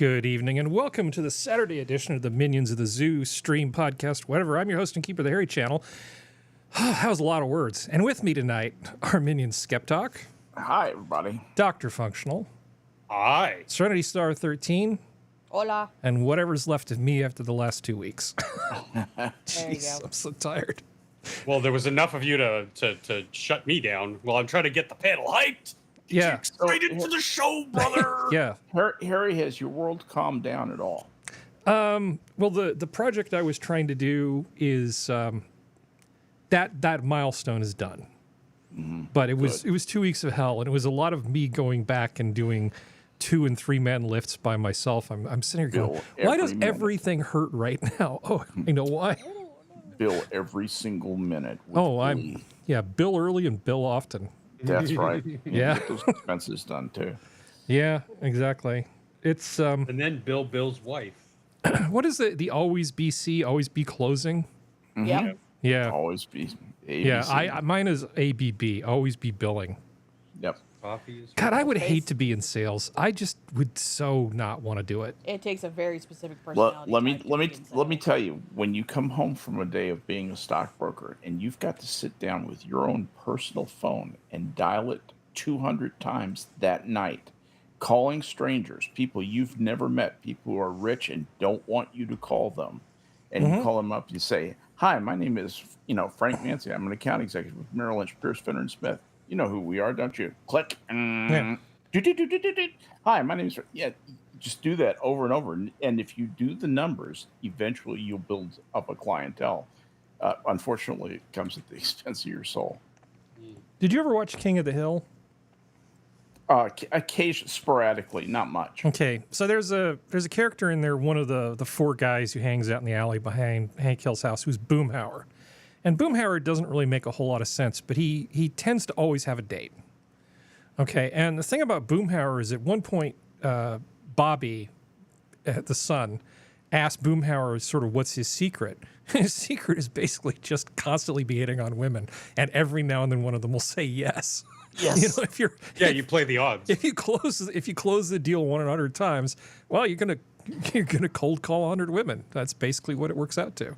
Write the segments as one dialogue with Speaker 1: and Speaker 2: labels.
Speaker 1: Good evening and welcome to the Saturday edition of the Minions of the Zoo stream podcast, whatever. I'm your host and keeper of the Harry channel. That was a lot of words. And with me tonight are Minions SkepTok.
Speaker 2: Hi, everybody.
Speaker 1: DrFunctional.
Speaker 3: Hi.
Speaker 1: Serenity Star 13.
Speaker 4: Hola.
Speaker 1: And whatever's left of me after the last 2 weeks.
Speaker 4: Jeez,
Speaker 1: I'm so tired.
Speaker 3: Well, there was enough of you to shut me down while I'm trying to get the panel hyped.
Speaker 1: Yeah.
Speaker 3: Excited for the show, brother.
Speaker 1: Yeah.
Speaker 2: Harry, has your world calmed down at all?
Speaker 1: Well, the project I was trying to do is that milestone is done. But it was 2 weeks of hell, and it was a lot of me going back and doing 2- and 3-man lifts by myself. I'm sitting here going, why does everything hurt right now? Oh, I know why.
Speaker 2: Bill every single minute.
Speaker 1: Bill early and Bill often.
Speaker 2: That's right.
Speaker 1: Yeah.
Speaker 2: Get those expenses done too.
Speaker 1: Yeah, exactly. It's
Speaker 3: And then Bill's wife.
Speaker 1: what is the always BC, always be closing?
Speaker 4: Yep.
Speaker 1: Yeah.
Speaker 2: Always be ABC.
Speaker 1: Yeah, mine is ABB, always be billing.
Speaker 2: Yep.
Speaker 3: Coffee is
Speaker 1: God, I would hate to be in sales. I just would so not want to do it.
Speaker 4: It takes a very specific
Speaker 2: Well,
Speaker 4: personality.
Speaker 2: let me tell you, when you come home from a day of being a stockbroker and you've got to sit down with your own personal phone and dial it 200 times that night, calling strangers, people you've never met, people who are rich and don't want you to call them, and you call them up, you say, "Hi, my name is Frank Nancy. I'm an account executive with Merrill Lynch, Pierce, Finner and Smith. You know who we are, don't you?" Click.
Speaker 1: Yeah.
Speaker 2: Hi, my name is... Yeah, just do that over and over. And if you do the numbers, eventually you'll build up a clientele. Unfortunately, it comes at the expense of your soul.
Speaker 1: Did you ever watch King of the Hill?
Speaker 2: Occasionally, sporadically, not much.
Speaker 1: Okay, so there's a character in there, one of the four guys who hangs out in the alley behind Hank Hill's house, who's Boomhauer. And Boomhauer doesn't really make a whole lot of sense, but he tends to always have a date. Okay, and the thing about Boomhauer is at one point, Bobby, the son, asked Boomhauer sort of what's his secret. His secret is basically just constantly be hitting on women, and every now and then one of them will say yes.
Speaker 2: Yes.
Speaker 3: you play the odds.
Speaker 1: If you close the deal 100 times, well, you're gonna cold call 100 women. That's basically what it works out to.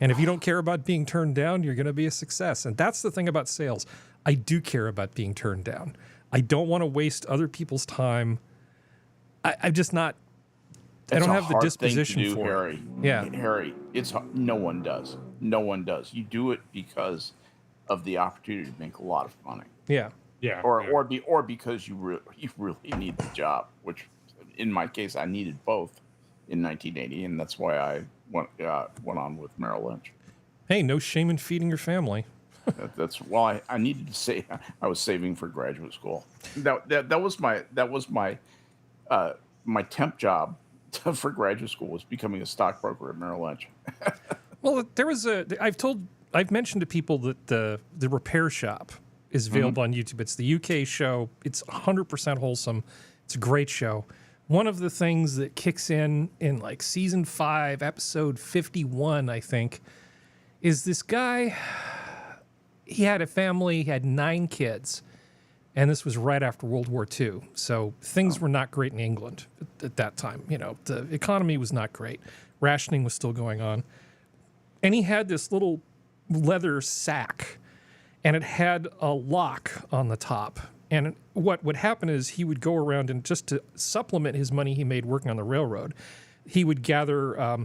Speaker 1: And if you don't care about being turned down, you're going to be a success. And that's the thing about sales. I do care about being turned down. I don't want to waste other people's time. I'm just not. I don't have the disposition for
Speaker 2: Harry.
Speaker 1: it. Yeah,
Speaker 2: Harry, no one does. No one does. You do it because of the opportunity to make a lot of money.
Speaker 1: yeah.
Speaker 3: Yeah.
Speaker 2: Or because you really need the job, which in my case I needed both in 1980, and that's why I went on with Merrill Lynch.
Speaker 1: Hey, no shame in feeding your family.
Speaker 2: I needed to say I was saving for graduate school. That was my temp job for graduate school, was becoming a stockbroker at Merrill Lynch.
Speaker 1: Well, I've mentioned to people that the Repair Shop is available on YouTube. It's the UK show. It's 100% wholesome. It's a great show. One of the things that kicks in like season 5, episode 51, I think, is this guy. He had a family. He had 9 kids, and this was right after World War II. So things were not great in England at that time. The economy was not great. Rationing was still going on, and he had this little leather sack, and it had a lock on the top. And what would happen is he would go around and just to supplement his money he made working on the railroad, he would gather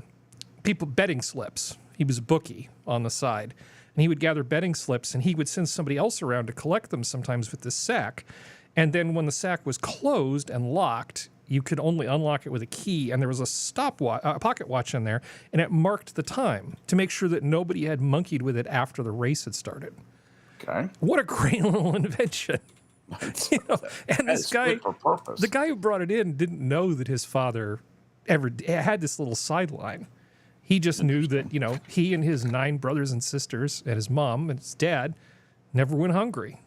Speaker 1: betting slips. He was a bookie on the side. And he would gather betting slips, and he would send somebody else around to collect them sometimes with this sack. And then when the sack was closed and locked, you could only unlock it with a key, and there was a pocket watch in there, and it marked the time to make sure that nobody had monkeyed with it after the race had started.
Speaker 2: Okay.
Speaker 1: What a great little invention. And this guy, the guy who brought it in, didn't know that his father ever had this little sideline. He just knew that, he and his 9 brothers and sisters and his mom and his dad never went hungry.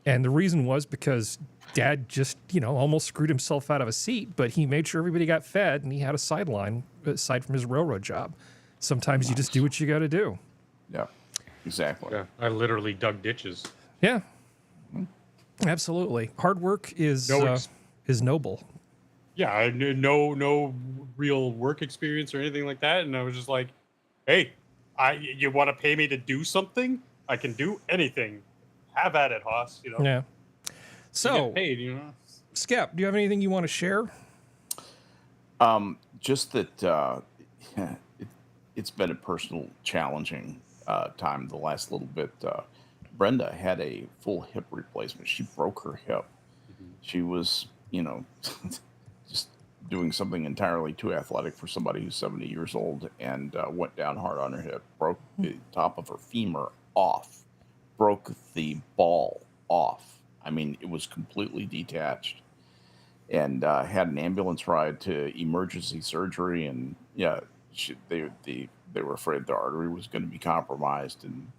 Speaker 1: And the reason was because Dad just, almost screwed himself out of a seat, but he made sure everybody got fed, and he had a sideline aside from his railroad job. Sometimes you just do what you got to do.
Speaker 2: Yeah, exactly.
Speaker 3: Yeah, I literally dug ditches.
Speaker 1: Yeah. Absolutely. Hard work is noble.
Speaker 3: yeah, I knew no real work experience or anything like that, and I was just like, hey, you want to pay me to do something? I can do anything. Have at it, Hoss. You know.
Speaker 1: Yeah.
Speaker 3: You
Speaker 1: So,
Speaker 3: get paid, you know.
Speaker 1: Skep, do you have anything you want to share?
Speaker 2: Just that it's been a personal challenging time the last little bit. Brenda had a full hip replacement. She broke her hip. She was, just doing something entirely too athletic for somebody who's 70 years old, and went down hard on her hip, broke the top of her femur off, broke the ball off. I mean, it was completely detached, and had an ambulance ride to emergency surgery. And yeah, they were afraid the artery was going to be compromised, and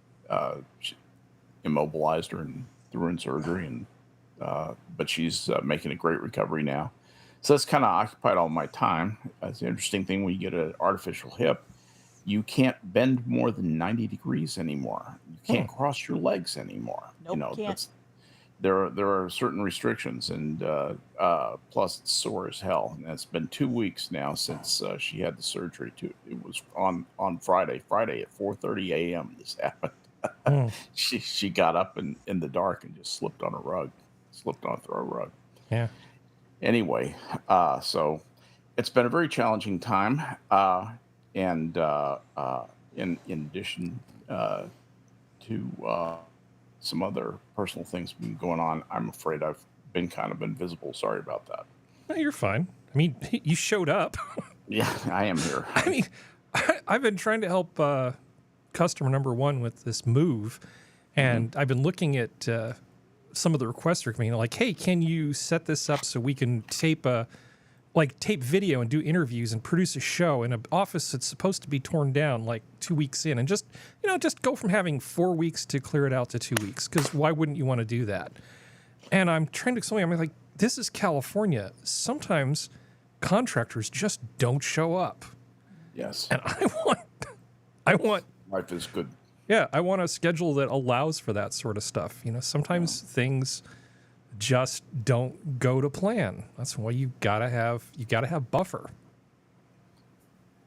Speaker 2: she immobilized her and threw her in surgery. And but she's making a great recovery now. So that's kind of occupied all my time. It's an interesting thing when you get an artificial hip, you can't bend more than 90 degrees anymore. You can't cross your legs anymore.
Speaker 4: Nope, can't.
Speaker 2: There are certain restrictions, and plus it's sore as hell. And it's been 2 weeks now since she had the surgery. It was on Friday at 4:30 a.m. This happened. She got up in the dark and just slipped on a throw rug.
Speaker 1: Yeah.
Speaker 2: Anyway, so it's been a very challenging time, and in addition to some other personal things been going on, I'm afraid I've been kind of invisible. Sorry about that.
Speaker 1: No, you're fine. I mean, you showed up.
Speaker 2: Yeah, I am here.
Speaker 1: I mean, I've been trying to help customer number one with this move, and I've been looking at some of the requests are coming in, like, hey, can you set this up so we can tape video and do interviews and produce a show in an office that's supposed to be torn down like 2 weeks in, and just go from having 4 weeks to clear it out to 2 weeks, because why wouldn't you want to do that? And I'm trying to explain, I'm like, this is California. Sometimes contractors just don't show up.
Speaker 2: Yes.
Speaker 1: And I want
Speaker 2: Life is good.
Speaker 1: Yeah, I want a schedule that allows for that sort of stuff. Sometimes things just don't go to plan. That's why you gotta have buffer.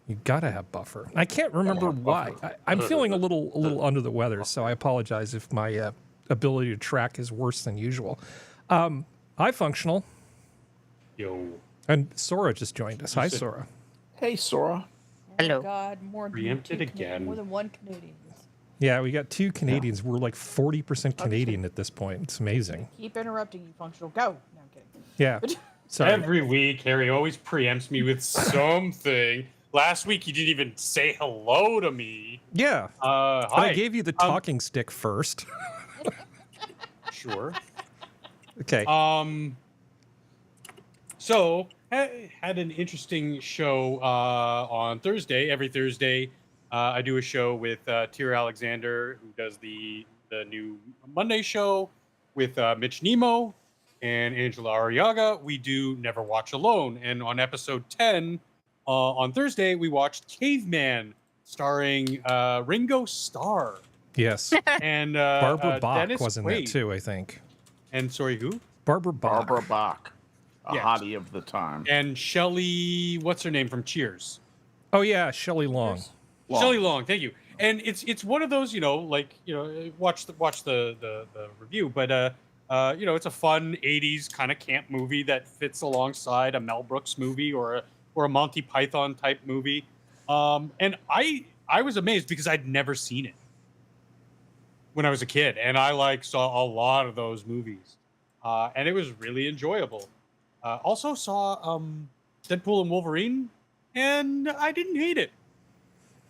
Speaker 1: You gotta have buffer. I can't remember why. I'm feeling a little under the weather, so I apologize if my ability to track is worse than usual. iFunctional.
Speaker 3: Yo.
Speaker 1: And Sora just joined us. Hi, Sora.
Speaker 2: Hey, Sora.
Speaker 4: Oh God, more
Speaker 3: Preempted
Speaker 4: two
Speaker 3: again.
Speaker 4: More than one Canadian.
Speaker 1: Yeah, we got 2 Canadians. We're like 40% Canadian at this point. It's amazing.
Speaker 4: Keep interrupting you, functional. Go. No, I'm kidding.
Speaker 1: Yeah. Sorry.
Speaker 3: Every week, Harry always preempts me with something. Last week, you didn't even say hello to me.
Speaker 1: Yeah.
Speaker 3: Hi.
Speaker 1: But I gave you the talking stick first.
Speaker 3: Sure.
Speaker 1: Okay.
Speaker 3: So had an interesting show on Thursday. Every Thursday, I do a show with THUR Alexander, who does the new Monday show with Mitch Nemo and Angela Arriaga. We do Never Watch Alone, and on episode 10 on Thursday, we watched Caveman, starring Ringo Starr.
Speaker 1: Yes.
Speaker 3: And
Speaker 1: Barbara Bach
Speaker 3: Dennis
Speaker 1: was in
Speaker 3: Quaid.
Speaker 1: that too, I think.
Speaker 3: And sorry, who?
Speaker 1: Barbara Bach.
Speaker 2: Barbara Bach, a
Speaker 3: Yes.
Speaker 2: hottie of the time.
Speaker 3: And Shelley, what's her name from Cheers?
Speaker 1: Oh yeah, Shelley Long.
Speaker 3: Shelley Long, thank you. And it's one of those, watch the review, but it's a fun 80s kind of camp movie that fits alongside a Mel Brooks movie or a Monty Python type movie. And I was amazed because I'd never seen it when I was a kid, and I saw a lot of those movies, and it was really enjoyable. Also saw Deadpool and Wolverine, and I didn't hate it.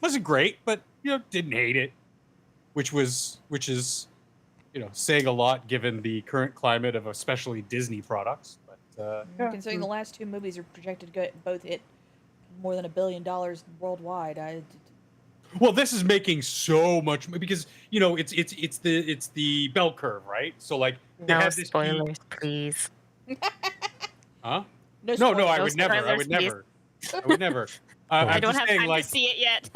Speaker 3: Wasn't great, but didn't hate it, which is saying a lot given the current climate of especially Disney products. But
Speaker 4: Considering the last 2 movies are projected to both hit more than $1 billion worldwide,
Speaker 3: well, this is making so much because it's the bell curve, right? So they
Speaker 5: No
Speaker 3: have this
Speaker 5: spoilers, please.
Speaker 3: Huh?
Speaker 4: no,
Speaker 3: No, I would
Speaker 5: No
Speaker 3: never. I
Speaker 5: spoilers,
Speaker 3: would
Speaker 5: please.
Speaker 3: never. I would never.
Speaker 5: I
Speaker 3: I'm
Speaker 5: don't
Speaker 3: just
Speaker 5: have
Speaker 3: saying,
Speaker 5: time to see it yet.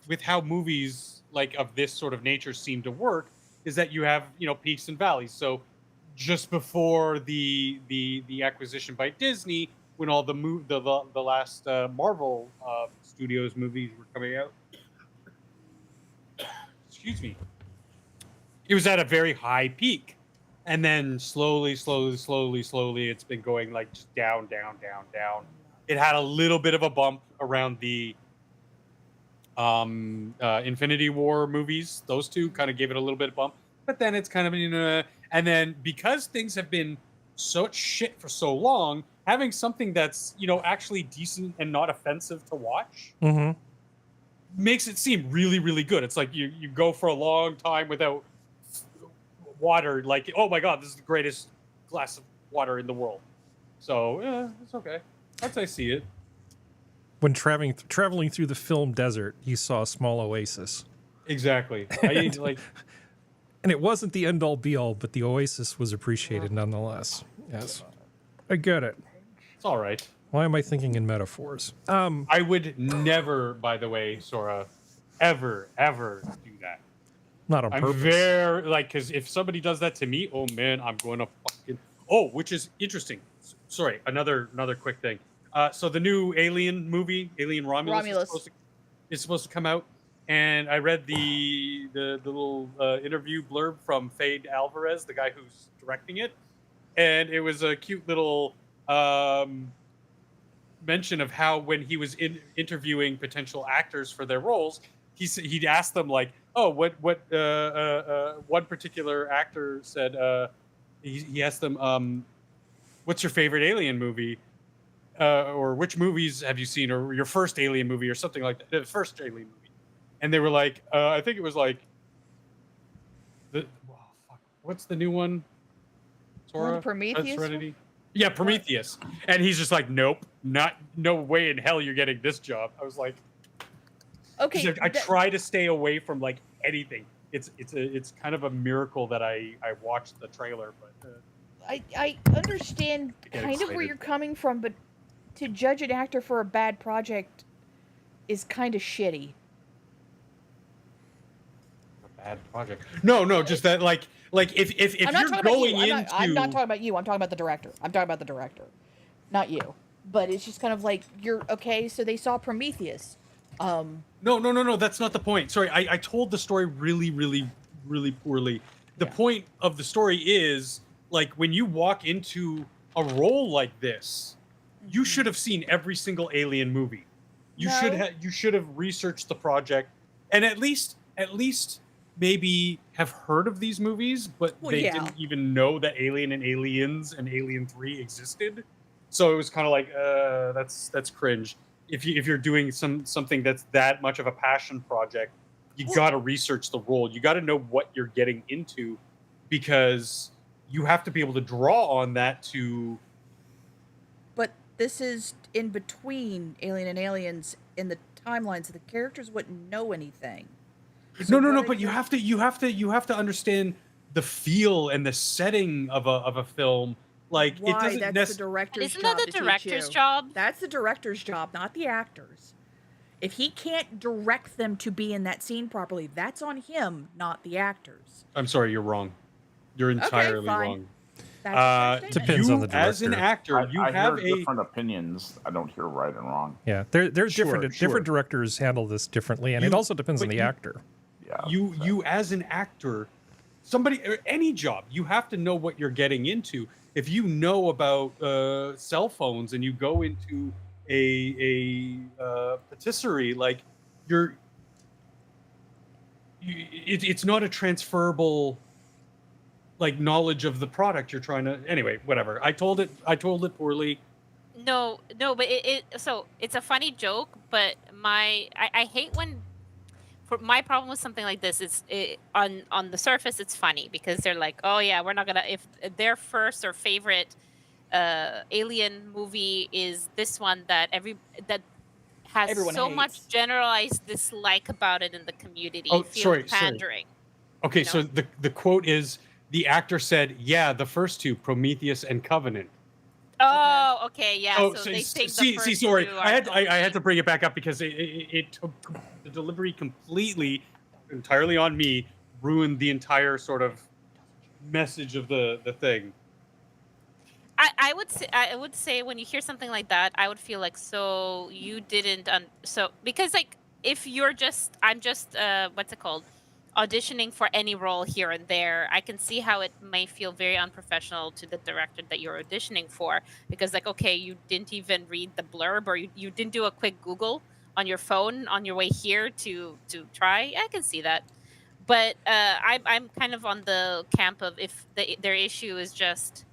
Speaker 3: with how movies of this sort of nature seem to work is that you have peaks and valleys. So just before the acquisition by Disney, when all the last Marvel Studios movies were coming out. Excuse me. It was at a very high peak, and then slowly, it's been going like just down. It had a little bit of a bump around the Infinity War movies. Those two kind of gave it a little bit of bump, but then it's kind of and then because things have been so shit for so long, having something that's actually decent and not offensive to watch makes it seem really, really good. It's like you go for a long time without water, like, oh my god, this is the greatest glass of water in the world. So yeah, it's okay. Once I see it.
Speaker 1: When traveling through the film desert, you saw a small oasis.
Speaker 3: Exactly.
Speaker 1: And it wasn't the end all be all, but the oasis was appreciated nonetheless. Yes. I get it.
Speaker 3: It's all right.
Speaker 1: Why am I thinking in metaphors?
Speaker 3: I would never, by the way, Sora, ever do that.
Speaker 1: Not on
Speaker 3: I'm
Speaker 1: purpose.
Speaker 3: very because if somebody does that to me, oh man, I'm going to fucking. Oh, which is interesting. Sorry, another quick thing. So the new Alien movie, Alien Romulus. Is supposed to come out, and I read the little interview blurb from Fade Alvarez, the guy who's directing it, and it was a cute little mention of how when he was interviewing potential actors for their roles, he'd asked them like, oh, what one particular actor said, he asked them, what's your favorite Alien movie? Or which movies have you seen, or your first Alien movie, or something like that. The first Alien movie, and they were like, I think it was like what's the new one? Sora?
Speaker 4: Prometheus?
Speaker 3: Serenity? Yeah, Prometheus. And he's just like, nope, no way in hell you're getting this job. I was like,
Speaker 4: okay.
Speaker 3: Like, I try to stay away from like anything. It's kind of a miracle that I watched the trailer, but
Speaker 4: I understand kind of where you're coming from, but to judge an actor for a bad project is kind of shitty.
Speaker 3: A bad project? No, just that like if you're going into,
Speaker 4: I'm not talking about you. I'm talking about the director. I'm talking about the director, not you. But it's just kind of like you're okay. So they saw Prometheus.
Speaker 3: No. That's not the point. Sorry, I told the story really poorly. The point of the story is like when you walk into a role like this, you should have seen every single Alien movie. You should have researched the project, and at least maybe have heard of these movies, but they didn't even know that Alien and Aliens and Alien 3 existed. So it was kind of like that's cringe. If you're doing something that's that much of a passion project, you got to research the role. You got to know what you're getting into, because you have to be able to draw on that to.
Speaker 4: But this is in between Alien and Aliens in the timeline, so the characters wouldn't know anything. So
Speaker 3: No. But you have to understand the feel and the setting of a film. Like
Speaker 4: Why?
Speaker 3: it doesn't
Speaker 4: That's the director's
Speaker 5: Isn't
Speaker 4: job.
Speaker 5: that the
Speaker 4: to teach
Speaker 5: director's
Speaker 4: you.
Speaker 5: job?
Speaker 4: That's the director's job, not the actors. If he can't direct them to be in that scene properly, that's on him, not the actors.
Speaker 3: I'm sorry, you're wrong. You're entirely
Speaker 4: fine.
Speaker 3: wrong.
Speaker 4: That's
Speaker 1: Depends on the
Speaker 3: As an
Speaker 1: director.
Speaker 3: actor, you
Speaker 2: I
Speaker 3: have
Speaker 2: hear
Speaker 3: a
Speaker 2: different opinions. I don't hear right and wrong.
Speaker 1: Yeah, they're different.
Speaker 3: Sure.
Speaker 1: Different directors handle this differently, and it also depends on the actor.
Speaker 2: Yeah.
Speaker 3: you as an actor, somebody or any job, you have to know what you're getting into. If you know about cell phones and you go into a patisserie, like it's not a transferable like knowledge of the product you're trying to. Anyway, whatever. I told it poorly.
Speaker 5: No, but so it's a funny joke, but I hate when. For my problem with something like this is on the surface it's funny because they're like, oh yeah, we're not gonna, if their first or favorite Alien movie is this one that has
Speaker 4: Everyone
Speaker 5: so
Speaker 4: hates.
Speaker 5: much generalized dislike about it in the community.
Speaker 3: Oh,
Speaker 5: it feels
Speaker 3: sorry.
Speaker 5: pandering.
Speaker 3: Okay,
Speaker 5: You
Speaker 3: so
Speaker 5: know?
Speaker 3: the quote is, the actor said, yeah, the first two, Prometheus and Covenant.
Speaker 5: Oh, okay, yeah.
Speaker 3: Oh,
Speaker 5: so they think
Speaker 3: see,
Speaker 5: the first
Speaker 3: sorry.
Speaker 5: two
Speaker 3: I had
Speaker 5: are
Speaker 3: to bring it back up because it took the delivery completely, entirely on me, ruined the entire sort of message of the thing.
Speaker 5: I would say when you hear something like that, I would feel like, so you didn't so because like if you're just I'm just what's it called, auditioning for any role here and there, I can see how it may feel very unprofessional to the director that you're auditioning for, because like, okay, you didn't even read the blurb, or you didn't do a quick Google on your phone on your way here to try. I can see that. But I'm kind of on the camp of, if their issue is just,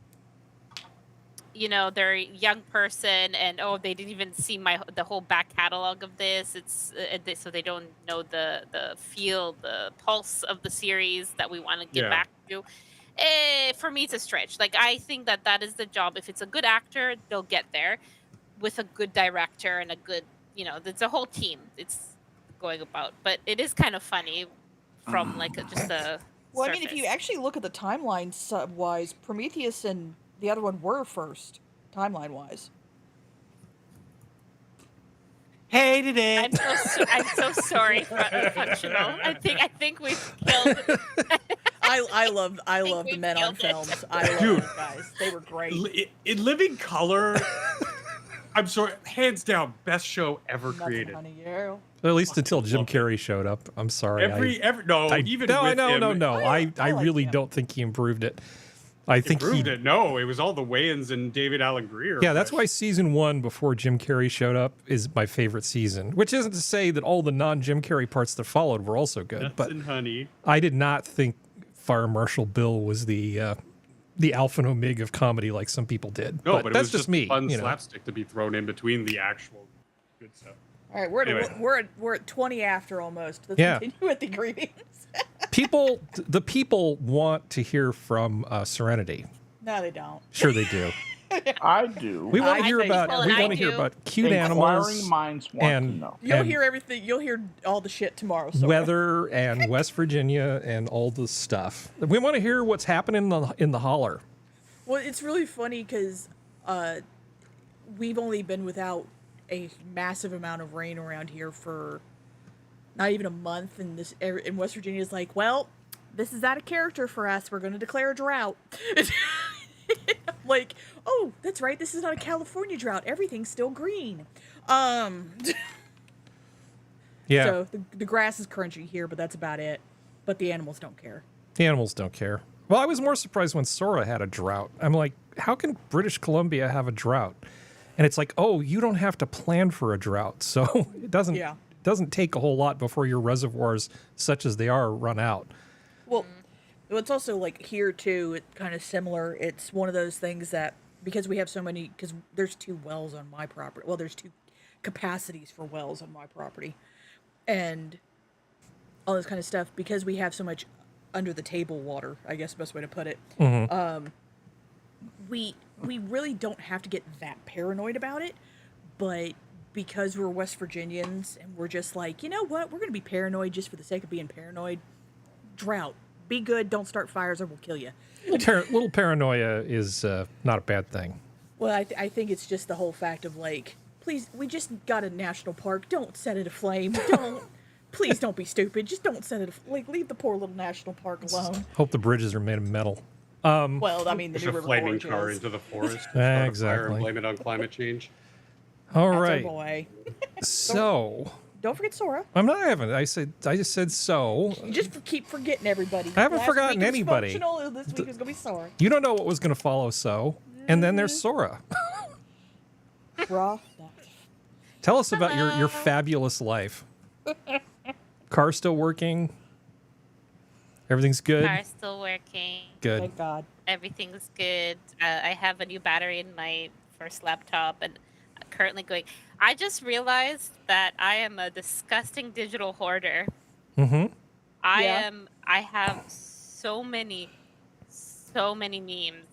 Speaker 5: they're a young person and, oh, they didn't even see the whole back catalog of this. It's so they don't know the feel, the pulse of the series that we want to get back to. For me, it's a stretch. Like, I think that is the job. If it's a good actor, they'll get there with a good director and a good, it's a whole team. It's going about, but it is kind of funny from like just a.
Speaker 4: Well, I mean, if you actually look at the timeline wise, Prometheus and the other one were first, timeline-wise.
Speaker 3: Hated it.
Speaker 5: I'm so sorry, DrFunctional. I think we've killed.
Speaker 4: I love the men on films. I love those guys. They were great.
Speaker 3: In living color, I'm sorry, hands down, best show ever
Speaker 4: Nothing,
Speaker 3: created.
Speaker 4: honey, yeah.
Speaker 1: At least until Jim Carrey showed up. I'm sorry. I really don't think he improved it. I think
Speaker 3: improved it. No, it was all the Wayans and David Alan Grier.
Speaker 1: Yeah, that's why season 1 before Jim Carrey showed up is my favorite season. Which isn't to say that all the non-Jim Carrey parts that followed were also good.
Speaker 3: Nuts
Speaker 1: but
Speaker 3: and honey.
Speaker 1: I did not think Fire Marshal Bill was the alpha and omega of comedy like some people did.
Speaker 3: No,
Speaker 1: but
Speaker 3: that's
Speaker 1: just me.
Speaker 3: Fun slapstick to be thrown in between the actual good stuff.
Speaker 4: All right, we're at 20 after almost. Let's continue with the greetings.
Speaker 1: The people want to hear from Serenity.
Speaker 4: No, they don't.
Speaker 1: Sure, they do.
Speaker 2: I do.
Speaker 1: We want to hear about cute animals.
Speaker 2: Inquiring minds want to know.
Speaker 4: You'll hear everything. You'll hear all the shit tomorrow. Sora.
Speaker 1: Weather and West Virginia and all the stuff. We want to hear what's happening in the holler.
Speaker 4: Well, it's really funny because we've only been without a massive amount of rain around here for not even a month, and in West Virginia is like, well, this is out of character for us. We're going to declare a drought. Like, oh, that's right. This is not a California drought. Everything's still green.
Speaker 1: Yeah.
Speaker 4: So the grass is crunchy here, but that's about it. But the animals don't care.
Speaker 1: The animals don't care. Well, I was more surprised when Sora had a drought. I'm like, how can British Columbia have a drought? And it's like, oh, you don't have to plan for a drought, so it doesn't take a whole lot before your reservoirs, such as they are, run out.
Speaker 4: Well, it's also like here too. It's kind of similar. It's one of those things that because we have so many, because there's 2 wells on my property. Well, there's 2 capacities for wells on my property, and all this kind of stuff. Because we have so much under the table water, I guess the best way to put it.
Speaker 1: Mm-hmm.
Speaker 4: We really don't have to get that paranoid about it, but because we're West Virginians and we're just like, you know what, we're going to be paranoid just for the sake of being paranoid. Drought. Be good, don't start fires or we'll kill you.
Speaker 1: Little paranoia is not a bad thing.
Speaker 4: Well, I think it's just the whole fact of like, please, we just got a national park. Don't set it aflame. Please don't be stupid. Just don't set it like, leave the poor little national park alone.
Speaker 1: Hope the bridges are made of metal.
Speaker 4: Well, I mean, the
Speaker 3: Push
Speaker 4: New
Speaker 3: a
Speaker 4: River
Speaker 3: flaming
Speaker 4: Gorge
Speaker 3: car
Speaker 4: is.
Speaker 3: into the forest. Start a fire
Speaker 1: Exactly.
Speaker 3: and blame it on climate change.
Speaker 1: All
Speaker 4: That's
Speaker 1: right.
Speaker 4: our boy.
Speaker 1: So
Speaker 4: Don't forget Sora.
Speaker 1: I haven't. I just said so.
Speaker 4: You just keep forgetting everybody.
Speaker 1: I haven't
Speaker 4: Last
Speaker 1: forgotten
Speaker 4: week was
Speaker 1: anybody.
Speaker 4: Functional, this week is gonna be Sora.
Speaker 1: You don't know what was going to follow so, and then there's Sora.
Speaker 4: Raw.
Speaker 1: Tell us about your fabulous life. Car still working? Everything's good?
Speaker 5: Car's still working.
Speaker 1: Good.
Speaker 4: Thank God.
Speaker 5: Everything's good. I have a new battery in my first laptop, and currently going. I just realized that I am a disgusting digital hoarder.
Speaker 1: Mm-hmm.
Speaker 5: I
Speaker 4: Yeah.
Speaker 5: have so many memes.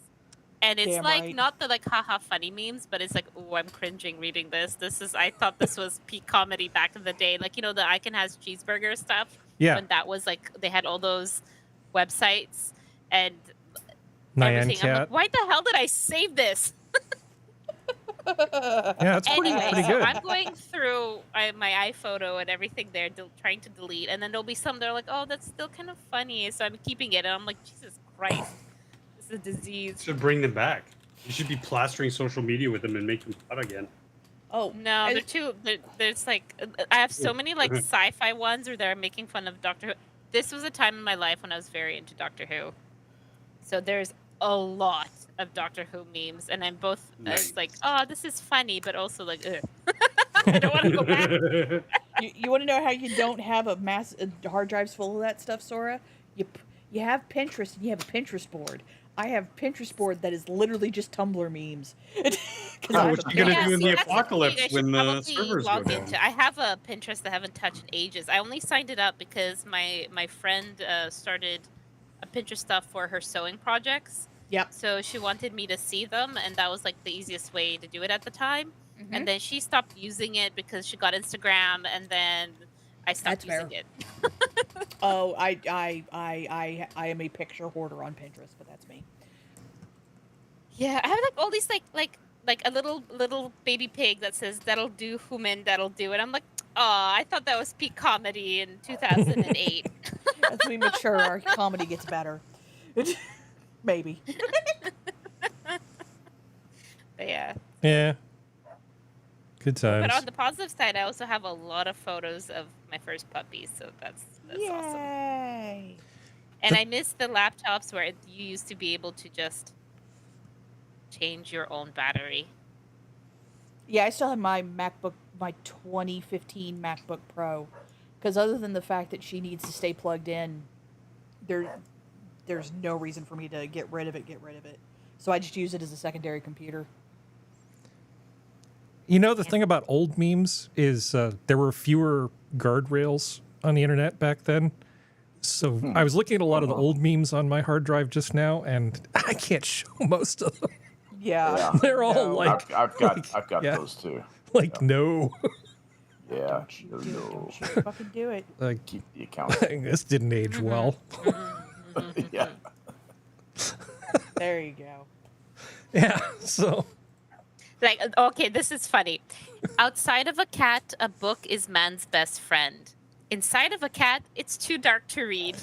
Speaker 5: And it's
Speaker 4: Damn
Speaker 5: like
Speaker 4: right.
Speaker 5: not the like haha funny memes, but it's like, oh, I'm cringing reading this. I thought this was peak comedy back in the day. Like, you know, the Icon Has Cheeseburger stuff.
Speaker 1: Yeah.
Speaker 5: When that was like they had all those websites and
Speaker 1: Nyan
Speaker 5: everything. I'm like,
Speaker 1: Cat.
Speaker 5: why the hell did I save this?
Speaker 1: Yeah, that's pretty
Speaker 5: Anyway, so
Speaker 1: good.
Speaker 5: I'm going through my iPhoto and everything there, trying to delete, and then there'll be some that are like, oh, that's still kind of funny, so I'm keeping it, and I'm like, Jesus Christ. It's a disease.
Speaker 3: Should bring them back. You should be plastering social media with them and make them hot again.
Speaker 4: Oh
Speaker 5: No,
Speaker 4: I-
Speaker 5: they're too. There's like I have so many like sci-fi ones where they're making fun of Doctor Who. This was a time in my life when I was very into Doctor Who. So there's a lot of Doctor Who memes, and I'm both
Speaker 3: Nice.
Speaker 5: it's like, oh, this is funny, but also like, ugh. I don't want to go back.
Speaker 4: you want to know how you don't have a hard drives full of that stuff, Sora? You have Pinterest and you have a Pinterest board. I have Pinterest board that is literally just Tumblr memes. 'Cause I have
Speaker 3: what
Speaker 4: a
Speaker 3: you gonna
Speaker 4: Pinterest
Speaker 3: do in the
Speaker 5: see, that's
Speaker 3: apocalypse
Speaker 5: thing I should
Speaker 3: when the
Speaker 5: probably
Speaker 3: servers go
Speaker 5: log
Speaker 3: down?
Speaker 5: into. I have a Pinterest that I haven't touched in ages. I only signed it up because my friend started a Pinterest stuff for her sewing projects.
Speaker 4: Yep.
Speaker 5: So she wanted me to see them, and that was like the easiest way to do it at the time.
Speaker 4: Mhm.
Speaker 5: And then she stopped using it because she got Instagram, and then I stopped
Speaker 4: That's
Speaker 5: using it.
Speaker 4: Oh, I am a picture hoarder on Pinterest, but that's me.
Speaker 5: Yeah, I have like all these like a little baby pig that says that'll do human, that'll do it. I'm like, oh, I thought that was peak comedy in 2008.
Speaker 4: As we mature, our comedy gets better. Maybe.
Speaker 5: But yeah.
Speaker 1: Yeah. Good times.
Speaker 5: But on the positive side, I also have a lot of photos of my first puppy, so that's awesome.
Speaker 4: Yay!
Speaker 5: And I miss the laptops where you used to be able to just change your own battery.
Speaker 4: Yeah, I still have my MacBook, my 2015 MacBook Pro, because other than the fact that she needs to stay plugged in, there's no reason for me to get rid of it. So I just use it as a secondary computer.
Speaker 1: You know, the thing about old memes is there were fewer guardrails on the internet back then. So I was looking at a lot of the old memes on my hard drive just now, and I can't show most of them.
Speaker 4: Yeah.
Speaker 1: They're all
Speaker 4: No.
Speaker 1: like,
Speaker 2: I've got
Speaker 1: yeah.
Speaker 2: those too.
Speaker 1: like no.
Speaker 2: Yeah,
Speaker 4: Don't you fucking do it.
Speaker 1: Like,
Speaker 2: keep the account.
Speaker 1: this didn't age well.
Speaker 2: Yeah.
Speaker 4: There you go.
Speaker 1: Yeah, so
Speaker 5: Like, okay, this is funny. Outside of a cat, a book is man's best friend. Inside of a cat, it's too dark to read.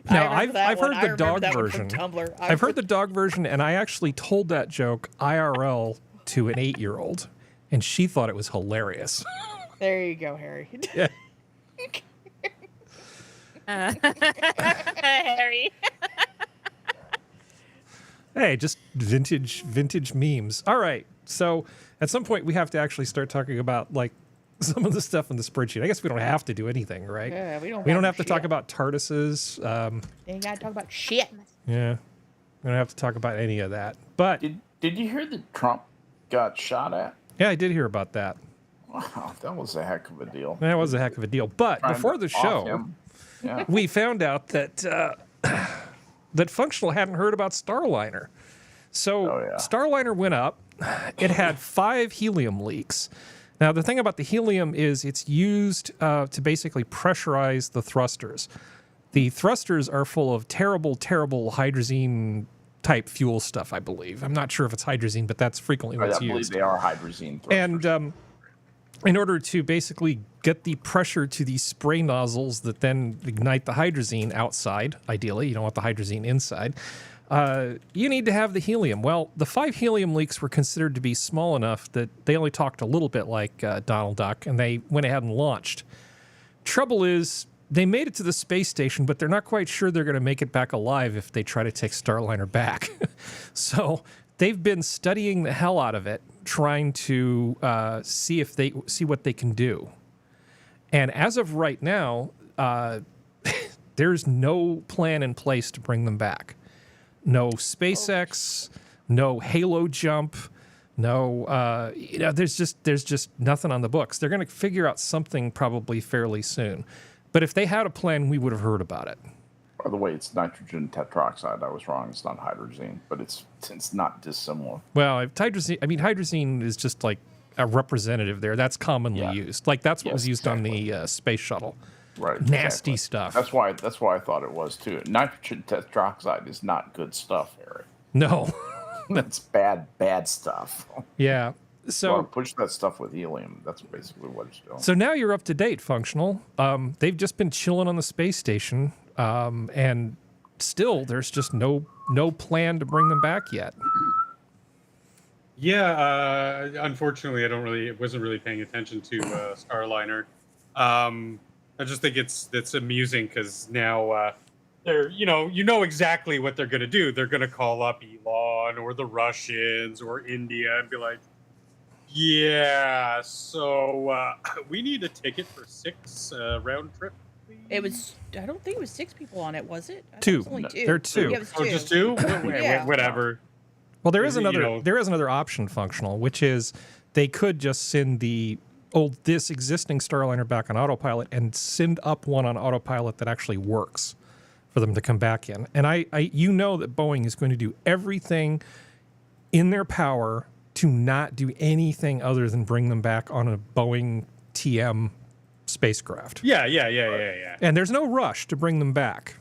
Speaker 4: I
Speaker 1: now
Speaker 4: remember that
Speaker 1: I've
Speaker 4: one.
Speaker 1: heard
Speaker 4: I
Speaker 1: the
Speaker 4: remember
Speaker 1: dog
Speaker 4: that one from
Speaker 1: version.
Speaker 4: Tumblr.
Speaker 1: I've heard the dog version, and I actually told that joke IRL to an 8-year-old, and she thought it was hilarious.
Speaker 4: There you go, Harry.
Speaker 1: Yeah.
Speaker 5: Harry.
Speaker 1: Hey, just vintage memes. All right. So at some point we have to actually start talking about like some of the stuff in the spreadsheet. I guess we don't have to do anything, right?
Speaker 4: Yeah, we don't
Speaker 1: have to talk about TARDISes.
Speaker 4: You gotta talk about shit.
Speaker 1: Yeah. We don't have to talk about any of that. But
Speaker 2: Did you hear that Trump got shot at?
Speaker 1: yeah, I did hear about that.
Speaker 2: Wow, that was a heck of a deal.
Speaker 1: That was a heck of a deal. But
Speaker 2: Trying
Speaker 1: before
Speaker 2: to
Speaker 1: the
Speaker 2: off
Speaker 1: show,
Speaker 2: him. Yeah.
Speaker 1: we found out that that Functional hadn't heard about Starliner. So
Speaker 2: Oh, yeah.
Speaker 1: Starliner went up. It had 5 helium leaks. Now, the thing about the helium is it's used to basically pressurize the thrusters. The thrusters are full of terrible, terrible hydrazine type fuel stuff, I believe. I'm not sure if it's hydrazine, but that's frequently
Speaker 2: I
Speaker 1: what's
Speaker 2: believe
Speaker 1: used.
Speaker 2: they are hydrazine thrusters.
Speaker 1: And in order to basically get the pressure to these spray nozzles that then ignite the hydrazine outside, ideally, you don't want the hydrazine inside, you need to have the helium. Well, the 5 helium leaks were considered to be small enough that they only talked a little bit like Donald Duck, and they went ahead and launched. Trouble is, they made it to the space station, but they're not quite sure they're going to make it back alive if they try to take Starliner back. So they've been studying the hell out of it, trying to see what they can do. And as of right now, there's no plan in place to bring them back. No SpaceX, no Halo jump, no. There's just nothing on the books. They're going to figure out something probably fairly soon. But if they had a plan, we would have heard about it.
Speaker 2: By the way, it's nitrogen tetroxide. I was wrong. It's not hydrazine, but it's not dissimilar.
Speaker 1: Well, hydrazine is just like a representative there. That's commonly used. Like that's what was used on the space shuttle.
Speaker 2: Right.
Speaker 1: Nasty
Speaker 2: exactly.
Speaker 1: stuff.
Speaker 2: That's why I thought it was too. Nitrogen tetroxide is not good stuff, Harry.
Speaker 1: No.
Speaker 2: That's bad stuff.
Speaker 1: Yeah.
Speaker 2: You
Speaker 1: So
Speaker 2: want to push that stuff with helium. That's basically what it's doing.
Speaker 1: So now you're up to date, Functional. They've just been chilling on the space station, and still there's just no no plan to bring them back yet.
Speaker 3: Yeah, unfortunately, wasn't really paying attention to Starliner. I just think it's amusing because now they're you know exactly what they're gonna do. They're gonna call up Elon or the Russians or India and be like, yeah, so we need a ticket for 6 round trip. Please.
Speaker 4: It was. I don't think it was 6 people on it, was it? I thought it
Speaker 1: 2.
Speaker 4: was only 2.
Speaker 1: There are 2.
Speaker 4: Yeah, it was
Speaker 3: Oh,
Speaker 4: 2.
Speaker 3: just 2?
Speaker 4: Yeah.
Speaker 3: Whatever.
Speaker 1: Well, there is
Speaker 3: You
Speaker 1: another
Speaker 3: know-
Speaker 1: there is another option functional, which is they could just send this existing Starliner back on autopilot and send up one on autopilot that actually works for them to come back in. And I you know that Boeing is going to do everything in their power to not do anything other than bring them back on a Boeing TM spacecraft.
Speaker 3: Yeah.
Speaker 1: And there's no rush to bring them back.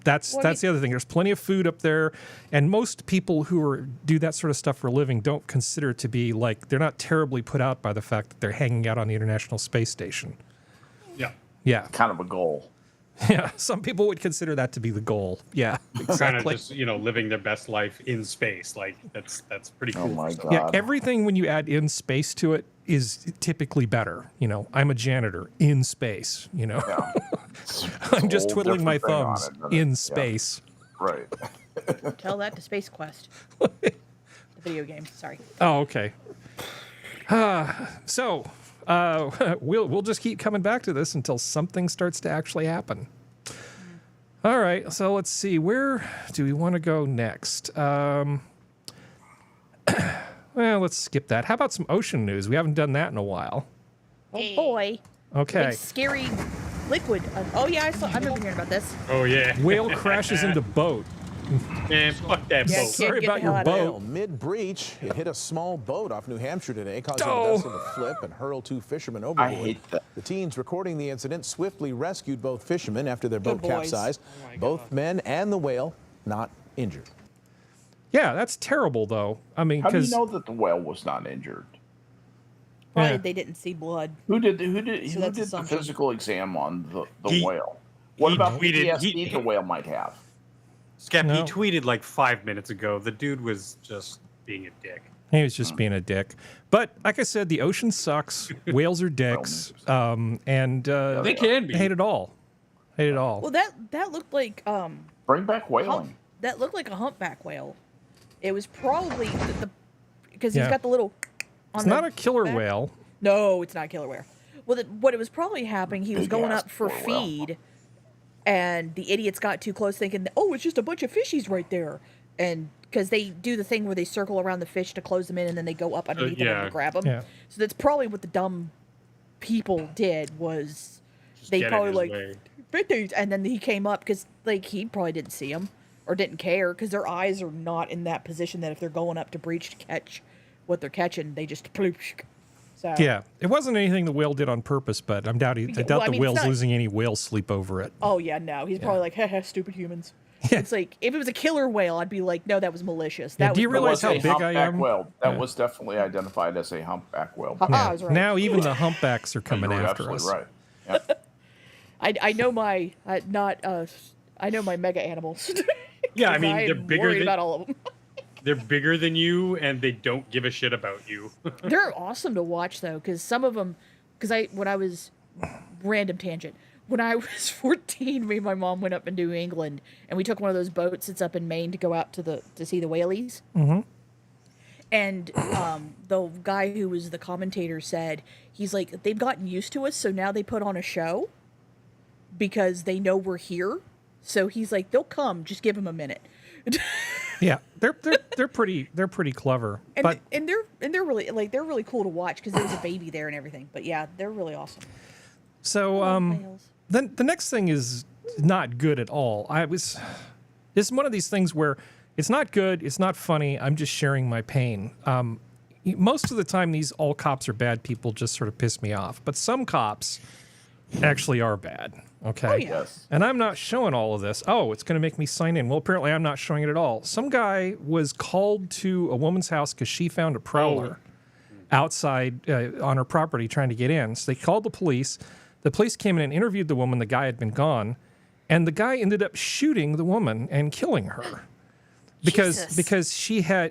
Speaker 1: That's the other thing. There's plenty of food up there, and most people who do that sort of stuff for a living don't consider it to be like they're not terribly put out by the fact that they're hanging out on the International Space Station.
Speaker 3: Yeah.
Speaker 1: Yeah,
Speaker 2: Kind of a goal.
Speaker 1: yeah. Some people would consider that to be the goal. Yeah,
Speaker 3: Kind
Speaker 1: exactly.
Speaker 3: of just living their best life in space. Like that's pretty cool.
Speaker 2: Oh my
Speaker 3: for
Speaker 2: God.
Speaker 1: Yeah, everything when you add in space to it is typically better. I'm a janitor in space.
Speaker 2: Yeah.
Speaker 1: I'm just
Speaker 2: Whole
Speaker 1: twiddling my
Speaker 2: different thing on
Speaker 1: thumbs
Speaker 2: it, doesn't it?
Speaker 1: in
Speaker 2: Yeah.
Speaker 1: space.
Speaker 2: Right.
Speaker 4: Tell that to Space Quest. The video game. Sorry.
Speaker 1: Oh, okay. So we'll just keep coming back to this until something starts to actually happen. All right. So let's see. Where do we want to go next? Well, let's skip that. How about some ocean news? We haven't done that in a while.
Speaker 4: Oh boy.
Speaker 1: Okay.
Speaker 4: Big scary liquid. Oh yeah, I remember hearing about this.
Speaker 3: Oh yeah.
Speaker 1: Whale crashes into boat.
Speaker 3: Man, fuck that
Speaker 4: Yeah,
Speaker 3: boat.
Speaker 4: kid,
Speaker 1: Sorry
Speaker 4: get the
Speaker 1: about
Speaker 4: hell
Speaker 1: your
Speaker 4: out of
Speaker 1: boat.
Speaker 6: Well, mid-breach, it hit a small boat off New Hampshire today, causing
Speaker 1: Oh.
Speaker 6: the vessel to flip and hurl 2 fishermen
Speaker 2: I
Speaker 6: overboard.
Speaker 2: hate that.
Speaker 6: The teens recording the incident swiftly rescued both fishermen after their boat
Speaker 4: boys.
Speaker 6: capsized. Both men and the whale not injured.
Speaker 1: Yeah, that's terrible, though. I mean,
Speaker 2: How do you
Speaker 1: because
Speaker 2: know that the whale was not injured?
Speaker 4: Probably
Speaker 1: Yeah.
Speaker 4: they didn't see blood.
Speaker 2: Who did
Speaker 4: So
Speaker 2: the
Speaker 4: that's assumption.
Speaker 2: physical exam on the
Speaker 3: He-
Speaker 2: whale? What
Speaker 3: he
Speaker 2: about the
Speaker 3: tweeted-
Speaker 2: PTSD the whale might have?
Speaker 3: Skep,
Speaker 1: No.
Speaker 3: he tweeted like 5 minutes ago. The dude was just being a dick.
Speaker 1: he was just being a dick. But like I said, the ocean sucks. Whales are dicks. And
Speaker 3: They can be.
Speaker 1: hate it all. Hate it all.
Speaker 4: Well, that looked like
Speaker 2: Bring back whaling.
Speaker 4: that looked like a humpback whale. It was probably the because
Speaker 1: Yeah.
Speaker 4: he's got the little. On
Speaker 1: It's
Speaker 4: the
Speaker 1: not a killer
Speaker 4: back.
Speaker 1: whale.
Speaker 4: No, it's not a killer whale. Well, what it was probably happening, he was
Speaker 2: Big
Speaker 4: going
Speaker 2: ass
Speaker 4: up for
Speaker 2: killer whale.
Speaker 4: feed, and the idiots got too close, thinking, "Oh, it's just a bunch of fishies right there," and because they do the thing where they circle around the fish to close them in, and then they go up underneath them
Speaker 3: yeah.
Speaker 4: to grab them.
Speaker 1: Yeah.
Speaker 4: So that's probably what the dumb people did was
Speaker 3: Just
Speaker 4: they
Speaker 3: get in
Speaker 4: probably
Speaker 3: his
Speaker 4: like
Speaker 3: way.
Speaker 4: "Fishies," and then he came up because like he probably didn't see them or didn't care because their eyes are not in that position that if they're going up to breach to catch what they're catching, they just ploosh. So
Speaker 1: Yeah, it wasn't anything the whale did on purpose, but I doubt
Speaker 4: well, I
Speaker 1: the
Speaker 4: mean, it's
Speaker 1: whale's
Speaker 4: not-
Speaker 1: losing any whale sleep over it.
Speaker 4: Oh yeah, no. He's probably like, haha, stupid humans.
Speaker 1: Yeah.
Speaker 4: It's like if it was a killer whale, I'd be like, no, that was malicious.
Speaker 1: Yeah,
Speaker 4: That
Speaker 1: do you
Speaker 4: was
Speaker 1: realize
Speaker 2: was
Speaker 1: how
Speaker 2: a
Speaker 1: big I
Speaker 2: humpback
Speaker 1: am?
Speaker 2: whale. That
Speaker 1: Yeah.
Speaker 2: was definitely identified as a humpback whale.
Speaker 4: Haha,
Speaker 1: Yeah.
Speaker 4: I was right.
Speaker 1: Now even the humpbacks are coming
Speaker 2: You're
Speaker 1: after
Speaker 2: absolutely
Speaker 1: us.
Speaker 2: right. Yep.
Speaker 4: I know my I know my mega animals.
Speaker 3: Yeah, I
Speaker 4: 'Cause
Speaker 3: mean, they're
Speaker 4: I'm
Speaker 3: bigger
Speaker 4: worried
Speaker 3: than-
Speaker 4: about all of them.
Speaker 3: They're bigger than you, and they don't give a shit about you.
Speaker 4: They're awesome to watch though, because some of them, when I was random tangent. When I was 14, me and my mom went up into England, and we took one of those boats that's up in Maine to go out to see the whaleys.
Speaker 1: Mm-hmm.
Speaker 4: And the guy who was the commentator said, he's like, they've gotten used to us, so now they put on a show because they know we're here. So he's like, they'll come, just give them a minute.
Speaker 1: Yeah, they're pretty clever.
Speaker 4: And
Speaker 1: But
Speaker 4: they're really cool to watch because there's a baby there and everything. But yeah, they're really awesome.
Speaker 1: so
Speaker 4: Whales.
Speaker 1: then the next thing is not good at all. It's one of these things where it's not good, it's not funny. I'm just sharing my pain. Most of the time, all cops are bad people. Just sort of piss me off. But some cops actually are bad. Okay.
Speaker 4: Oh, yeah.
Speaker 2: Yes.
Speaker 1: And I'm not showing all of this. Oh, it's going to make me sign in. Well, apparently I'm not showing it at all. Some guy was called to a woman's house because she found a prowler outside on her property trying to get in. So they called the police. The police came in and interviewed the woman. The guy had been gone. And the guy ended up shooting the woman and killing her. because
Speaker 5: Jesus.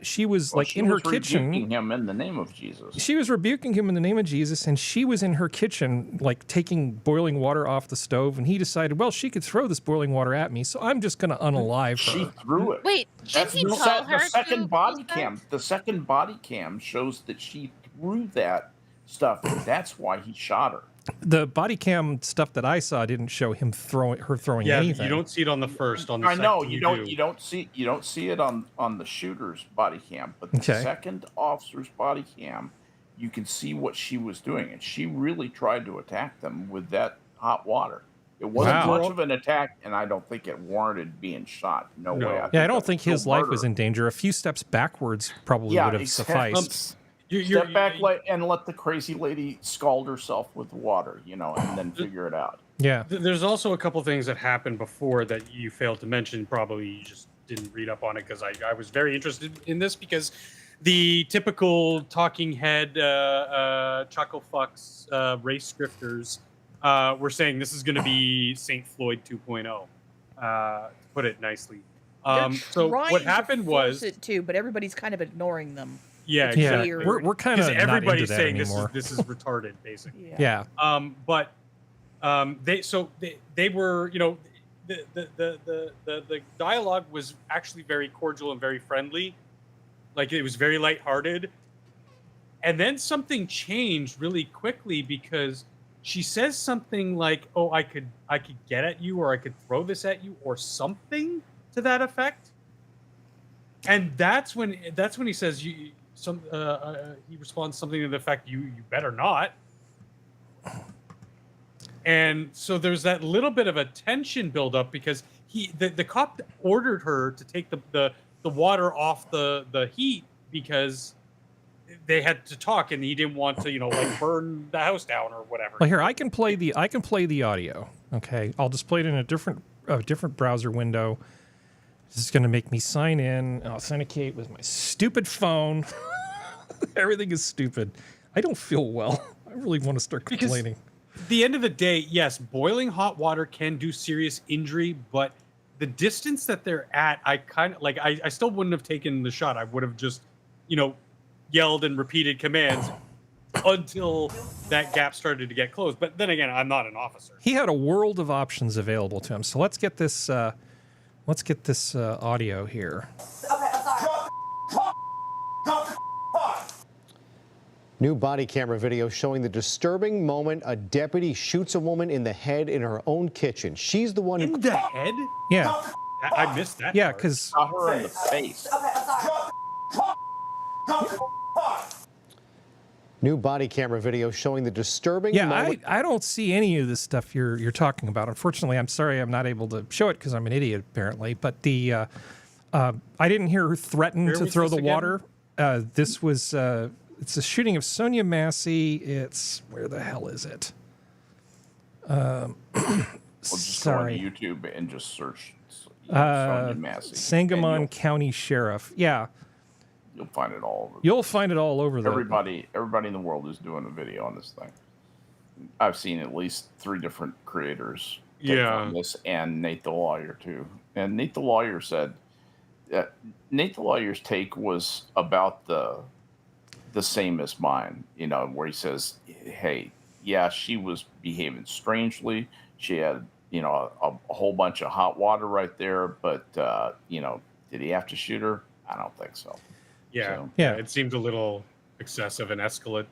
Speaker 1: she was
Speaker 2: Well,
Speaker 1: like
Speaker 2: she
Speaker 1: in her
Speaker 2: was rebuking
Speaker 1: kitchen.
Speaker 2: him in the name of Jesus.
Speaker 1: She was rebuking him in the name of Jesus, and she was in her kitchen, like taking boiling water off the stove. And he decided, well, she could throw this boiling water at me, so I'm just going to unalive
Speaker 2: She
Speaker 1: her.
Speaker 2: threw it.
Speaker 5: Wait, did
Speaker 2: That's
Speaker 5: he
Speaker 2: the,
Speaker 5: tell
Speaker 2: the
Speaker 5: her
Speaker 2: second
Speaker 5: to
Speaker 2: body
Speaker 5: use that?
Speaker 2: cam. The second body cam shows that she threw that stuff, and that's why he shot her.
Speaker 1: The body cam stuff that I saw didn't show him throwing
Speaker 3: Yeah,
Speaker 1: anything.
Speaker 3: you don't see it on the first. On the
Speaker 2: I know
Speaker 3: second,
Speaker 2: you don't see it on the shooter's body cam, but the
Speaker 1: Okay.
Speaker 2: second officer's body cam, you can see what she was doing, and she really tried to attack them with that hot water. It wasn't
Speaker 1: Wow.
Speaker 2: much of an attack, and I don't think it warranted being shot. No way.
Speaker 1: Yeah, I
Speaker 2: that
Speaker 1: don't think
Speaker 2: was
Speaker 1: his
Speaker 2: no
Speaker 1: life
Speaker 2: murder.
Speaker 1: was in danger. A few steps backwards probably
Speaker 2: Yeah,
Speaker 1: would have
Speaker 2: exactly.
Speaker 1: sufficed.
Speaker 2: Step back and let the crazy lady scald herself with water, and then figure it out.
Speaker 1: Yeah.
Speaker 3: There's also a couple things that happened before that you failed to mention. Probably you just didn't read up on it because I was very interested in this because the typical talking head chuckle fucks race scripters were saying this is going to be St. Floyd 2.0, to put it nicely.
Speaker 4: They're
Speaker 3: So
Speaker 4: trying
Speaker 3: what
Speaker 4: to
Speaker 3: happened
Speaker 4: force
Speaker 3: was,
Speaker 4: it too, but everybody's kind of ignoring them.
Speaker 3: yeah,
Speaker 4: It's
Speaker 3: exactly.
Speaker 4: weird.
Speaker 1: We're kind of
Speaker 3: Because
Speaker 1: not into
Speaker 3: everybody's
Speaker 1: that
Speaker 3: saying
Speaker 1: anymore.
Speaker 3: this is retarded, basically.
Speaker 1: Yeah.
Speaker 3: But they were, the dialogue was actually very cordial and very friendly, like it was very lighthearted. And then something changed really quickly because she says something like, "Oh, I could get at you, or I could throw this at you, or something to that effect." And that's when he says he responds something to the effect, "You better not." And so there's that little bit of a tension build up because the cop ordered her to take the water off the heat because they had to talk and he didn't want to burn the house down or whatever.
Speaker 1: Well, here I can play the audio. Okay, I'll just play it in a different browser window. This is going to make me sign in and authenticate with my stupid phone. Everything is stupid. I don't feel well. I really want to start complaining.
Speaker 3: At the end of the day, yes, boiling hot water can do serious injury, but the distance that they're at, I kind of I still wouldn't have taken the shot. I would have just, yelled and repeated commands until that gap started to get closed. But then again, I'm not an officer.
Speaker 1: He had a world of options available to him. So let's get this audio here.
Speaker 6: New body camera video showing the disturbing moment a deputy shoots a woman in the head in her own kitchen. She's the one who...
Speaker 3: In the head?
Speaker 1: Yeah.
Speaker 3: I missed that.
Speaker 1: Yeah,
Speaker 3: part.
Speaker 1: because
Speaker 2: Shot her in the face.
Speaker 6: New body camera video showing the disturbing moment...
Speaker 1: I don't see any of this stuff you're talking about. Unfortunately, I'm sorry I'm not able to show it because I'm an idiot apparently. But the I didn't hear her threaten
Speaker 3: Where
Speaker 1: to
Speaker 3: was
Speaker 1: throw
Speaker 3: this
Speaker 1: the
Speaker 3: again?
Speaker 1: water. This was it's a shooting of Sonia Massey. It's where the hell is it?
Speaker 2: Well, just go
Speaker 1: Sorry.
Speaker 2: on YouTube and just search Sonia Massey.
Speaker 1: Sangamon County Sheriff. Yeah,
Speaker 2: You'll find it all over.
Speaker 1: you'll find it all over there.
Speaker 2: Everybody in the world is doing a video on this thing. I've seen at least 3 different creators take on this, and Nate the Lawyer too. And Nate the Lawyer said that Nate the Lawyer's take was about the same as mine, where he says, hey, yeah, she was behaving strangely. She had, a whole bunch of hot water right there, but, did he have to shoot her? I don't think so.
Speaker 3: Yeah.
Speaker 2: So,
Speaker 1: Yeah.
Speaker 3: It seemed a little excessive and escalate.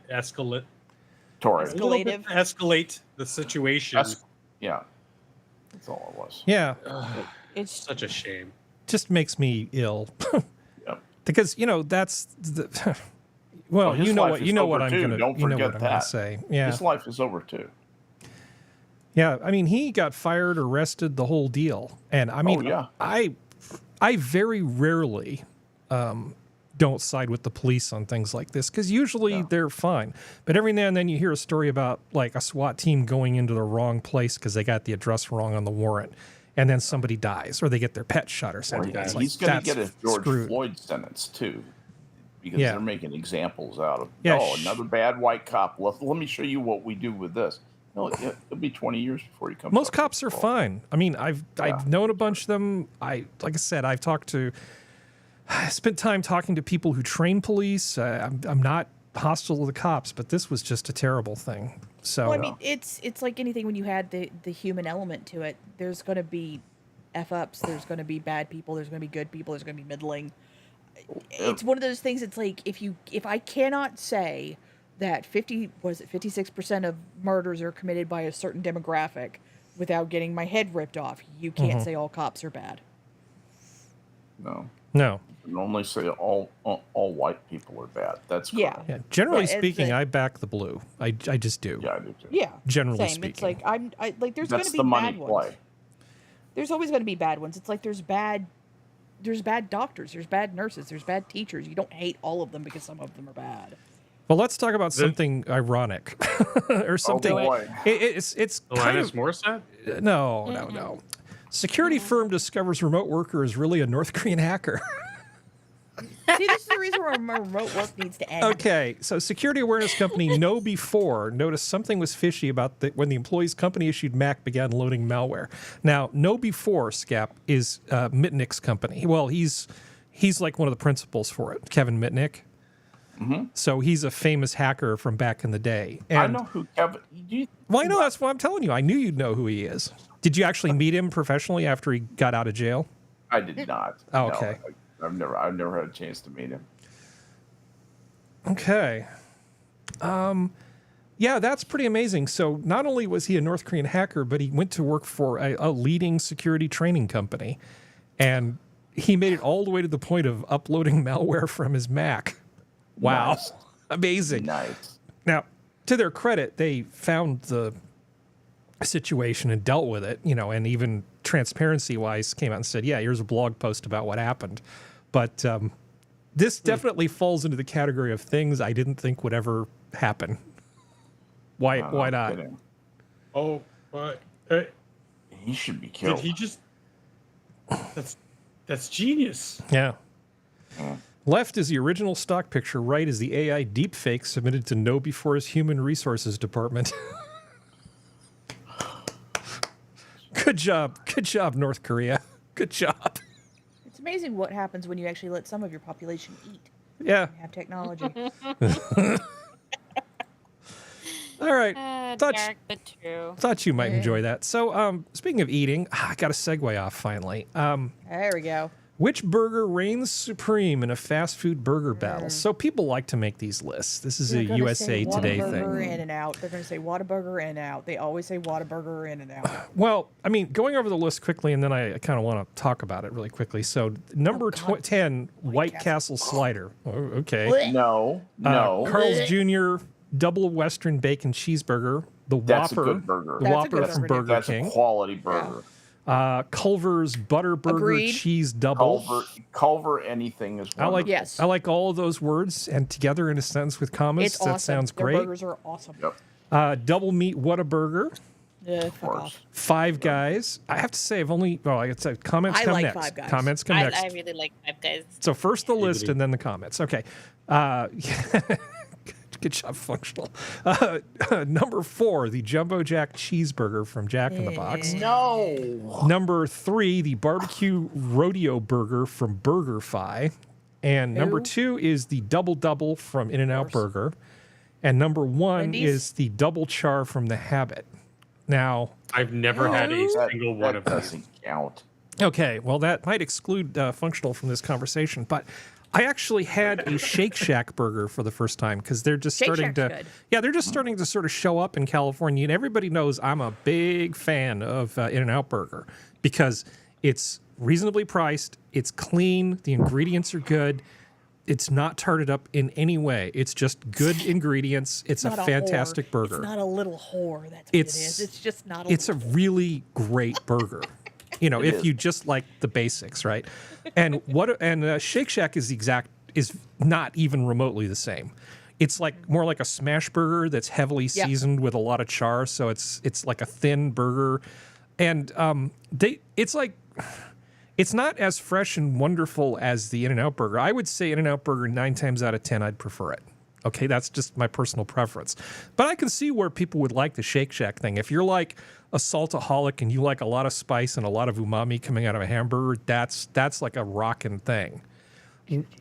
Speaker 2: Tori.
Speaker 3: A little bit
Speaker 4: Escalative.
Speaker 3: to escalate the situation.
Speaker 2: Yeah. That's all it was.
Speaker 1: Yeah,
Speaker 4: It's
Speaker 3: Such a shame.
Speaker 1: just makes me ill
Speaker 2: Yep.
Speaker 1: because that's the. Well,
Speaker 2: his
Speaker 1: you know
Speaker 2: life
Speaker 1: what
Speaker 2: is
Speaker 1: you know
Speaker 2: over
Speaker 1: what I'm
Speaker 2: too.
Speaker 1: gonna
Speaker 2: Don't
Speaker 1: you know
Speaker 2: forget
Speaker 1: what I'm gonna
Speaker 2: that.
Speaker 1: say. Yeah,
Speaker 2: His life is over too.
Speaker 1: yeah. I mean, he got fired, arrested, the whole deal. And I mean,
Speaker 2: yeah.
Speaker 1: I very rarely don't side with the police on things like this because usually they're fine. But every now and then you hear a story about like a SWAT team going into the wrong place because they got the address wrong on the warrant, and then somebody dies or they get their pet shot or something.
Speaker 2: Yeah,
Speaker 1: It's
Speaker 2: he's
Speaker 1: like,
Speaker 2: going to
Speaker 1: that's
Speaker 2: get a George
Speaker 1: screwed.
Speaker 2: Floyd sentence too, because
Speaker 1: Yeah.
Speaker 2: they're making examples out of.
Speaker 1: Yeah,
Speaker 2: Another bad white cop. Let me show you what we do with this. No, it'll be 20 years before he comes.
Speaker 1: Most
Speaker 2: up
Speaker 1: cops
Speaker 2: with
Speaker 1: are
Speaker 2: parole.
Speaker 1: fine. I mean, I've known a bunch of them. Like I said, I've talked to I spent time talking to people who train police. I'm not hostile to the cops, but this was just a terrible thing. So
Speaker 4: Well, I mean, it's like anything when you had the human element to it. There's going to be F-ups. There's going to be bad people. There's going to be good people. There's going to be middling. It's one of those things. It's like if I cannot say that 56% of murders are committed by a certain demographic without getting my head ripped off, you can't say all cops are bad.
Speaker 2: No.
Speaker 1: no.
Speaker 2: You can only say all white people are bad. That's
Speaker 4: Yeah.
Speaker 2: correct.
Speaker 1: Yeah. Generally
Speaker 4: Right, it's
Speaker 1: speaking,
Speaker 4: a-
Speaker 1: I back the blue. I just do.
Speaker 2: Yeah, I do too.
Speaker 4: Yeah.
Speaker 1: Generally
Speaker 4: Same.
Speaker 1: speaking.
Speaker 4: It's like like there's going
Speaker 2: That's
Speaker 4: to
Speaker 2: the
Speaker 4: be
Speaker 2: money
Speaker 4: bad
Speaker 2: play.
Speaker 4: ones. There's always going to be bad ones. It's like there's bad doctors, there's bad nurses, there's bad teachers. You don't hate all of them because some of them are bad.
Speaker 1: Well, let's talk about something ironic or something.
Speaker 2: boy.
Speaker 1: It's kind
Speaker 3: Alanis
Speaker 1: of
Speaker 3: Morissette?
Speaker 1: no. Security firm discovers remote worker is really a North Korean hacker.
Speaker 4: See, this is the reason why remote work needs to end.
Speaker 1: Okay, so security awareness company KnowBe4 noticed something was fishy about when the employee's company-issued Mac began loading malware. Now, KnowBe4, Skep, is Mitnick's company. Well, he's like one of the principals for it, Kevin Mitnick. So he's a famous hacker from back in the day. And,
Speaker 2: I know who Kevin.
Speaker 1: Well, I know, that's what I'm telling you. I knew you'd know who he is. Did you actually meet him professionally after he got out of jail?
Speaker 2: I did not.
Speaker 1: Oh,
Speaker 2: No,
Speaker 1: okay.
Speaker 2: I've never had a chance to meet him.
Speaker 1: Okay. Yeah, that's pretty amazing. So not only was he a North Korean hacker, but he went to work for a leading security training company. And he made it all the way to the point of uploading malware from his Mac. Wow.
Speaker 2: Nice.
Speaker 1: Amazing.
Speaker 2: Nice.
Speaker 1: Now, to their credit, they found the situation and dealt with it, and even transparency-wise came out and said, yeah, here's a blog post about what happened. But this definitely falls into the category of things I didn't think would ever happen. Why not?
Speaker 2: Kidding.
Speaker 3: Oh, but
Speaker 2: He should be
Speaker 3: did
Speaker 2: killed.
Speaker 3: he just? That's genius.
Speaker 1: Yeah. Left is the original stock picture. Right is the AI deepfake submitted to KnowBe4's Human Resources Department. Good job. Good job, North Korea. Good job.
Speaker 4: It's amazing what happens when you actually let some of your population eat
Speaker 1: Yeah.
Speaker 4: and have technology.
Speaker 1: All right. Thought,
Speaker 5: Dark but true.
Speaker 1: thought you might enjoy that. So, speaking of eating, I got a segue off finally.
Speaker 4: There we go.
Speaker 1: Which burger reigns supreme in a fast food burger battle? So people like to make these lists. This is a
Speaker 4: They're gonna
Speaker 1: USA
Speaker 4: say
Speaker 1: Today
Speaker 4: Whataburger,
Speaker 1: thing.
Speaker 4: In-N-Out. They're going to say Whataburger, In-N-Out. They always say Whataburger, In-N-Out.
Speaker 1: Well, I mean, going over the list quickly, and then I kind of want to talk about it really quickly. So, number 10, White Castle Slider. Oh, okay.
Speaker 2: No.
Speaker 1: Carl's Jr. Double Western Bacon Cheeseburger. The
Speaker 2: That's a
Speaker 1: Whopper.
Speaker 2: good burger.
Speaker 1: The
Speaker 4: That's a
Speaker 1: Whopper
Speaker 4: good
Speaker 1: from
Speaker 4: burger.
Speaker 1: Burger
Speaker 2: That's
Speaker 1: King.
Speaker 2: a quality burger.
Speaker 1: Culver's Butter Burger
Speaker 4: Agreed.
Speaker 1: Cheese Double.
Speaker 2: Culver anything is
Speaker 1: I
Speaker 2: wonderful.
Speaker 1: like
Speaker 4: Yes.
Speaker 1: I like all of those words and together in a sentence with commas.
Speaker 4: It's
Speaker 1: that
Speaker 4: awesome.
Speaker 1: sounds
Speaker 4: Their
Speaker 1: great.
Speaker 4: burgers are awesome.
Speaker 2: Yep.
Speaker 1: Double Meat Whataburger.
Speaker 4: Fuck
Speaker 2: course.
Speaker 4: off.
Speaker 1: Five Guys. I have to say, I've only. Well, I said comments
Speaker 4: I
Speaker 1: come
Speaker 4: like
Speaker 1: next.
Speaker 4: Five Guys.
Speaker 1: Comments come next.
Speaker 5: I really like Five Guys.
Speaker 1: So first the list and then the comments. Okay. Good job, Functional. Number 4, the Jumbo Jack Cheeseburger from Jack in the Box.
Speaker 2: No.
Speaker 1: Number 3, the Barbecue Rodeo Burger from BurgerFi. And number
Speaker 4: Who?
Speaker 1: 2 is the Double Double from In-N-Out Burger. And number 1
Speaker 4: Wendy's?
Speaker 1: is the Double Char from The Habit. Now,
Speaker 3: I've never had a
Speaker 2: That
Speaker 3: single one of these.
Speaker 2: doesn't count.
Speaker 1: okay, well, that might exclude Functional from this conversation, but I actually had a Shake Shack burger for the first time because they're just
Speaker 4: Shake
Speaker 1: starting
Speaker 4: Shack's
Speaker 1: to,
Speaker 4: good.
Speaker 1: yeah, they're just starting to sort of show up in California, and everybody knows I'm a big fan of In-N-Out Burger because it's reasonably priced, it's clean, the ingredients are good, it's not tarted up in any way. It's just good ingredients. It's a
Speaker 4: Not
Speaker 1: fantastic
Speaker 4: whore.
Speaker 1: burger.
Speaker 4: It's not a little whore. That's what
Speaker 1: It's-
Speaker 4: it is. It's just not a
Speaker 1: It's a
Speaker 4: little
Speaker 1: really great burger. You know, if you just like the basics, right? And Shake Shack is not even remotely the same. It's like more like a smash burger that's heavily
Speaker 4: Yeah.
Speaker 1: seasoned with a lot of char, so it's like a thin burger, and it's not as fresh and wonderful as the In-N-Out Burger. I would say In-N-Out Burger 9 times out of 10, I'd prefer it. Okay, that's just my personal preference. But I can see where people would like the Shake Shack thing. If you're like a saltaholic and you like a lot of spice and a lot of umami coming out of a hamburger, that's like a rockin' thing.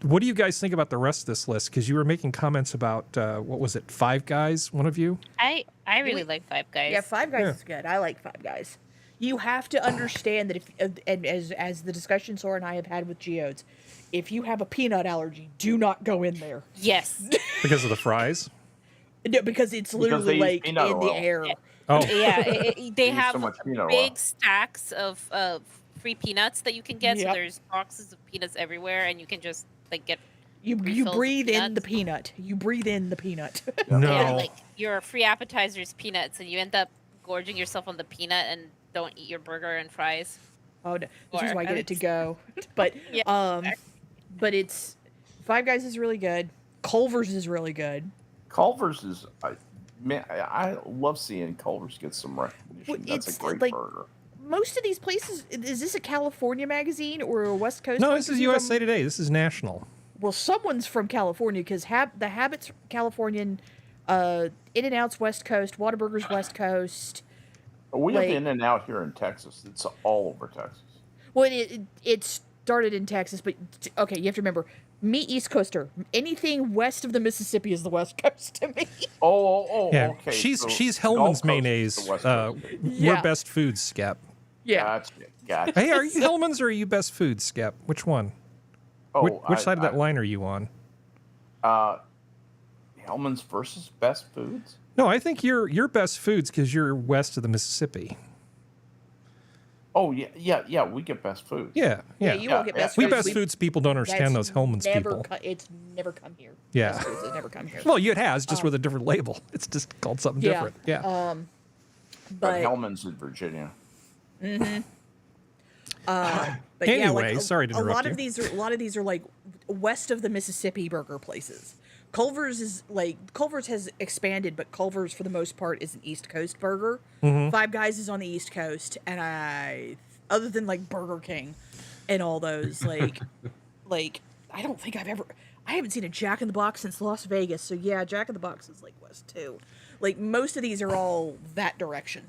Speaker 1: What do you guys think about the rest of this list? Because you were making comments about what was it, Five Guys? One of you?
Speaker 5: I really like Five Guys.
Speaker 4: Yeah, Five Guys
Speaker 1: Yeah.
Speaker 4: is good. I like Five Guys. You have to understand that and as the discussion Sora and I have had with Geodes, if you have a peanut allergy, do not go in there.
Speaker 5: Yes.
Speaker 1: Because of the fries?
Speaker 4: No, because it's
Speaker 2: they
Speaker 4: literally
Speaker 2: use
Speaker 4: like in
Speaker 2: peanut
Speaker 4: the
Speaker 2: oil.
Speaker 4: air.
Speaker 1: Oh,
Speaker 5: Yeah, they
Speaker 2: use
Speaker 5: have
Speaker 2: so much peanut oil.
Speaker 5: big stacks of free peanuts that you can get. So
Speaker 4: Yep.
Speaker 5: there's boxes of peanuts everywhere, and you can just like get
Speaker 4: You
Speaker 5: refills of
Speaker 4: breathe in
Speaker 5: peanuts.
Speaker 4: the peanut. You breathe in the peanut.
Speaker 1: no.
Speaker 5: Yeah, like your free appetizers peanuts, and you end up gorging yourself on the peanut and don't eat your burger and fries.
Speaker 4: Oh, no. This is
Speaker 5: Or
Speaker 4: why I get it to
Speaker 5: oats.
Speaker 4: go. But
Speaker 5: Yeah.
Speaker 4: but it's Five Guys is really good. Culver's is really good.
Speaker 2: Culver's is, I love seeing Culver's get some recognition.
Speaker 4: Well,
Speaker 2: That's a
Speaker 4: it's
Speaker 2: great
Speaker 4: like-
Speaker 2: burger.
Speaker 4: Most of these places, is this a California magazine or a West Coast?
Speaker 1: No,
Speaker 4: one?
Speaker 1: this
Speaker 4: 'Cause
Speaker 1: is
Speaker 4: you have-
Speaker 1: USA Today. This is national.
Speaker 4: Well, someone's from California because the Habits Californian, In-N-Out's West Coast, Whataburger's West Coast.
Speaker 2: We have
Speaker 4: like-
Speaker 2: In-N-Out here in Texas. It's all over Texas.
Speaker 4: Well, it started in Texas, but okay, you have to remember, me East Coaster. Anything west of the Mississippi is the West Coast to me.
Speaker 2: Oh,
Speaker 1: Yeah,
Speaker 2: okay.
Speaker 1: she's
Speaker 2: so
Speaker 1: she's
Speaker 2: the Gulf
Speaker 1: Hellman's
Speaker 2: Coast is the
Speaker 1: mayonnaise.
Speaker 2: West Coast.
Speaker 4: Yeah.
Speaker 1: We're best foods, Skep.
Speaker 4: Yeah.
Speaker 2: Gotcha.
Speaker 1: Hey, are you Hellman's or are you best foods, Skep? Which one?
Speaker 2: Oh,
Speaker 1: Which side of that line are you on?
Speaker 2: Hellman's versus Best Foods?
Speaker 1: No, I think you're best foods because you're west of the Mississippi.
Speaker 2: Oh, yeah. We get Best Foods.
Speaker 1: Yeah.
Speaker 4: You all get
Speaker 2: yeah.
Speaker 4: best
Speaker 1: We
Speaker 4: foods.
Speaker 1: best foods people don't understand those
Speaker 4: That's
Speaker 1: Hellman's
Speaker 4: never
Speaker 1: people.
Speaker 4: It's never come here.
Speaker 1: Yeah.
Speaker 4: Best Foods has never come here.
Speaker 1: Well, it has, just with a different label. It's just called something
Speaker 4: Yeah.
Speaker 1: different. Yeah.
Speaker 2: But
Speaker 4: But
Speaker 2: Hellman's in Virginia.
Speaker 4: But
Speaker 1: Anyway,
Speaker 4: yeah, like
Speaker 1: sorry to
Speaker 4: a lot
Speaker 1: interrupt
Speaker 4: of
Speaker 1: you.
Speaker 4: these are like west of the Mississippi burger places. Culver's has expanded, but Culver's for the most part is an East Coast burger.
Speaker 1: Mm-hmm.
Speaker 4: Five Guys is on the East Coast, and other than like Burger King and all those like I don't think I haven't seen a Jack in the Box since Las Vegas. So yeah, Jack in the Box is like west too. Like most of these are all that direction.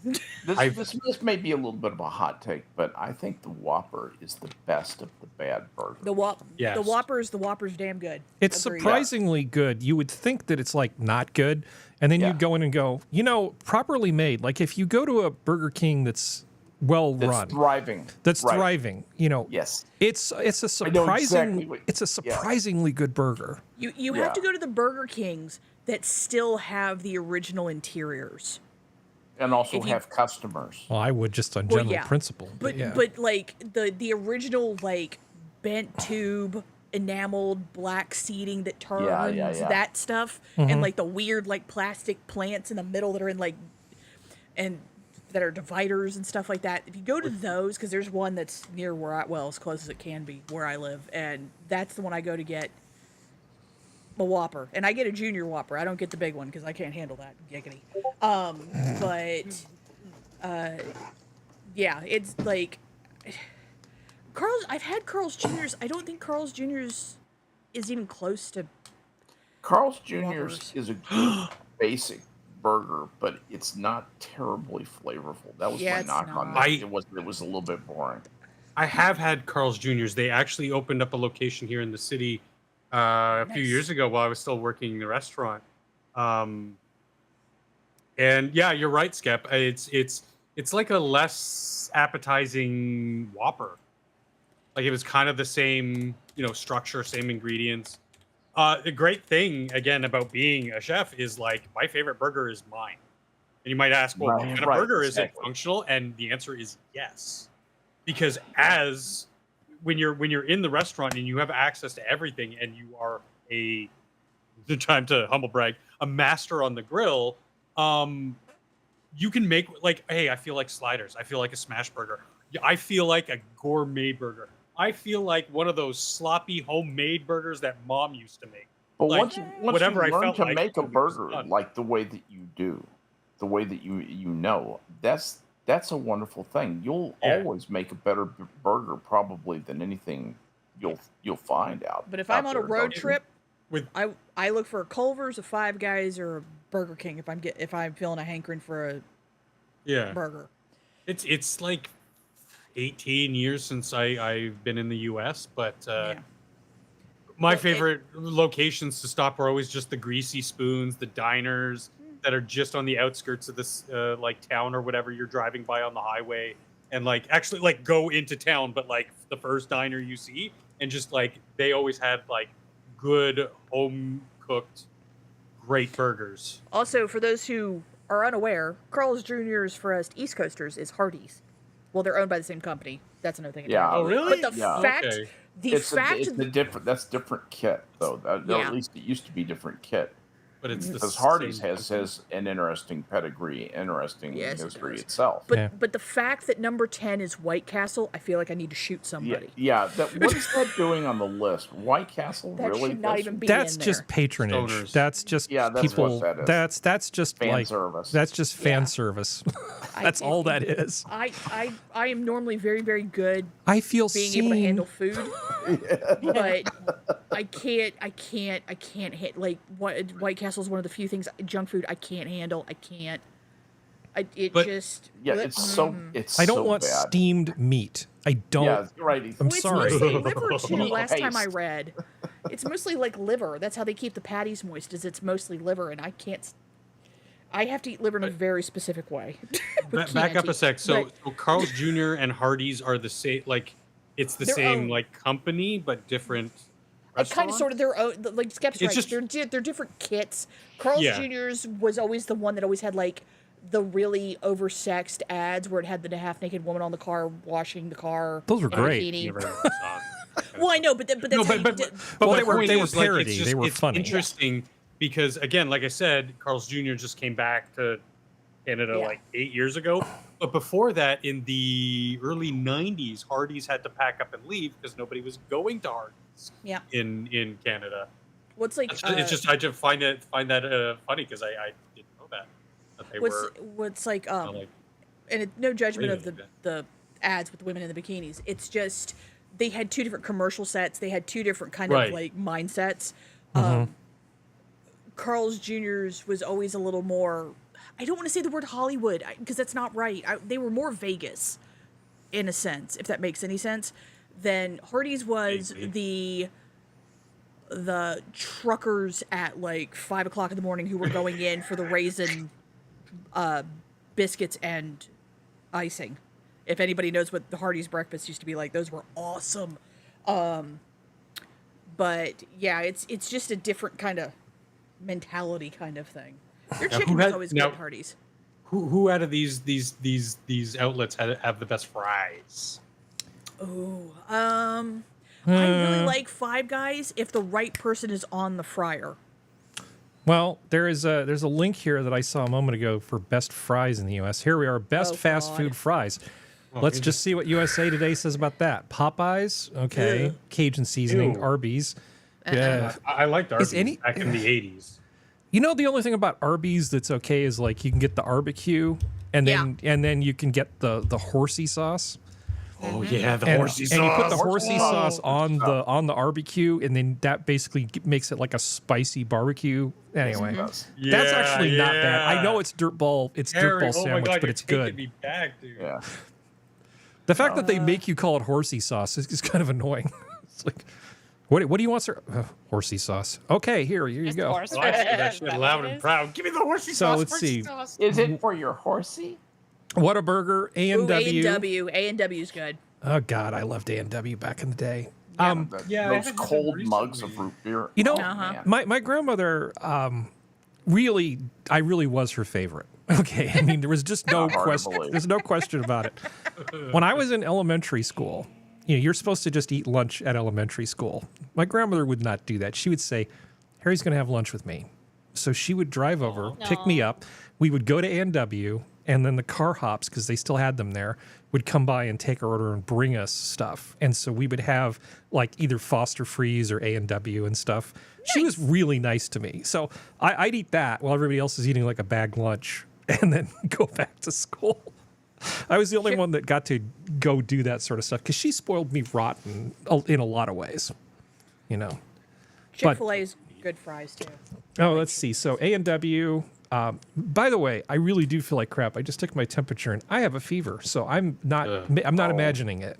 Speaker 2: This may be a little bit of a hot take, but I think the Whopper is the best of the bad burgers.
Speaker 4: The
Speaker 3: Yes.
Speaker 4: Whopper's damn good.
Speaker 1: It's
Speaker 4: Agreed.
Speaker 1: surprisingly good. You would think that it's like not good, and then
Speaker 2: Yeah.
Speaker 1: you go in and go, properly made. Like if you go to a Burger King that's well
Speaker 2: That's
Speaker 1: run,
Speaker 2: thriving.
Speaker 1: that's
Speaker 2: Right.
Speaker 1: thriving,
Speaker 2: Yes.
Speaker 1: it's a
Speaker 2: I know
Speaker 1: surprising,
Speaker 2: exactly
Speaker 1: it's a surprisingly good burger.
Speaker 4: You have to
Speaker 2: Yeah.
Speaker 4: go to the Burger Kings that still have the original interiors.
Speaker 2: And also
Speaker 4: If you-
Speaker 2: have customers.
Speaker 1: Well, I would just on
Speaker 4: Well,
Speaker 1: general
Speaker 4: yeah.
Speaker 1: principle,
Speaker 4: But
Speaker 1: yeah.
Speaker 4: like the original like bent tube enameled black seating that turns
Speaker 2: yeah.
Speaker 4: that stuff
Speaker 1: Mm-hmm.
Speaker 4: and like the weird like plastic plants in the middle that are in like and that are dividers and stuff like that. If you go to those, because there's one that's near as close as it can be where I live, and that's the one I go to get the Whopper, and I get a junior Whopper. I don't get the big one because I can't handle that. Giggity. Yeah, it's like Carl's. I've had Carl's Juniors. I don't think Carl's Juniors is even close to.
Speaker 2: Carl's Jr.'s
Speaker 4: Whoppers.
Speaker 2: is a good basic burger, but it's not terribly flavorful. That was
Speaker 4: Yeah,
Speaker 2: my
Speaker 4: it's
Speaker 2: knock on
Speaker 4: not.
Speaker 2: that. It was a little bit boring.
Speaker 3: I have had Carl's Jr.'s. They actually opened up a location here in the city a few
Speaker 4: Nice.
Speaker 3: years ago while I was still working in the restaurant. And yeah, you're right, Skep. It's like a less appetizing Whopper. Like it was kind of the same, structure, same ingredients. The great thing again about being a chef is like my favorite burger is mine. And you might ask, well, what kind of burger is it?
Speaker 2: exactly.
Speaker 3: Functional? And the answer is yes. Because when you're in the restaurant and you have access to everything and you are time to humble brag, a master on the grill, you can make like, hey, I feel like sliders. I feel like a smash burger. I feel like a gourmet burger. I feel like one of those sloppy homemade burgers that mom used to make.
Speaker 2: But
Speaker 3: Like,
Speaker 2: once
Speaker 3: whatever I
Speaker 2: you learn
Speaker 3: felt
Speaker 2: to
Speaker 3: like,
Speaker 2: make a
Speaker 3: it was
Speaker 2: burger
Speaker 3: fun.
Speaker 2: like the way that you do, the way that you know, that's a wonderful thing. You'll
Speaker 3: Yeah.
Speaker 2: always make a better burger probably than anything you'll find out.
Speaker 4: But if
Speaker 2: out
Speaker 4: I'm on a
Speaker 2: there,
Speaker 4: road
Speaker 2: don't you?
Speaker 4: trip,
Speaker 3: With
Speaker 4: I look for a Culver's, a Five Guys, or a Burger King if I'm feeling a hankering for a
Speaker 3: yeah,
Speaker 4: burger.
Speaker 3: it's like 18 years since I've been in the U.S., but
Speaker 4: Yeah.
Speaker 3: My favorite locations to stop are always just the greasy spoons, the diners that are just on the outskirts of this like town or whatever you're driving by on the highway, and like actually like go into town, but like the first diner you see, and just like they always have like good home cooked, great burgers.
Speaker 4: Also, for those who are unaware, Carl's Jr.'s for us East Coasters is Hardee's. Well, they're owned by the same company. That's another thing.
Speaker 2: Yeah.
Speaker 3: Oh, really?
Speaker 4: But the
Speaker 2: Yeah.
Speaker 4: fact,
Speaker 3: Okay.
Speaker 2: It's a different. That's different kit though. Or
Speaker 4: Yeah.
Speaker 2: at least it used to be different kit.
Speaker 3: But it's the
Speaker 2: Because Hardee's
Speaker 3: same
Speaker 2: has an interesting pedigree, interesting
Speaker 4: Yes, it
Speaker 2: history
Speaker 4: does.
Speaker 2: itself.
Speaker 4: but
Speaker 1: Yeah.
Speaker 4: but the fact that number 10 is White Castle, I feel like I need to shoot
Speaker 2: Yeah,
Speaker 4: somebody.
Speaker 2: yeah. What is that doing on the list? White Castle,
Speaker 4: That
Speaker 2: really?
Speaker 4: should not even be
Speaker 1: That's
Speaker 4: in
Speaker 1: just
Speaker 4: there.
Speaker 1: patronage.
Speaker 3: Stoners.
Speaker 1: That's just
Speaker 2: Yeah, that's
Speaker 1: people.
Speaker 2: what that is.
Speaker 1: That's just
Speaker 2: Fan
Speaker 1: like
Speaker 2: service.
Speaker 1: that's just fan
Speaker 4: Yeah.
Speaker 1: service.
Speaker 4: I-
Speaker 1: That's all that is.
Speaker 4: I am normally very, very good
Speaker 1: I feel
Speaker 4: being
Speaker 1: seen.
Speaker 4: able to handle food, but I can't hit like White Castle is one of the few things junk food I can't handle. I can't.
Speaker 3: But-
Speaker 4: Just
Speaker 2: Yeah, it's so. It's
Speaker 1: I don't
Speaker 2: so
Speaker 1: want
Speaker 2: bad.
Speaker 1: steamed meat. I don't.
Speaker 2: Yeah, right.
Speaker 1: I'm
Speaker 4: Well, it's
Speaker 1: sorry.
Speaker 4: mostly liver too.
Speaker 2: Meat
Speaker 4: Last time I
Speaker 2: paste.
Speaker 4: read, it's mostly like liver. That's how they keep the patties moist. Is it's mostly liver, and I can't. I have to eat liver in a very specific way. with
Speaker 3: Back up
Speaker 4: Chianti.
Speaker 3: a sec. So,
Speaker 4: But
Speaker 3: so Carl's Jr. and Hardee's are the same. Like it's the
Speaker 4: Their
Speaker 3: same
Speaker 4: own.
Speaker 3: like company, but different.
Speaker 4: it's kind of sort of their own. Like Skep's right.
Speaker 3: just-
Speaker 4: They're different kits. Carl's
Speaker 3: Yeah.
Speaker 4: Jr.'s was always the one that always had like the really oversexed ads where it had the half naked woman on the car washing the car.
Speaker 1: Those were
Speaker 4: in a
Speaker 1: great.
Speaker 4: bikini.
Speaker 3: Never saw.
Speaker 4: Well, I know, but that's
Speaker 3: No,
Speaker 4: how
Speaker 3: but
Speaker 4: you
Speaker 3: but,
Speaker 4: did-
Speaker 3: but
Speaker 1: Well,
Speaker 3: my
Speaker 1: they were-
Speaker 3: point
Speaker 1: they were
Speaker 3: is, like,
Speaker 1: parody.
Speaker 3: it's just,
Speaker 1: They were
Speaker 3: it's
Speaker 1: funny.
Speaker 3: interesting because again, like I said, Carl's Jr. just came back to Canada
Speaker 4: Yeah.
Speaker 3: like 8 years ago. But before that, in the early '90s, Hardee's had to pack up and leave because nobody was going to Hardee's
Speaker 4: yeah.
Speaker 3: in Canada.
Speaker 4: What's like?
Speaker 3: It's just I just find that funny because I didn't know that they were
Speaker 4: what's like
Speaker 3: like
Speaker 4: and no judgment of
Speaker 3: Really?
Speaker 4: the ads with the women in the bikinis. It's just they had two different commercial sets. They had two different kind
Speaker 3: Right.
Speaker 4: of like mindsets. Carl's Jr.'s was always a little more. I don't want to say the word Hollywood because that's not right. They were more Vegas, in a sense, if that makes any sense. Than Hardee's was
Speaker 3: Maybe.
Speaker 4: the truckers at like 5 o'clock in the morning who were going in for the raisin biscuits and icing. If anybody knows what the Hardee's breakfast used to be like, those were awesome. But yeah, it's just a different kind of mentality kind of thing. Their
Speaker 3: Now,
Speaker 4: chicken
Speaker 3: who
Speaker 4: was
Speaker 3: had-
Speaker 4: always
Speaker 3: now-
Speaker 4: good at Hardee's.
Speaker 3: who out of these outlets have the best fries?
Speaker 4: Oh, I really like Five Guys if the right person is on the fryer.
Speaker 1: Well, there's a link here that I saw a moment ago for best fries in the U.S. Here we are, best
Speaker 4: Oh,
Speaker 1: fast
Speaker 4: God.
Speaker 1: food fries. Let's just see what USA Today says about that. Popeyes, okay.
Speaker 4: Ew.
Speaker 1: Cajun seasoning,
Speaker 3: Ew.
Speaker 1: Arby's. Yeah.
Speaker 3: I liked Arby's
Speaker 1: any-
Speaker 3: back in the '80s.
Speaker 1: You know, the only thing about Arby's that's okay is like you can get the barbecue and then you can get the horsey sauce.
Speaker 3: Oh yeah, the
Speaker 1: And,
Speaker 3: horsey
Speaker 1: and you put the
Speaker 3: sauce.
Speaker 1: horsey sauce on the barbecue, and then that basically makes it like a spicy barbecue. Anyway, that's actually not bad. I know it's dirtball. It's
Speaker 3: Harry,
Speaker 1: dirtball
Speaker 3: oh my
Speaker 1: sandwich,
Speaker 3: God,
Speaker 1: but
Speaker 3: you're
Speaker 1: it's
Speaker 3: taking
Speaker 1: good.
Speaker 3: Me back, dude.
Speaker 2: Yeah.
Speaker 1: The fact that they make you call it horsey sauce is kind of annoying. It's like, what do you want, sir? Horsey sauce. Okay, here you
Speaker 5: Just
Speaker 1: go.
Speaker 5: horse
Speaker 3: Oh, I say that
Speaker 5: fries.
Speaker 3: shit
Speaker 5: Is that
Speaker 3: loud
Speaker 5: what it
Speaker 3: and
Speaker 5: is?
Speaker 3: proud. Give me the horsey
Speaker 1: So
Speaker 3: sauce.
Speaker 1: let's
Speaker 3: horsey
Speaker 1: see.
Speaker 3: sauce.
Speaker 2: Is it for your horsey?
Speaker 1: Whataburger, A&W.
Speaker 4: A&W. A&W's good.
Speaker 1: Oh God, I loved A&W back in the day.
Speaker 3: Yeah, I
Speaker 2: Those
Speaker 3: haven't had
Speaker 2: cold
Speaker 3: them
Speaker 2: mugs of
Speaker 3: recently.
Speaker 2: root beer.
Speaker 1: You know,
Speaker 2: Oh, man.
Speaker 1: my grandmother really was her favorite. Okay, I mean there was just no
Speaker 2: Hard to
Speaker 1: question.
Speaker 2: believe.
Speaker 1: There's no question about it. When I was in elementary school, you're supposed to just eat lunch at elementary school. My grandmother would not do that. She would say, "Harry's going to have lunch with me." So she would drive over, pick me up. We would go to A&W, and then the car hops, because they still had them there, would come by and take our order and bring us stuff. And so we would have like either Foster Freeze or A&W and stuff. She was really nice to me. So I'd eat that while everybody else is eating like a bag lunch and then go back to school. I was the only one that got to go do that sort of stuff because she spoiled me rotten in a lot of ways, you know.
Speaker 4: Chick-fil-A's good fries too.
Speaker 1: Oh, let's see. So A&W. By the way, I really do feel like crap. I just took my temperature and I have a fever, so I'm not imagining it.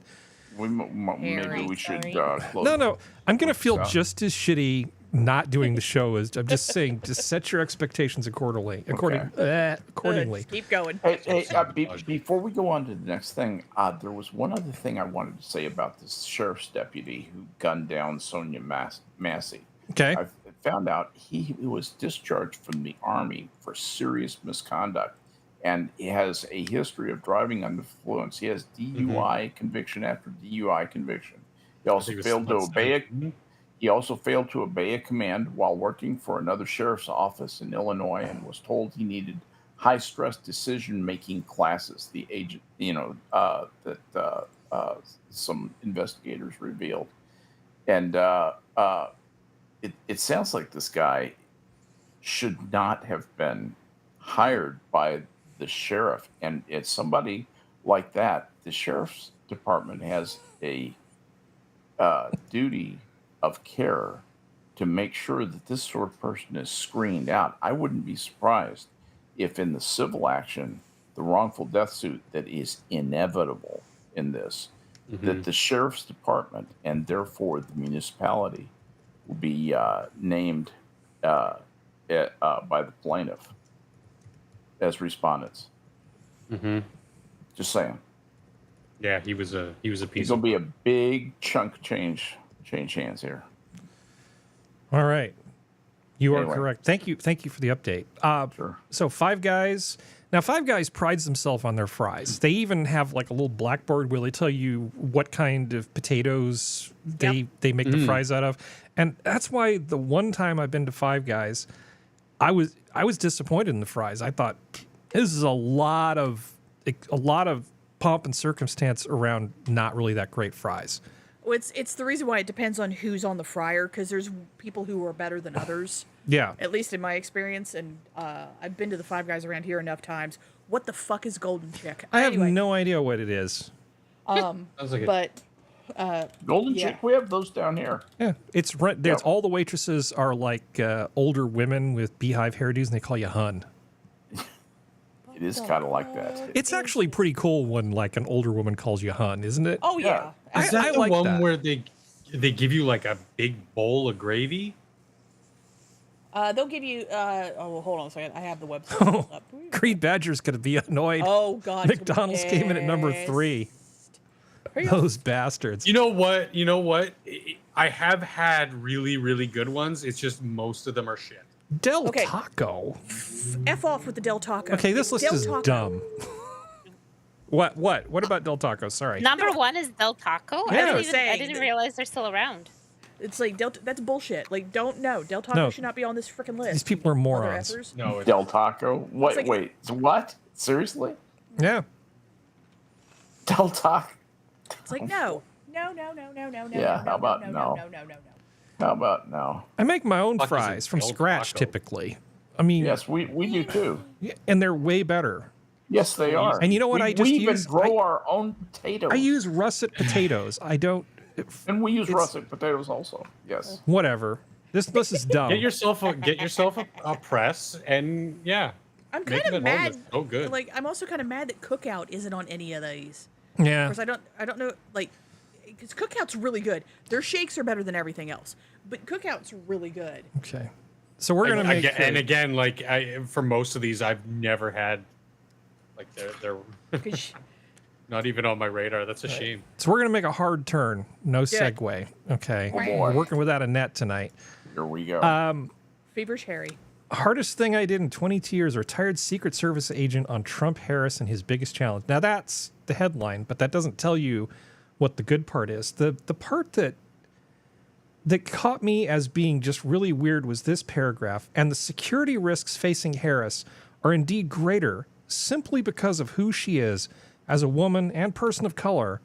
Speaker 2: Maybe
Speaker 4: Harry,
Speaker 2: we should
Speaker 4: sorry.
Speaker 2: close.
Speaker 1: No. I'm going to feel
Speaker 2: out.
Speaker 1: just as shitty not doing the show as I'm just saying, just set your expectations accordingly. Accordingly.
Speaker 4: Just keep going.
Speaker 2: Hey, before we go on to the next thing, there was one other thing I wanted to say about this sheriff's deputy who gunned down Sonia Massey.
Speaker 1: Okay.
Speaker 2: I found out he was discharged from the Army for serious misconduct, and he has a history of driving under influence. He has DUI conviction after DUI conviction. He also failed to obey He also failed to obey a command while working for another sheriff's office in Illinois, and was told he needed high-stress decision-making classes. The agent, that some investigators revealed, and it sounds like this guy should not have been hired by the sheriff. And it's somebody like that. The sheriff's department has a duty of care to make sure that this sort of person is screened out. I wouldn't be surprised if in the civil action, the wrongful death suit that is inevitable in this, that the sheriff's department and therefore the municipality will be named by the plaintiff as respondents. Just saying.
Speaker 3: Yeah, he was a
Speaker 2: He's
Speaker 3: piece.
Speaker 2: gonna be a big chunk of change hands here.
Speaker 1: All right. You
Speaker 2: Anyway.
Speaker 1: are correct. Thank you for the update.
Speaker 2: Sure.
Speaker 1: So Five Guys. Now, Five Guys prides themselves on their fries. They even have like a little blackboard where they tell you what kind of potatoes they make the fries out of. And that's why the one time I've been to Five Guys, I was disappointed in the fries. I thought this is a lot of pomp and circumstance around not really that great fries.
Speaker 4: Well, it's the reason why it depends on who's on the fryer, because there's people who are better than others.
Speaker 1: Yeah.
Speaker 4: At least in my experience, and I've been to the Five Guys around here enough times. What the fuck is Golden Chick?
Speaker 1: I have
Speaker 4: Anyway,
Speaker 1: no idea what it is.
Speaker 3: Sounds like it.
Speaker 4: but
Speaker 2: Golden
Speaker 4: Yeah.
Speaker 2: Chick, we have those down here.
Speaker 1: Yeah, it's there's
Speaker 2: Yeah.
Speaker 1: all the waitresses are like older women with beehive hairdos, and they call you hun.
Speaker 2: It is kind of like that.
Speaker 1: It's actually pretty cool when like an older woman calls you hun, isn't it?
Speaker 4: oh yeah,
Speaker 3: Is that
Speaker 1: I
Speaker 3: the
Speaker 1: like
Speaker 3: one
Speaker 1: that.
Speaker 3: where they give you like a big bowl of gravy?
Speaker 4: they'll give you. Oh, hold on a second. I have the website pulled up.
Speaker 1: Creed Badger's gonna be annoyed.
Speaker 4: Oh God,
Speaker 1: McDonald's came in at number 3. Those bastards.
Speaker 3: You know what? I have had really, really good ones. It's just most of them are shit.
Speaker 1: Del
Speaker 4: Okay.
Speaker 1: Taco.
Speaker 4: F off with the Del Taco.
Speaker 1: Okay, this list
Speaker 4: Del
Speaker 1: is
Speaker 4: Taco.
Speaker 1: dumb. What about Del Taco? Sorry.
Speaker 5: Number one is Del Taco.
Speaker 1: Yeah.
Speaker 5: I
Speaker 4: Saying
Speaker 5: didn't
Speaker 4: that-
Speaker 5: realize they're still around.
Speaker 4: It's like that's bullshit. Like, Del Taco
Speaker 1: No.
Speaker 4: should not be on this freaking list.
Speaker 1: These people are
Speaker 4: Mother
Speaker 1: morons.
Speaker 4: effers.
Speaker 3: No, it's,
Speaker 2: Del Taco.
Speaker 4: like-
Speaker 2: Wait, what? Seriously?
Speaker 1: Yeah.
Speaker 2: Del Taco?
Speaker 4: It's like no.
Speaker 2: Yeah, how about no?
Speaker 4: no.
Speaker 2: How about no?
Speaker 1: I make my own
Speaker 3: Fuck is
Speaker 1: fries
Speaker 3: a
Speaker 1: from
Speaker 3: Del
Speaker 1: scratch
Speaker 3: Taco?
Speaker 1: typically. I mean,
Speaker 2: Yes, we do too.
Speaker 1: and they're way better.
Speaker 2: Yes, they are.
Speaker 1: And you know what
Speaker 2: We,
Speaker 1: I just
Speaker 2: we even
Speaker 1: use?
Speaker 2: grow our own potatoes.
Speaker 1: I use russet potatoes. I don't.
Speaker 2: and we use
Speaker 1: it's-
Speaker 2: russet potatoes also. Yes.
Speaker 1: Whatever. This is dumb.
Speaker 3: get yourself a press, and yeah,
Speaker 4: I'm
Speaker 3: Make
Speaker 4: kind
Speaker 3: them
Speaker 4: of
Speaker 3: at home,
Speaker 4: mad.
Speaker 3: it's so good.
Speaker 4: Like, I'm also kind of mad that Cookout isn't on any of these.
Speaker 1: Yeah.
Speaker 4: Because I don't know, like, because Cookout's really good. Their shakes are better than everything else, but Cookout's really good.
Speaker 1: Okay. So we're gonna make.
Speaker 3: and again, like for most of these, I've never had, like they're
Speaker 4: 'Cause
Speaker 3: not even on my radar. That's a shame.
Speaker 1: So we're gonna make a hard turn. No segue. Okay.
Speaker 2: boy.
Speaker 1: We're working without a net tonight.
Speaker 2: Here we go.
Speaker 4: Feverish Harry.
Speaker 1: Hardest thing I did in 22 years: retired Secret Service agent on Trump Harris and his biggest challenge. Now that's the headline, but that doesn't tell you what the good part is. The part that caught me as being just really weird was this paragraph. And the security risks facing Harris are indeed greater simply because of who she is as a woman and person of color,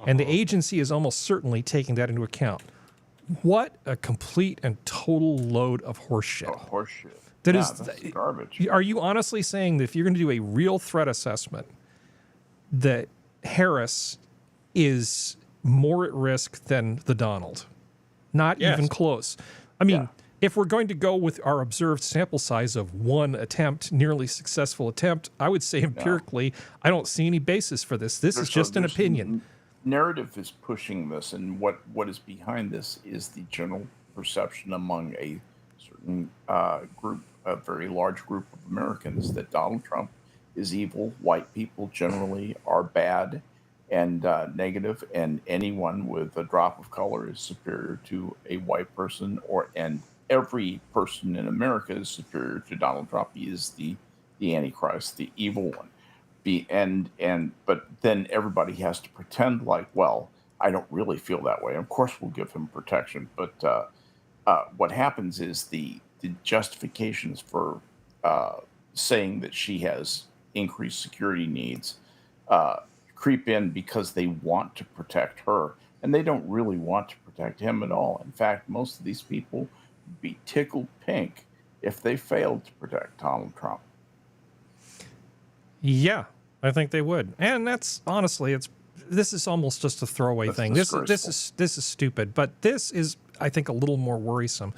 Speaker 1: and the agency is almost certainly taking that into account. What a complete and total load of horseshit.
Speaker 2: Oh, horseshit.
Speaker 1: That
Speaker 2: Yeah,
Speaker 1: is-
Speaker 2: that's garbage.
Speaker 1: Are you honestly saying that if you're going to do a real threat assessment, that Harris is more at risk than the Donald? Not
Speaker 3: Yes.
Speaker 1: even close. I mean,
Speaker 2: Yeah.
Speaker 1: if we're going to go with our observed sample size of one attempt, nearly successful attempt, I would say empirically, I don't see any basis for this. This is just an opinion.
Speaker 2: narrative is pushing this, and what is behind this is the general perception among a certain group, a very large group of Americans, that Donald Trump is evil. White people generally are bad and negative, and anyone with a drop of color is superior to a white person, and every person in America is superior to Donald Trump. He is the Antichrist, the evil one. But then everybody has to pretend like, well, I don't really feel that way. Of course, we'll give him protection, but what happens is the justifications for saying that she has increased security needs creep in because they want to protect her, and they don't really want to protect him at all. In fact, most of these people would be tickled pink if they failed to protect Donald Trump.
Speaker 1: Yeah, I think they would. And that's honestly, this is almost just a throwaway thing. This is stupid, but this is, I think, a little more worrisome.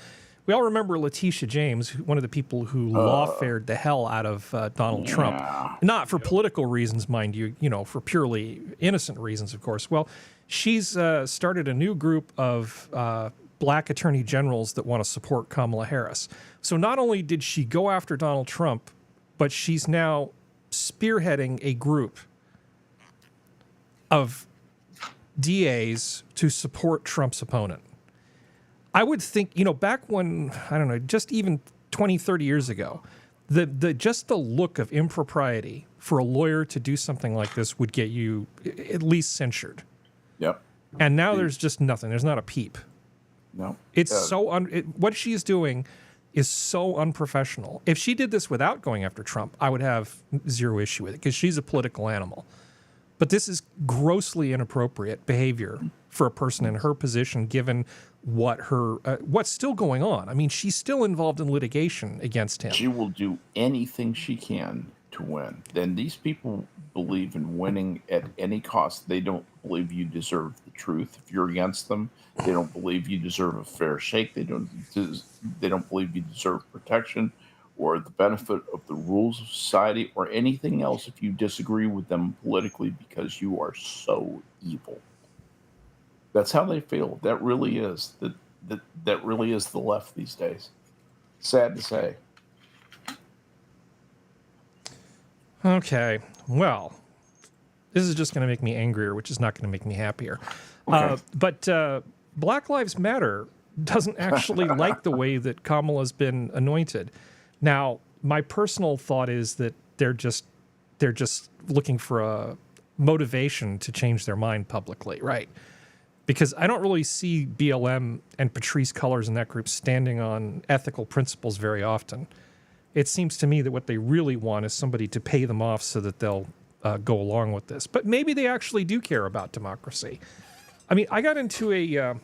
Speaker 1: We all remember Letitia James, one of the people who lawfared the hell out of Donald Trump, not for political reasons, mind you, for purely innocent reasons, of course. Well, she's started a new group of black attorney generals that want to support Kamala Harris. So not only did she go after Donald Trump, but she's now spearheading a group of DAs to support Trump's opponent. I would think, back when, I don't know, just even 20, 30 years ago, just the look of impropriety for a lawyer to do something like this would get you at least censured.
Speaker 2: Yep.
Speaker 1: And now there's just nothing. There's not a peep.
Speaker 2: No.
Speaker 1: It's what she's doing is so unprofessional. If she did this without going after Trump, I would have zero issue with it because she's a political animal. But this is grossly inappropriate behavior for a person in her position, given what's still going on. I mean, she's still involved in litigation against him.
Speaker 2: She will do anything she can to win. Then these people believe in winning at any cost. They don't believe you deserve the truth if you're against them. They don't believe you deserve a fair shake. They don't believe you deserve protection or the benefit of the rules of society or anything else if you disagree with them politically because you are so evil. That's how they feel. That really is that really is the left these days. Sad to say.
Speaker 1: Okay, well, this is just going to make me angrier, which is not going to make me happier.
Speaker 2: Okay.
Speaker 1: But Black Lives Matter doesn't actually like the way that Kamala's been anointed. Now, my personal thought is that they're just looking for a motivation to change their mind publicly, right? Because I don't really see BLM and Patrisse Cullors in that group standing on ethical principles very often. It seems to me that what they really want is somebody to pay them off so that they'll go along with this. But maybe they actually do care about democracy. I mean, I got into a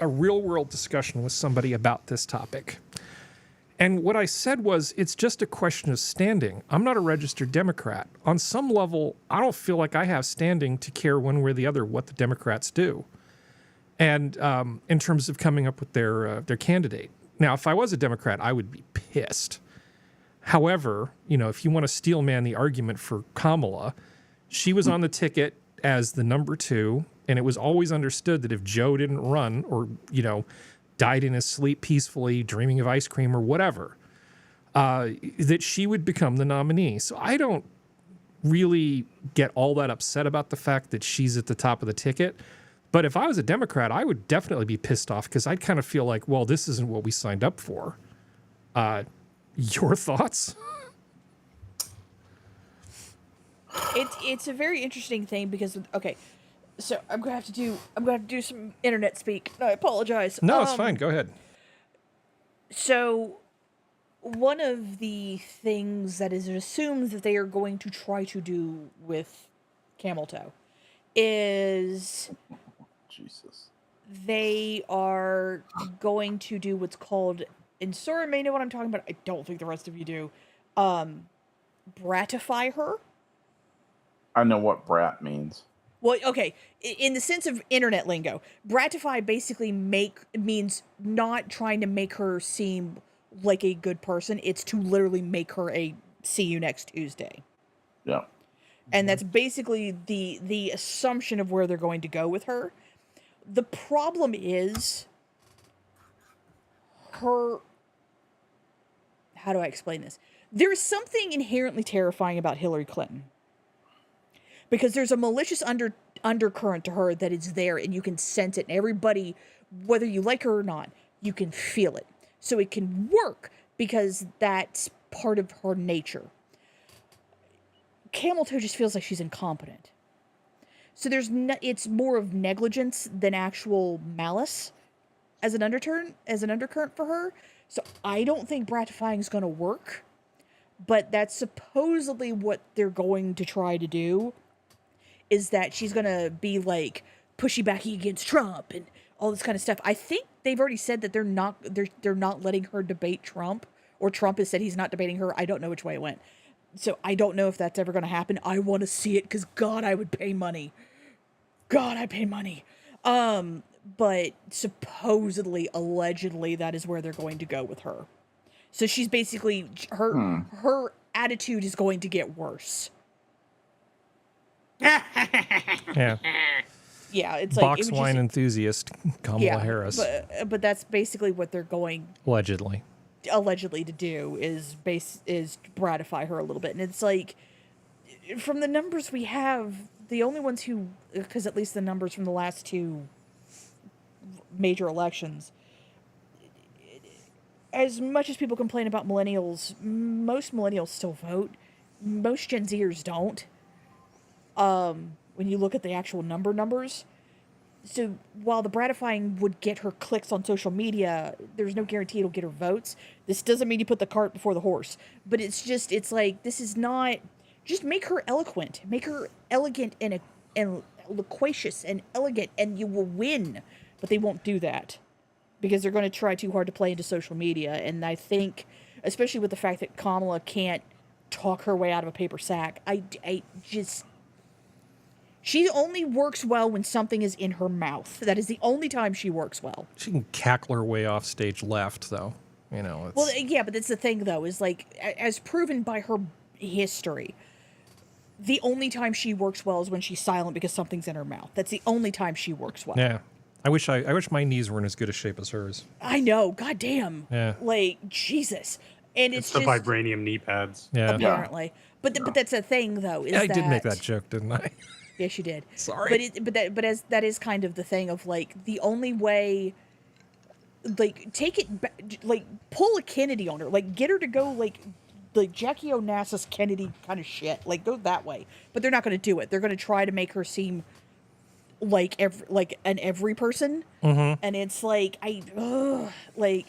Speaker 1: real-world discussion with somebody about this topic. And what I said was, it's just a question of standing. I'm not a registered Democrat. On some level, I don't feel like I have standing to care one way or the other what the Democrats do. And in terms of coming up with their candidate. Now, if I was a Democrat, I would be pissed. However, if you want to steel man the argument for Kamala, she was on the ticket as the number 2, and it was always understood that if Joe didn't run or, died in his sleep peacefully, dreaming of ice cream or whatever, that she would become the nominee. So I don't really get all that upset about the fact that she's at the top of the ticket. But if I was a Democrat, I would definitely be pissed off because I'd kind of feel like, well, this isn't what we signed up for. Your thoughts?
Speaker 4: It's a very interesting thing because so I'm gonna have to do some internet speak. I apologize.
Speaker 1: No, it's fine. Go ahead.
Speaker 4: So one of the things that is assumed that they are going to try to do with Camel Toe is
Speaker 2: Jesus.
Speaker 4: they are going to do what's called, and Sora may know what I'm talking about. I don't think the rest of you do. Bratify her.
Speaker 2: I know what brat means.
Speaker 4: Well, okay, in the sense of internet lingo, bratify basically means not trying to make her seem like a good person. It's to literally make her a see you next Tuesday.
Speaker 2: Yeah.
Speaker 4: And that's basically the assumption of where they're going to go with her. The problem is her... How do I explain this? There is something inherently terrifying about Hillary Clinton. Because there's a malicious undercurrent to her that is there, and you can sense it. And everybody, whether you like her or not, you can feel it. So it can work because that's part of her nature. Camel Toe just feels like she's incompetent. So it's more of negligence than actual malice as an undercurrent for her. So I don't think bratifying is going to work, but that's supposedly what they're going to try to do. Is that she's going to be like pushy backy against Trump and all this kind of stuff. I think they've already said that they're not letting her debate Trump, or Trump has said he's not debating her. I don't know which way it went. So I don't know if that's ever going to happen. I want to see it because God, I would pay money. God, I pay money. But supposedly, allegedly, that is where they're going to go with her. So she's basically, her attitude is going to get worse.
Speaker 1: Yeah.
Speaker 4: Yeah, it's like
Speaker 1: box wine enthusiast Kamala Harris.
Speaker 4: But that's basically what they're going
Speaker 1: allegedly
Speaker 4: to do is gratify her a little bit. And it's like, from the numbers we have, the only ones who, because at least the numbers from the last two major elections, as much as people complain about millennials, most millennials still vote. Most Gen Zers don't. When you look at the actual numbers. So while the bratifying would get her clicks on social media, there's no guarantee it'll get her votes. This doesn't mean you put the cart before the horse, but it's like, this is not, just make her eloquent, make her elegant and loquacious and elegant, and you will win. But they won't do that because they're going to try too hard to play into social media. And I think, especially with the fact that Kamala can't talk her way out of a paper sack, she only works well when something is in her mouth. That is the only time she works well.
Speaker 1: She can cackle her way off stage left, though. You know. It's...
Speaker 4: Well, yeah, but that's the thing, though, is like, as proven by her history, the only time she works well is when she's silent because something's in her mouth. That's the only time she works well.
Speaker 1: Yeah. I wish my knees were in as good a shape as hers.
Speaker 4: I know. God damn.
Speaker 1: Yeah.
Speaker 4: Like, Jesus. And it's
Speaker 3: the
Speaker 4: just,
Speaker 3: vibranium knee pads.
Speaker 1: Yeah.
Speaker 4: Apparently. But that's the thing, though, is
Speaker 1: I did make that joke, didn't I?
Speaker 4: Yes, you did.
Speaker 1: Sorry.
Speaker 4: But that is kind of the thing of, like, the only way, like, take it, like, pull a Kennedy on her. Like, get her to go, like Jackie Onassis Kennedy kind of shit. Like, go that way. But they're not going to do it. They're going to try to make her seem like every person.
Speaker 1: Mm-hmm.
Speaker 4: And it's like, oh boy.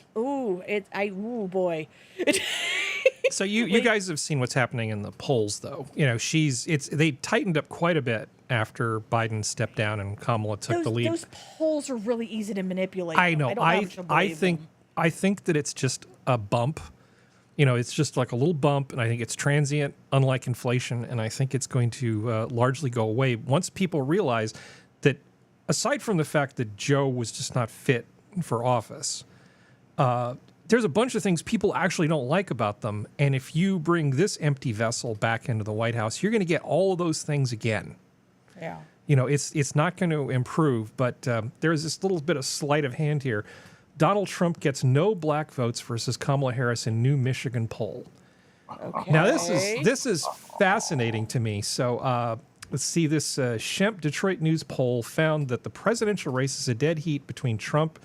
Speaker 1: So you guys have seen what's happening in the polls, though. You know, they tightened up quite a bit after Biden stepped down and Kamala took the lead.
Speaker 4: Those polls are really easy to manipulate.
Speaker 1: I know.
Speaker 4: I
Speaker 1: think that it's just a bump. You know, it's just like a little bump, and I think it's transient, unlike inflation, and I think it's going to largely go away once people realize that, aside from the fact that Joe was just not fit for office, there's a bunch of things people actually don't like about them. And if you bring this empty vessel back into the White House, you're going to get all of those things again.
Speaker 4: Yeah.
Speaker 1: You know, it's not going to improve, but there's this little bit of sleight of hand here. Donald Trump gets no black votes versus Kamala Harris in New Michigan poll.
Speaker 4: Okay.
Speaker 1: Now, this is fascinating to me. So let's see. This Shemp Detroit News poll found that the presidential race is a dead heat between Trump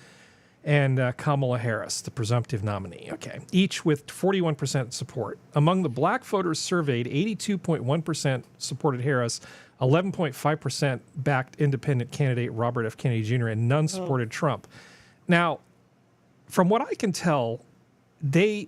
Speaker 1: and Kamala Harris, the presumptive nominee. Okay, each with 41% support. Among the black voters surveyed, 82.1% supported Harris, 11.5% backed independent candidate Robert F. Kennedy Jr., and none supported Trump. Now, from what I can tell, they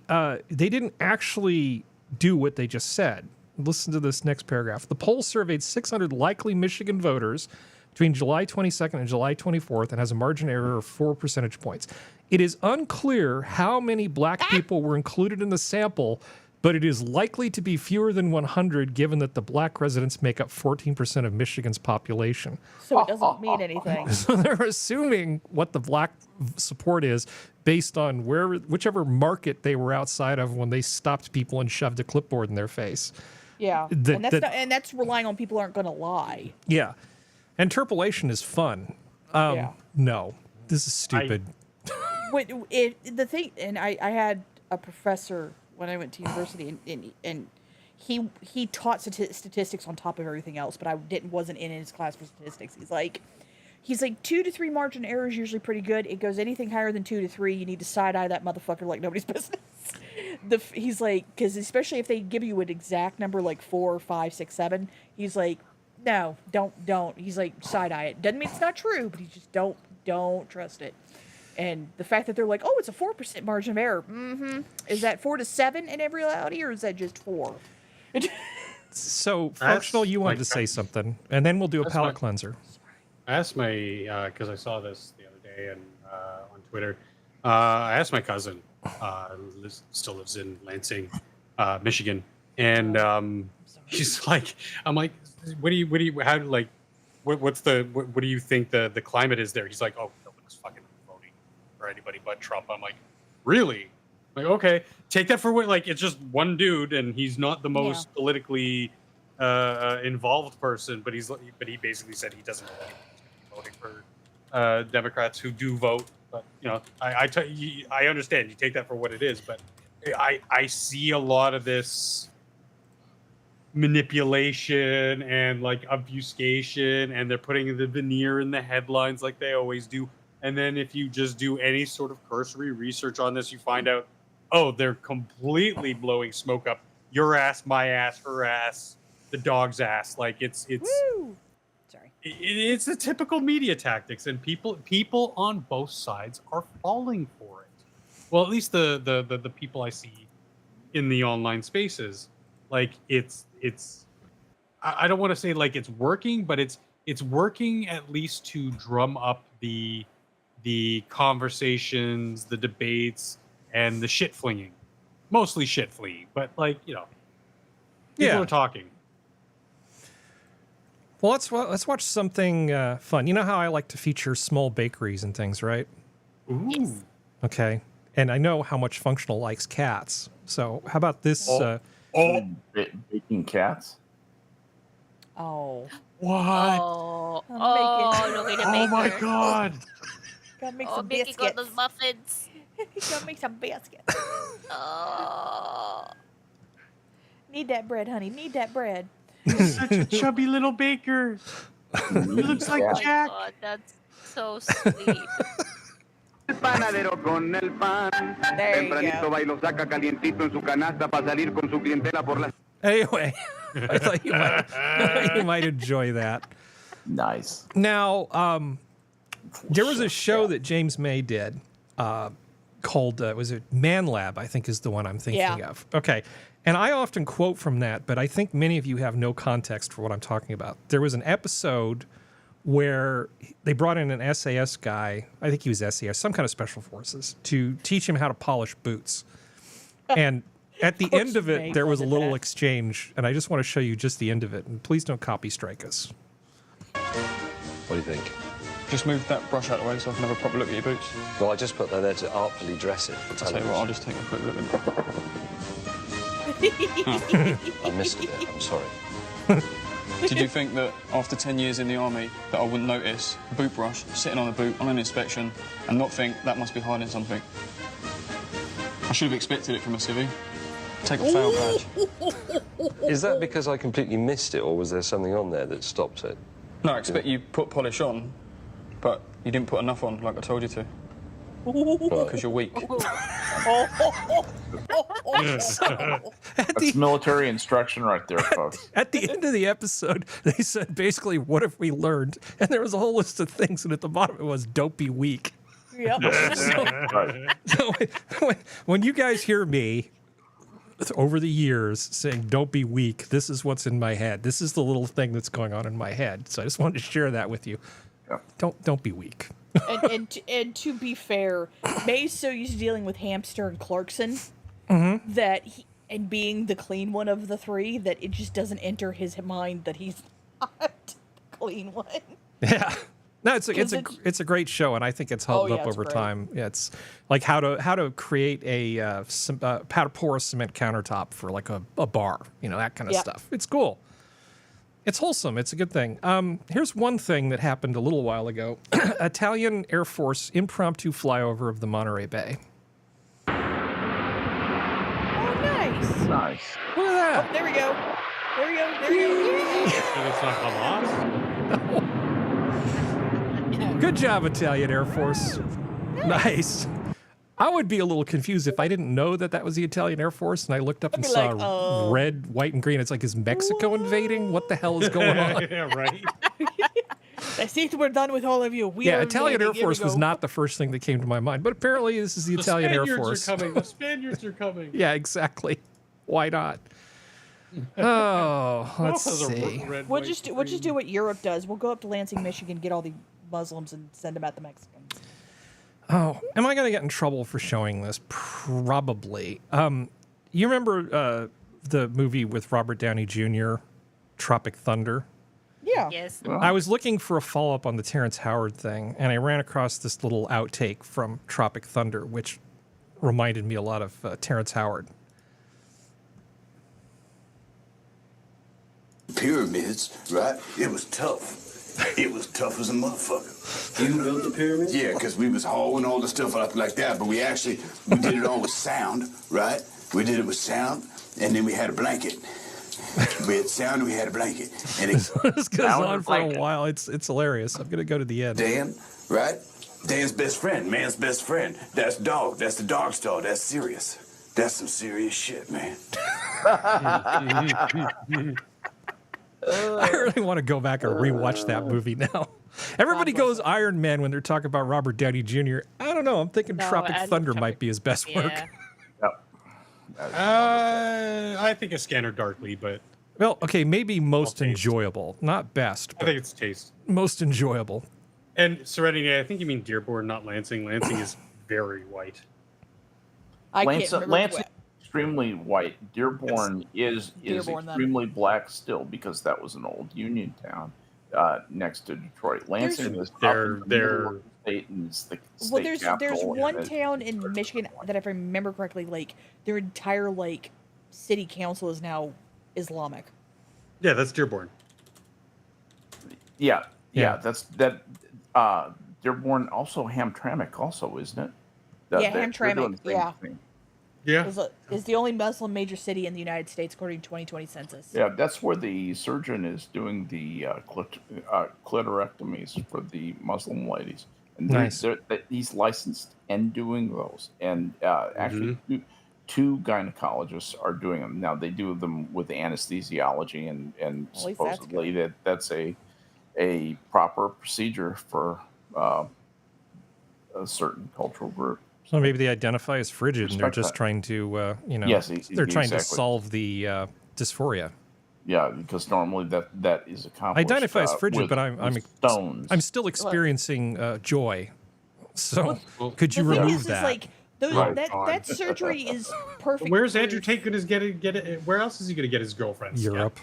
Speaker 1: didn't actually do what they just said. Listen to this next paragraph. The poll surveyed 600 likely Michigan voters between July 22nd and July 24th and has a margin of error of 4 percentage points. It is unclear how many black people were included in the sample, but it is likely to be fewer than 100 given that the black residents make up 14% of Michigan's population.
Speaker 4: So it doesn't mean anything.
Speaker 1: So they're assuming what the black support is based on whichever market they were outside of when they stopped people and shoved a clipboard in their face.
Speaker 4: Yeah, and that's relying on people aren't going to lie.
Speaker 1: Yeah, interpolation is fun.
Speaker 4: Yeah.
Speaker 1: No, this is stupid.
Speaker 4: The thing, and I had a professor when I went to university, and he taught statistics on top of everything else, but I wasn't in his class for statistics. He's like 2 to 3 margin error is usually pretty good. It goes anything higher than 2 to 3, you need to side eye that motherfucker like nobody's business. He's like, because especially if they give you an exact number like 4, 5, 6, 7, he's like, no, don't. He's like, side eye it. Doesn't mean it's not true, but he just don't trust it. And the fact that they're like, oh, it's a 4% margin of error. Mm-hmm. Is that 4 to 7 in every reality, or is that just 4?
Speaker 1: So, Functional, you wanted to say something, and then we'll do a palate cleanser.
Speaker 3: I asked my, because I saw this the other day and on Twitter, I asked my cousin, still lives in Lansing, Michigan, and she's like, I'm like, what do you, what's the, what do you think the climate is there? He's like, oh, nobody's fucking voting for anybody but Trump. I'm like, really? I'm like, okay, take that for what, like, it's just one dude, and he's not the most politically involved person, but he basically said he doesn't know anyone voting for Democrats who do vote. But I understand, you take that for what it is, but I see a lot of this manipulation and like obfuscation, and they're putting the veneer in the headlines like they always do. And then if you just do any sort of cursory research on this, you find out, oh, they're completely blowing smoke up your ass, my ass, her ass, the dog's ass. Like it's
Speaker 4: Woo! Sorry.
Speaker 3: It's the typical media tactics, and people on both sides are falling for it. Well, at least the people I see in the online spaces, like it's I don't want to say like it's working, but it's working at least to drum up the conversations, the debates, and the shit flinging. Mostly shit flinging, but like, you know, people are talking.
Speaker 1: Well, let's watch something fun. You know how I like to feature small bakeries and things, right?
Speaker 3: Ooh.
Speaker 5: Yes.
Speaker 1: Okay. And I know how much Functional likes cats. So how about this?
Speaker 2: Baking cats.
Speaker 4: Oh.
Speaker 3: What?
Speaker 5: Oh,
Speaker 4: I'm
Speaker 5: no way to
Speaker 3: Oh
Speaker 5: make
Speaker 3: my
Speaker 5: her.
Speaker 3: God.
Speaker 4: Gotta make
Speaker 5: Oh,
Speaker 4: some
Speaker 5: Mickey got
Speaker 4: biscuits.
Speaker 5: those muffins.
Speaker 4: Gotta make some biscuits.
Speaker 5: Oh.
Speaker 4: Need that bread, honey. Need that bread.
Speaker 3: Such a chubby little baker. He looks like
Speaker 5: Oh my
Speaker 3: Jack.
Speaker 5: God, that's so sweet.
Speaker 7: El panadero con el pan.
Speaker 4: There you
Speaker 7: Tempranito
Speaker 4: go.
Speaker 7: va y lo saca calientito en su canasta para salir con su clientela por las.
Speaker 1: Anyway, I thought you might enjoy that.
Speaker 2: Nice.
Speaker 1: Now, there was a show that James May did called, was it Man Lab, I think is the one I'm thinking of. Okay. And I often quote from that, but I think many of you have no context for what I'm talking about. There was an episode where they brought in an SAS guy, I think he was SAS, some kind of special forces, to teach him how to polish boots. And at the end of it, there was a little exchange, and I just want to show you just the end of it. And please don't copy strike us.
Speaker 8: What do you think?
Speaker 9: Just move that brush out of the way so I can have a proper look at your boots.
Speaker 8: Well, I just put that there to artfully dress it for
Speaker 9: I'll tell you what, I'll
Speaker 8: television.
Speaker 9: just take a quick look at it.
Speaker 8: I missed it. I'm sorry.
Speaker 9: Did you think that after 10 years in the army that I wouldn't notice a boot brush sitting on a boot on an inspection and not think that must be hiding something? I should have expected it from a civvy. Take a fail badge.
Speaker 8: Is that because I completely missed it, or was there something on there that stopped it?
Speaker 9: No, I expect you put polish on, but you didn't put enough on like I told you to. Because you're weak.
Speaker 2: That's military instruction right there, folks.
Speaker 1: At the end of the episode, they said basically, what have we learned? And there was a whole list of things, and at the bottom it was, don't be weak.
Speaker 4: Yep.
Speaker 2: Right.
Speaker 1: So when you guys hear me over the years saying, don't be weak, this is what's in my head. This is the little thing that's going on in my head. So I just wanted to share that with you.
Speaker 2: Yeah.
Speaker 1: Don't be weak.
Speaker 4: and to be fair, May's so used to dealing with Hamster and Clarkson that and being the clean one of the three that it just doesn't enter his mind that he's not the clean one.
Speaker 1: Yeah. No, it's a great show, and I think it's held up
Speaker 4: it's
Speaker 1: over
Speaker 4: great.
Speaker 1: time. Yeah, it's like how to create how to pour a cement countertop for like a bar, that kind of stuff. It's cool. It's wholesome. It's a good thing. Here's one thing that happened a little while ago: Italian Air Force impromptu flyover of the Monterey Bay.
Speaker 4: Oh, nice.
Speaker 2: Nice.
Speaker 1: Look at
Speaker 4: Oh, there we go. There we go. There we go.
Speaker 3: And it's not Hamas.
Speaker 1: Good job, Italian Air Force. Nice. I would be a little confused if I didn't know that was the Italian Air Force, and I looked up and
Speaker 4: be
Speaker 1: saw
Speaker 4: like, oh.
Speaker 1: red, white, and green. It's like, is Mexico invading? What the hell is going on?
Speaker 3: Yeah, right.
Speaker 4: I see we're done with all of you. We are
Speaker 1: Italian Air
Speaker 4: invading. Here we
Speaker 1: Force was
Speaker 4: go.
Speaker 1: not the first thing that came to my mind, but apparently this is the Italian Air Force.
Speaker 3: The Spaniards are coming.
Speaker 1: Yeah, exactly. Why not? Oh, let's see.
Speaker 4: We'll just do what Europe does. We'll go up to Lansing, Michigan, get all the Muslims, and send them at the Mexicans.
Speaker 1: Oh, am I going to get in trouble for showing this? Probably. You remember the movie with Robert Downey Jr., Tropic Thunder?
Speaker 4: Yeah.
Speaker 5: Yes.
Speaker 1: I was looking for a follow-up on the Terrence Howard thing, and I ran across this little outtake from Tropic Thunder, which reminded me a lot of Terrence Howard.
Speaker 10: Pyramids, right? It was tough. It was tough as a motherfucker.
Speaker 11: You built the pyramids?
Speaker 10: Yeah, because we was hauling all the stuff up like that, but we did it all with sound, right? We did it with sound, and then we had a blanket. We had sound and we had a blanket. And
Speaker 1: This goes on for a while. It's hilarious. I'm going to go to the end.
Speaker 10: Dan, right? Dan's best friend, man's best friend. That's dog. That's the dog's dog. That's serious. That's some serious shit, man.
Speaker 1: I really want to go back and rewatch that movie now. Everybody goes Iron Man when they're talking about Robert Downey Jr. I don't know. I'm thinking Tropic Thunder might be his best work.
Speaker 3: I think a Scanner Darkly, but
Speaker 1: Well, okay, maybe most enjoyable, not best.
Speaker 3: I think it's taste.
Speaker 1: Most enjoyable.
Speaker 3: And Serenity, I think you mean Dearborn, not Lansing. Lansing is very white.
Speaker 2: Lansing is extremely white. Dearborn is extremely black still because that was an old Union town next to Detroit. Lansing is their state and is the state
Speaker 4: there's
Speaker 2: capital,
Speaker 4: one town in Michigan that, if I remember correctly, like their entire city council is now Islamic.
Speaker 3: Yeah, that's Dearborn.
Speaker 2: Yeah, that's that. Dearborn also Hamtramck, also, isn't it?
Speaker 4: Hamtramck. Yeah.
Speaker 3: Yeah.
Speaker 4: Is the only Muslim major city in the United States according to 2020 census.
Speaker 2: Yeah, that's where the surgeon is doing the clitorectomies for the Muslim ladies. And
Speaker 1: nice.
Speaker 2: He's licensed and doing those. And actually, two gynecologists are doing them. Now, they do them with anesthesiology, and supposedly that's a proper procedure for a certain cultural group.
Speaker 1: So maybe they identify as frigid, and they're just trying to, they're trying to solve the dysphoria.
Speaker 2: Yeah, because normally that is accomplished.
Speaker 1: Identify as frigid, but
Speaker 2: stones.
Speaker 1: I'm still experiencing joy. So could you remove that?
Speaker 4: That surgery is perfect.
Speaker 3: Where's Andrew Tate going to get it? Where else is he going to get his girlfriends?
Speaker 1: Europe.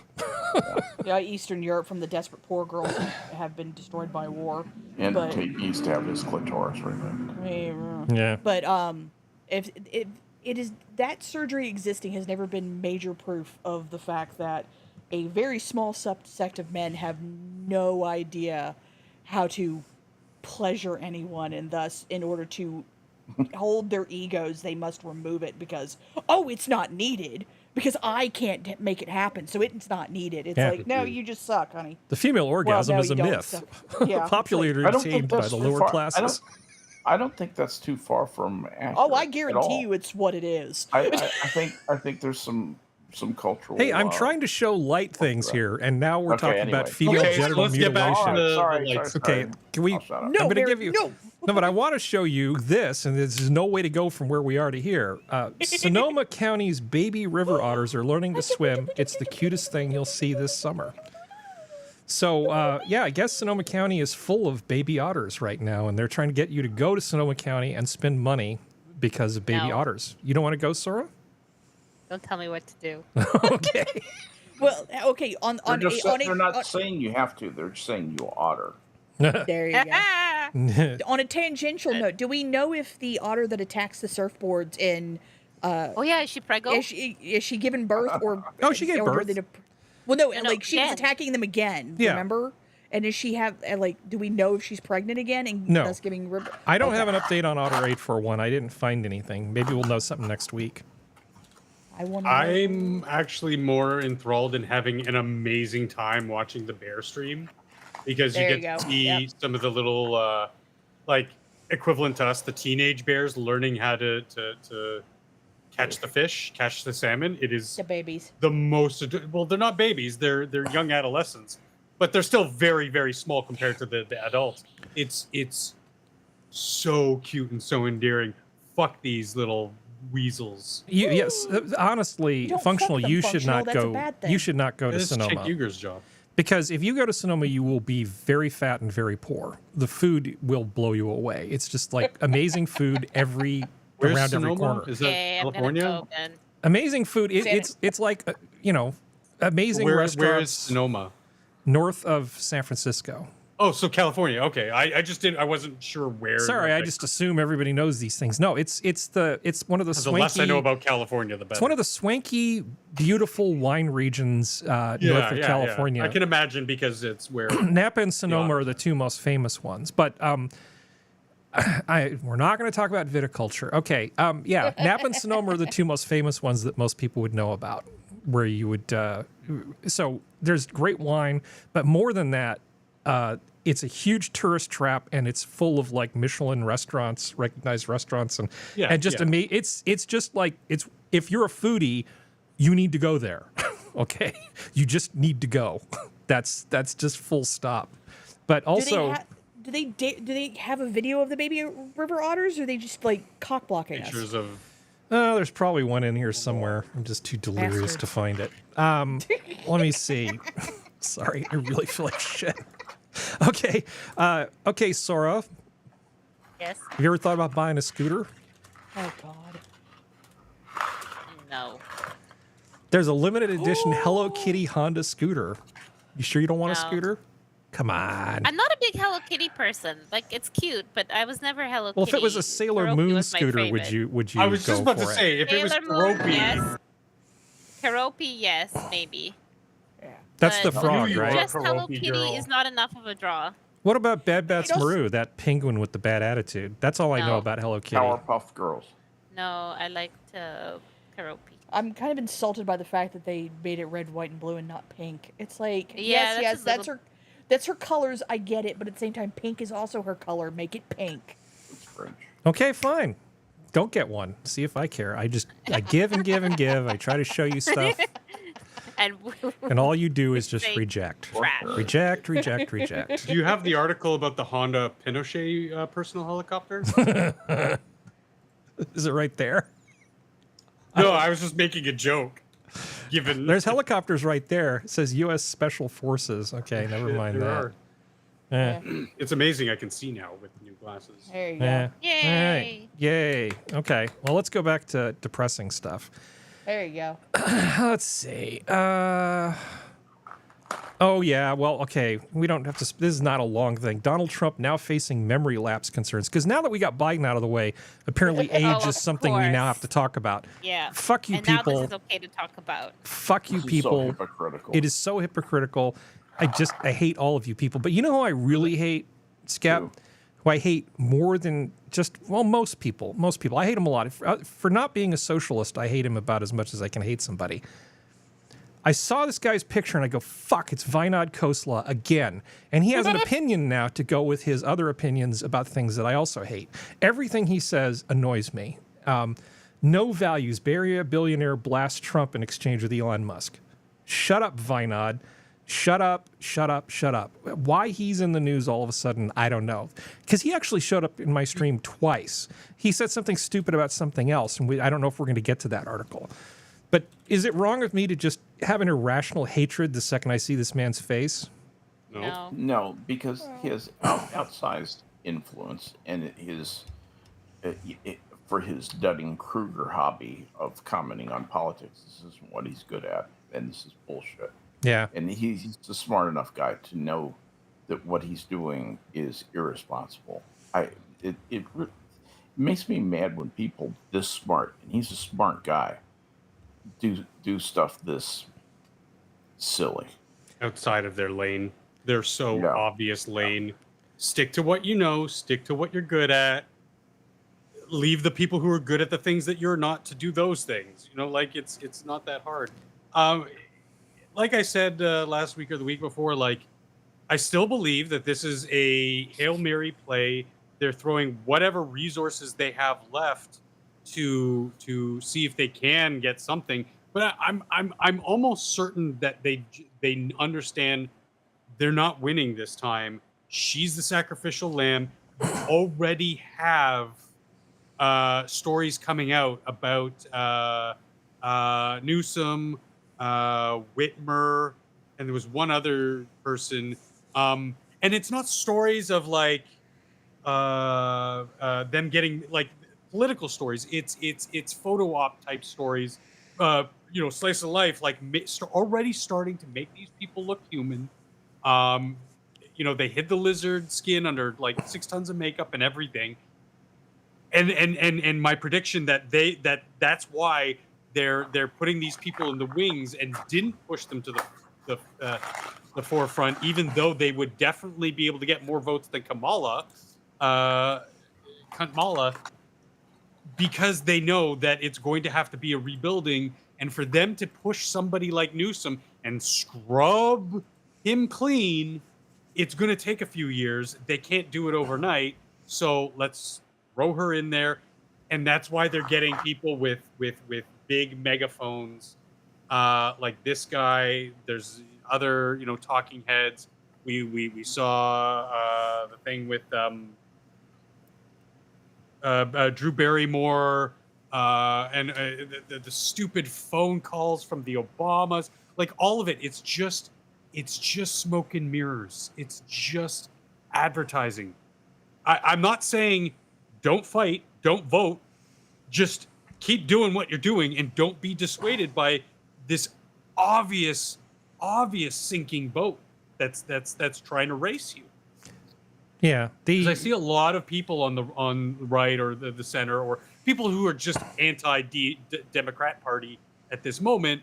Speaker 4: Yeah, Eastern Europe, from the desperate poor girls who have been destroyed by war.
Speaker 2: And Tate used to have his clitoris removed.
Speaker 1: Yeah.
Speaker 4: But if it is that surgery existing has never been major proof of the fact that a very small sect of men have no idea how to pleasure anyone, and thus, in order to hold their egos, they must remove it because it's not needed, because I can't make it happen, so it's not needed. It's like, no, you just suck, honey.
Speaker 1: The female orgasm is a myth. Popularly retained by the lower classes.
Speaker 2: I don't think that's too far from accurate.
Speaker 4: I guarantee you it's what it is.
Speaker 2: I think there's some cultural.
Speaker 1: Hey, I'm trying to show light things here, and now we're talking about female genital mutilation.
Speaker 3: Get back to
Speaker 2: sorry.
Speaker 1: Okay, can we? I'm going to give you. No, but I want to show you this, and there's no way to go from where we are to here. Sonoma County's baby river otters are learning to swim. It's the cutest thing you'll see this summer. So, I guess Sonoma County is full of baby otters right now, and they're trying to get you to go to Sonoma County and spend money because of baby otters. You don't want to go, Sora?
Speaker 5: Don't tell me what to do.
Speaker 1: Okay.
Speaker 4: Well, okay.
Speaker 2: They're not saying you have to. They're just saying you otter.
Speaker 4: There you go. On a tangential note, do we know if the otter that attacks the surfboards in
Speaker 5: Oh yeah, is she preggo?
Speaker 4: is she giving birth or
Speaker 1: Oh, she gave
Speaker 4: or were
Speaker 1: birth.
Speaker 4: they well, no,
Speaker 5: No,
Speaker 4: like she was
Speaker 5: again.
Speaker 4: attacking them again.
Speaker 1: Yeah.
Speaker 4: Remember? And does she have like? Do we know if she's pregnant again and
Speaker 1: No.
Speaker 4: thus giving?
Speaker 1: I don't have an update on Otter 841. I didn't find anything. Maybe we'll know something next week.
Speaker 4: I wonder.
Speaker 3: I'm actually more enthralled in having an amazing time watching the bear stream because
Speaker 4: There
Speaker 3: you
Speaker 4: you
Speaker 3: get to
Speaker 4: go.
Speaker 3: see
Speaker 4: Yep.
Speaker 3: some of the little, like, equivalent to us, the teenage bears learning how to catch the fish, catch the salmon. It is
Speaker 4: the babies.
Speaker 3: the most well, they're not babies, they're young adolescents, but they're still very, very small compared to the adults. It's so cute and so endearing. Fuck these little weasels.
Speaker 1: Yes, honestly,
Speaker 4: Don't
Speaker 1: functional.
Speaker 4: fuck them,
Speaker 1: You should
Speaker 4: Functional,
Speaker 1: not
Speaker 4: that's a
Speaker 1: go.
Speaker 4: bad
Speaker 1: You
Speaker 4: thing.
Speaker 1: should not go to
Speaker 3: This is Chick
Speaker 1: Sonoma
Speaker 3: Uger's job.
Speaker 1: because if you go to Sonoma, you will be very fat and very poor. The food will blow you away. It's just like amazing food every
Speaker 3: Where's
Speaker 1: around
Speaker 3: Sonoma?
Speaker 1: every corner.
Speaker 3: Is that
Speaker 5: Yeah, I'm gonna
Speaker 3: California?
Speaker 5: go again.
Speaker 1: Amazing food. It's like amazing
Speaker 3: Where is
Speaker 1: restaurants
Speaker 3: Sonoma?
Speaker 1: north of San Francisco.
Speaker 3: Oh, so California. Okay, I just didn't. I wasn't sure where.
Speaker 1: Sorry, I
Speaker 3: like,
Speaker 1: just assume everybody knows these things. No, it's one of the
Speaker 3: the less I know
Speaker 1: swanky.
Speaker 3: about California, the better.
Speaker 1: It's one of the swanky, beautiful wine regions north of California.
Speaker 3: I can imagine because it's where
Speaker 1: Napa and Sonoma
Speaker 3: Yeah.
Speaker 1: are the two most famous ones, but we're not going to talk about viticulture. Okay, yeah, Napa and Sonoma are the two most famous ones that most people would know about, where you would. So there's great wine, but more than that, it's a huge tourist trap, and it's full of like Michelin restaurants, recognized restaurants, and just it's just like if you're a foodie, you need to go there. Okay, you just need to go. That's just full stop. But also.
Speaker 4: Do they have a video of the baby river otters, or are they just like cock blocking us?
Speaker 3: pictures of.
Speaker 1: There's probably one in here somewhere. I'm just too delirious to find it. Let me see. Sorry, I really feel like shit. Okay, okay, Sora.
Speaker 5: Yes.
Speaker 1: Have you ever thought about buying a scooter?
Speaker 4: Oh God.
Speaker 5: No.
Speaker 1: There's a limited edition Hello Kitty Honda scooter. You sure you don't want a
Speaker 5: No.
Speaker 1: scooter? Come on.
Speaker 5: I'm not a big Hello Kitty person. Like, it's cute, but I was never Hello
Speaker 1: Well,
Speaker 5: Kitty.
Speaker 1: if it was a Sailor
Speaker 5: Keroppi
Speaker 1: Moon
Speaker 5: was my
Speaker 1: scooter, would
Speaker 5: favorite.
Speaker 1: you?
Speaker 3: I was just
Speaker 1: go
Speaker 3: about to
Speaker 1: for it?
Speaker 3: say if it was
Speaker 5: Sailor Moon,
Speaker 3: Keroppi.
Speaker 5: yes. Keroppi, yes, maybe.
Speaker 1: That's the
Speaker 5: But
Speaker 1: frog,
Speaker 3: you
Speaker 1: right?
Speaker 5: Just Hello
Speaker 3: Keroppi
Speaker 5: Kitty
Speaker 3: girl.
Speaker 5: is not enough of a draw.
Speaker 1: What about Bad Bats
Speaker 4: also-
Speaker 1: Maru, that penguin with the bad attitude? That's all I know
Speaker 5: No.
Speaker 1: about Hello Kitty.
Speaker 2: Powerpuff Girls.
Speaker 5: No, I liked Keroppi.
Speaker 4: I'm kind of insulted by the fact that they made it red, white, and blue, and not pink. It's like,
Speaker 5: Yeah,
Speaker 4: yes,
Speaker 5: that's a
Speaker 4: that's her colors. I get it, but at the same time, pink is also her color. Make it pink.
Speaker 2: It's French.
Speaker 1: Okay, fine. Don't get one. See if I care. I give and give and give. I try to show you stuff,
Speaker 5: And
Speaker 1: and all you do is just
Speaker 5: Say
Speaker 1: reject.
Speaker 5: trash.
Speaker 1: Reject, reject, reject.
Speaker 3: Do you have the article about the Honda Pinochet personal helicopter?
Speaker 1: Is it right there?
Speaker 3: No, I was just making a joke. Given
Speaker 1: There's helicopters right there. It says U.S. Special Forces. Okay, never mind
Speaker 3: there
Speaker 1: that.
Speaker 3: are. It's amazing I can see now with new glasses.
Speaker 4: There you go.
Speaker 1: Eh.
Speaker 5: Yay.
Speaker 1: All right. Yay. Okay. Well, let's go back to depressing stuff.
Speaker 4: There you go.
Speaker 1: Let's see. Oh, yeah. Well, okay. We don't have to. This is not a long thing. Donald Trump now facing memory lapse concerns. Because now that we got Biden out of the way, apparently age
Speaker 5: Oh,
Speaker 1: is
Speaker 5: of
Speaker 1: something we now
Speaker 5: course.
Speaker 1: have to talk about.
Speaker 5: Yeah.
Speaker 1: Fuck you,
Speaker 5: and now
Speaker 1: people.
Speaker 5: this is okay to talk about.
Speaker 1: Fuck you,
Speaker 2: This is so
Speaker 1: people.
Speaker 2: hypocritical.
Speaker 1: It is so hypocritical. I hate all of you people. But you know who I really hate, Skep?
Speaker 2: Who?
Speaker 1: Who I hate more than most people. Most people. I hate him a lot. For not being a socialist, I hate him about as much as I can hate somebody. I saw this guy's picture and I go, fuck, it's Vinod Khosla again. And he has an opinion now to go with his other opinions about things that I also hate. Everything he says annoys me. No values. Bury a billionaire, blast Trump in exchange with Elon Musk. Shut up, Vinod. Shut up, shut up, shut up. Why he's in the news all of a sudden, I don't know. Because he actually showed up in my stream twice. He said something stupid about something else, and I don't know if we're going to get to that article. But is it wrong of me to just have an irrational hatred the second I see this man's face?
Speaker 5: No.
Speaker 2: No, because he has outsized influence, and for his Dunning-Kruger hobby of commenting on politics, this is what he's good at, and this is bullshit.
Speaker 1: Yeah.
Speaker 2: And he's a smart enough guy to know that what he's doing is irresponsible. It makes me mad when people this smart, and he's a smart guy, do stuff this silly.
Speaker 3: Outside of their lane. Their so
Speaker 2: Yeah.
Speaker 3: obvious lane. Stick to what you know, stick to what you're good at. Leave the people who are good at the things that you're not to do those things. You know, like it's not that hard. Like I said last week or the week before, like I still believe that this is a Hail Mary play. They're throwing whatever resources they have left to see if they can get something. But I'm almost certain that they understand they're not winning this time. She's the sacrificial lamb. You already have stories coming out about Newsom, Whitmer, and there was one other person. And it's not stories of like them getting like political stories. It's photo op type stories. You know, slice of life, like already starting to make these people look human. You know, they hid the lizard skin under like 6 tons of makeup and everything. And my prediction that's why they're putting these people in the wings and didn't push them to the forefront, even though they would definitely be able to get more votes than Kamala, because they know that it's going to have to be a rebuilding, and for them to push somebody like Newsom and scrub him clean, it's going to take a few years. They can't do it overnight, so let's throw her in there, and that's why they're getting people with big megaphones, like this guy. There's other, you know, talking heads. We saw the thing with Drew Barrymore and the stupid phone calls from the Obamas. Like all of it, it's just smoke and mirrors. It's just advertising. I'm not saying don't fight, don't vote. Just keep doing what you're doing and don't be dissuaded by this obvious sinking boat that's trying to race you.
Speaker 1: Yeah,
Speaker 3: because I see a lot of people on the right or the center, or people who are just anti-Democrat Party at this moment,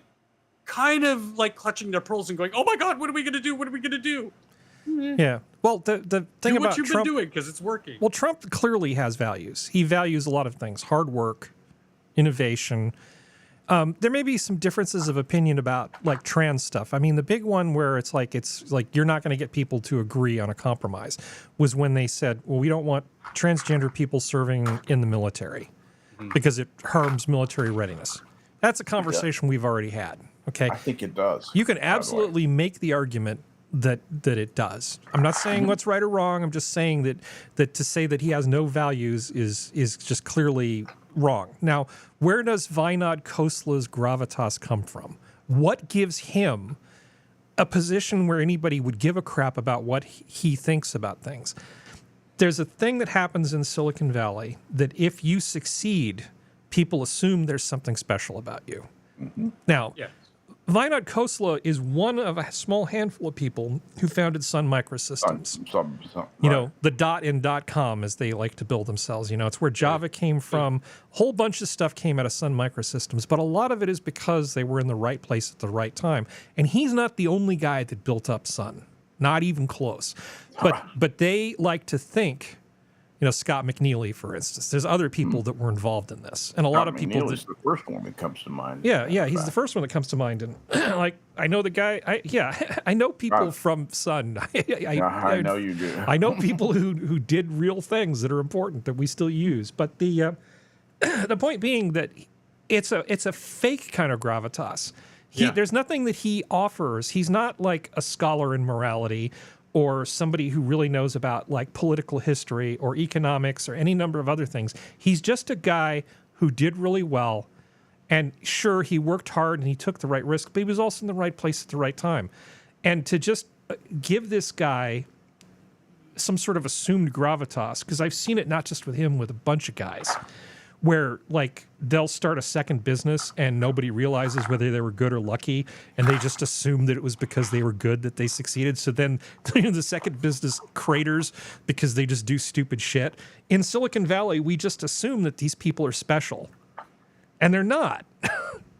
Speaker 3: kind of like clutching their pearls and going, "Oh my God, what are we going to do? What are we going to do?"
Speaker 1: Yeah. Well, the thing
Speaker 3: do what
Speaker 1: about
Speaker 3: you've
Speaker 1: Trump,
Speaker 3: been doing because it's working.
Speaker 1: Well, Trump clearly has values. He values a lot of things: hard work, innovation. There may be some differences of opinion about like trans stuff. I mean, the big one where it's like you're not going to get people to agree on a compromise was when they said, well, we don't want transgender people serving in the military because it harms military readiness. That's a conversation we've already had. Okay.
Speaker 2: I think it does.
Speaker 1: You can absolutely make the argument that it does. I'm not saying what's right or wrong. I'm just saying that to say that he has no values is just clearly wrong. Now, where does Vinod Khosla's gravitas come from? What gives him a position where anybody would give a crap about what he thinks about things? There's a thing that happens in Silicon Valley that if you succeed, people assume there's something special about you. Now, Vinod Khosla is one of a small handful of people who founded Sun Microsystems. You know, the dot in .com, as they like to build themselves. You know, it's where Java came from. A whole bunch of stuff came out of Sun Microsystems, but a lot of it is because they were in the right place at the right time. And he's not the only guy that built up Sun, not even close. But they like to think, you know, Scott McNeely, for instance. There's other people that were involved in this, and a lot of people.
Speaker 2: Is the first one that comes to mind.
Speaker 1: Yeah, he's the first one that comes to mind, and like I know the guy. I know people from Sun.
Speaker 2: I know you do.
Speaker 1: I know people who did real things that are important that we still use. But the point being that it's a fake kind of gravitas. There's nothing that he offers. He's not like a scholar in morality, or somebody who really knows about like political history or economics or any number of other things. He's just a guy who did really well. And sure, he worked hard and he took the right risk, but he was also in the right place at the right time. And to just give this guy some sort of assumed gravitas, because I've seen it not just with him, with a bunch of guys, where like they'll start a second business and nobody realizes whether they were good or lucky, and they just assume that it was because they were good that they succeeded. So then the second business craters because they just do stupid shit. In Silicon Valley, we just assume that these people are special, and they're not.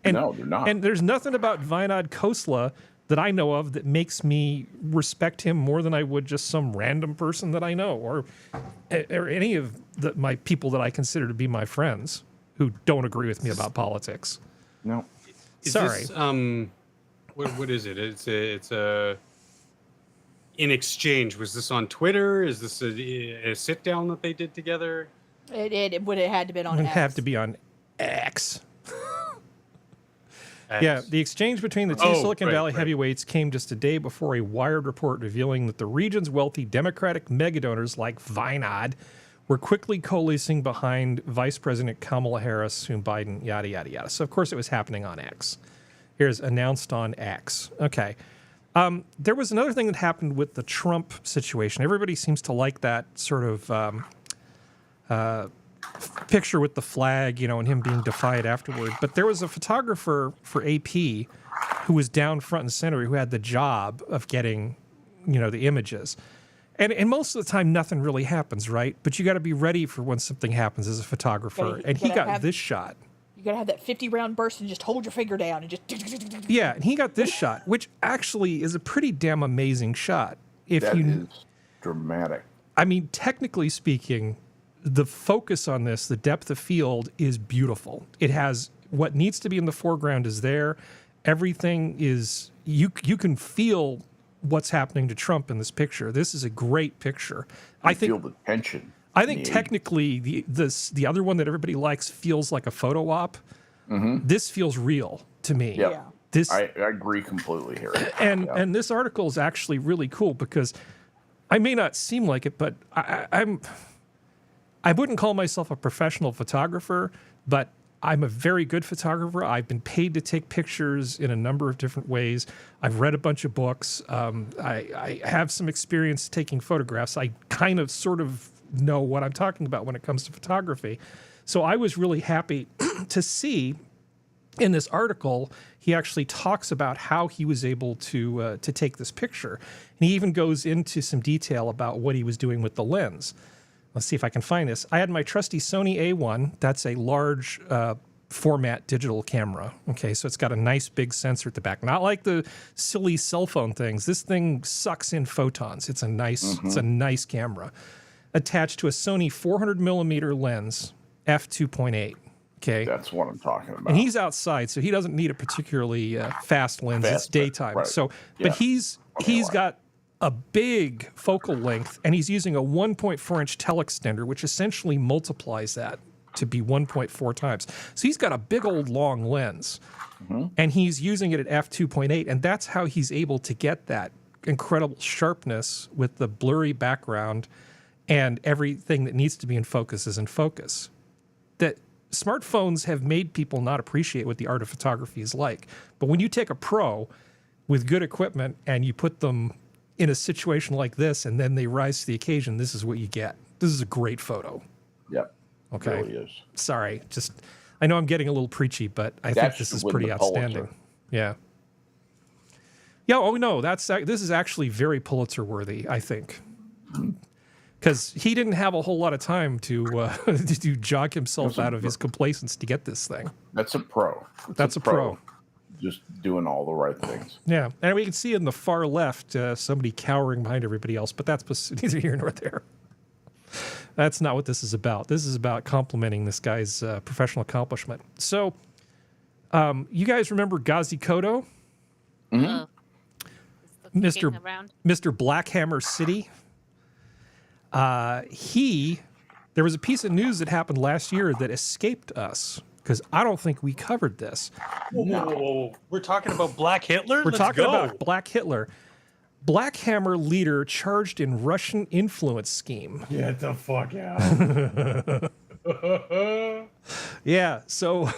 Speaker 2: No, they're not.
Speaker 1: And there's nothing about Vinod Khosla that I know of that makes me respect him more than I would just some random person that I know, or any of my people that I consider to be my friends who don't agree with me about politics.
Speaker 2: No.
Speaker 1: Sorry.
Speaker 3: This, what is it? It's a in exchange. Was this on Twitter? Is this a sit down that they did together?
Speaker 4: It would have had to been on.
Speaker 1: It would
Speaker 4: X.
Speaker 1: have to be on X. Yeah, the exchange between the two Silicon Valley heavyweights came just a day before a Wired report revealing that the region's wealthy Democratic megadonors like Vinod were quickly coalescing behind Vice President Kamala Harris, whom Biden, yada, yada, yada. So, of course, it was happening on X. Here's announced on X. Okay. There was another thing that happened with the Trump situation. Everybody seems to like that sort of picture with the flag, you know, and him being defied afterward. But there was a photographer for AP who was down front and center, who had the job of getting, you know, the images. And most of the time, nothing really happens, right? But you got to be ready for when something happens as a photographer. And he got this shot.
Speaker 4: You got to have that 50-round burst and just hold your finger down and just...
Speaker 1: Yeah, and he got this shot, which actually is a pretty damn amazing shot.
Speaker 2: That is dramatic.
Speaker 1: I mean, technically speaking, the focus on this, the depth of field, is beautiful. It has what needs to be in the foreground is there. Everything is, you can feel what's happening to Trump in this picture. This is a great picture. I think
Speaker 2: feel the tension.
Speaker 1: I think technically the other one that everybody likes feels like a photo op.
Speaker 2: Mm-hmm.
Speaker 1: This feels real to me.
Speaker 2: Yep. Yeah. I agree completely here.
Speaker 1: And this article is actually really cool because I may not seem like it, but I wouldn't call myself a professional photographer, but I'm a very good photographer. I've been paid to take pictures in a number of different ways. I've read a bunch of books. I have some experience taking photographs. I kind of sort of know what I'm talking about when it comes to photography. So I was really happy to see in this article, he actually talks about how he was able to take this picture. And he even goes into some detail about what he was doing with the lens. Let's see if I can find this. I had my trusty Sony A1. That's a large format digital camera. Okay, so it's got a nice big sensor at the back. Not like the silly cell phone things. This thing sucks in photons. It's a nice camera. Attached to a Sony 400 millimeter lens, f2.8. Okay,
Speaker 2: that's what I'm talking about.
Speaker 1: And he's outside, so he doesn't need a particularly fast lens. It's daytime.
Speaker 2: Right.
Speaker 1: So, but he's got a big focal length, and he's using a 1.4 inch teleextender, which essentially multiplies that to be 1.4 times. So he's got a big old long lens, and he's using it at f2.8, and that's how he's able to get that incredible sharpness with the blurry background, and everything that needs to be in focus is in focus. That smartphones have made people not appreciate what the art of photography is like. But when you take a pro with good equipment and you put them in a situation like this, and then they rise to the occasion, this is what you get. This is a great photo.
Speaker 2: Yep.
Speaker 1: Okay.
Speaker 2: It really is.
Speaker 1: Sorry. I know I'm getting a little preachy, but I think this is pretty outstanding. Yeah. Yeah. Oh no, this is actually very Pulitzer worthy, I think. Because he didn't have a whole lot of time to jog himself out of his complacence to get this thing.
Speaker 2: That's a pro.
Speaker 1: That's a pro.
Speaker 2: Just doing all the right things.
Speaker 1: Yeah, and we can see in the far left somebody cowering behind everybody else, but that's neither here nor there. That's not what this is about. This is about complimenting this guy's professional accomplishment. So, you guys remember Ghazi Kodo?
Speaker 5: Mr.
Speaker 1: Blackhammer City? There was a piece of news that happened last year that escaped us because I don't think we covered this.
Speaker 3: Whoa. We're talking about Black Hitler?
Speaker 1: We're talking about Black Hitler. Blackhammer leader charged in Russian influence scheme.
Speaker 3: Get the fuck out.
Speaker 1: Yeah, so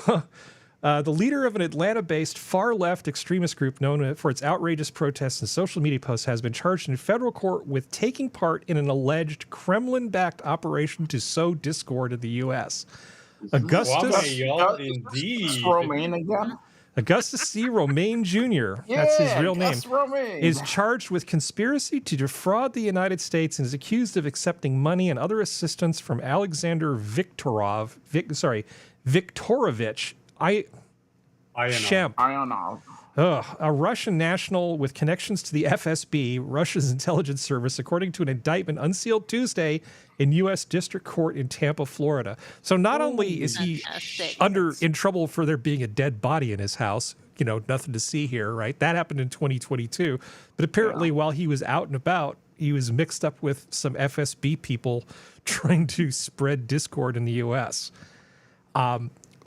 Speaker 1: the leader of an Atlanta-based far-left extremist group known for its outrageous protests and social media posts has been charged in federal court with taking part in an alleged Kremlin-backed operation to sow discord in the U.S. Augustus
Speaker 3: indeed.
Speaker 2: Romaine again?
Speaker 1: Augustus C. Romaine Jr. That's his real name.
Speaker 2: Gus Romaine.
Speaker 1: Is charged with conspiracy to defraud the United States and is accused of accepting money and other assistance from Alexander Viktorovich Shemp.
Speaker 2: Ionov.
Speaker 1: A Russian national with connections to the FSB, Russia's intelligence service, according to an indictment unsealed Tuesday in U.S. District Court in Tampa, Florida. So not only is he in trouble for there being a dead body in his house, nothing to see here, right? That happened in 2022. But apparently while he was out and about, he was mixed up with some FSB people trying to spread discord in the U.S.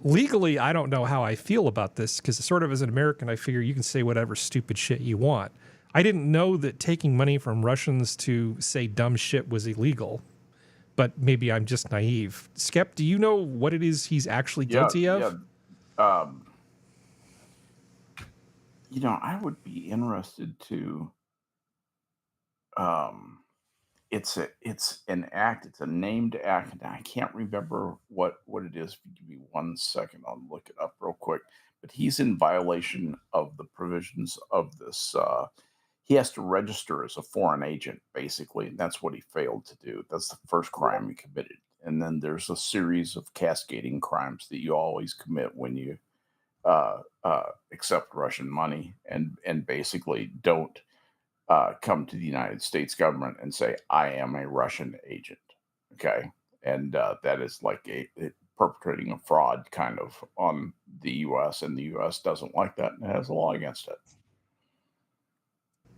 Speaker 1: Legally, I don't know how I feel about this because sort of as an American, I figure you can say whatever stupid shit you want. I didn't know that taking money from Russians to say dumb shit was illegal, but maybe I'm just naive. Skep, do you know what it is he's actually guilty of?
Speaker 2: Yeah. I would be interested to. It's an act. It's a named act. And I can't remember what it is. If you give me 1 second, I'll look it up real quick. But he's in violation of the provisions of this. He has to register as a foreign agent, basically, and that's what he failed to do. That's the first crime he committed. And then there's a series of cascading crimes that you always commit when you accept Russian money and basically don't come to the United States government and say, I am a Russian agent. Okay. And that is like a perpetrating a fraud kind of on the U.S. and the U.S. doesn't like that and has a law against it.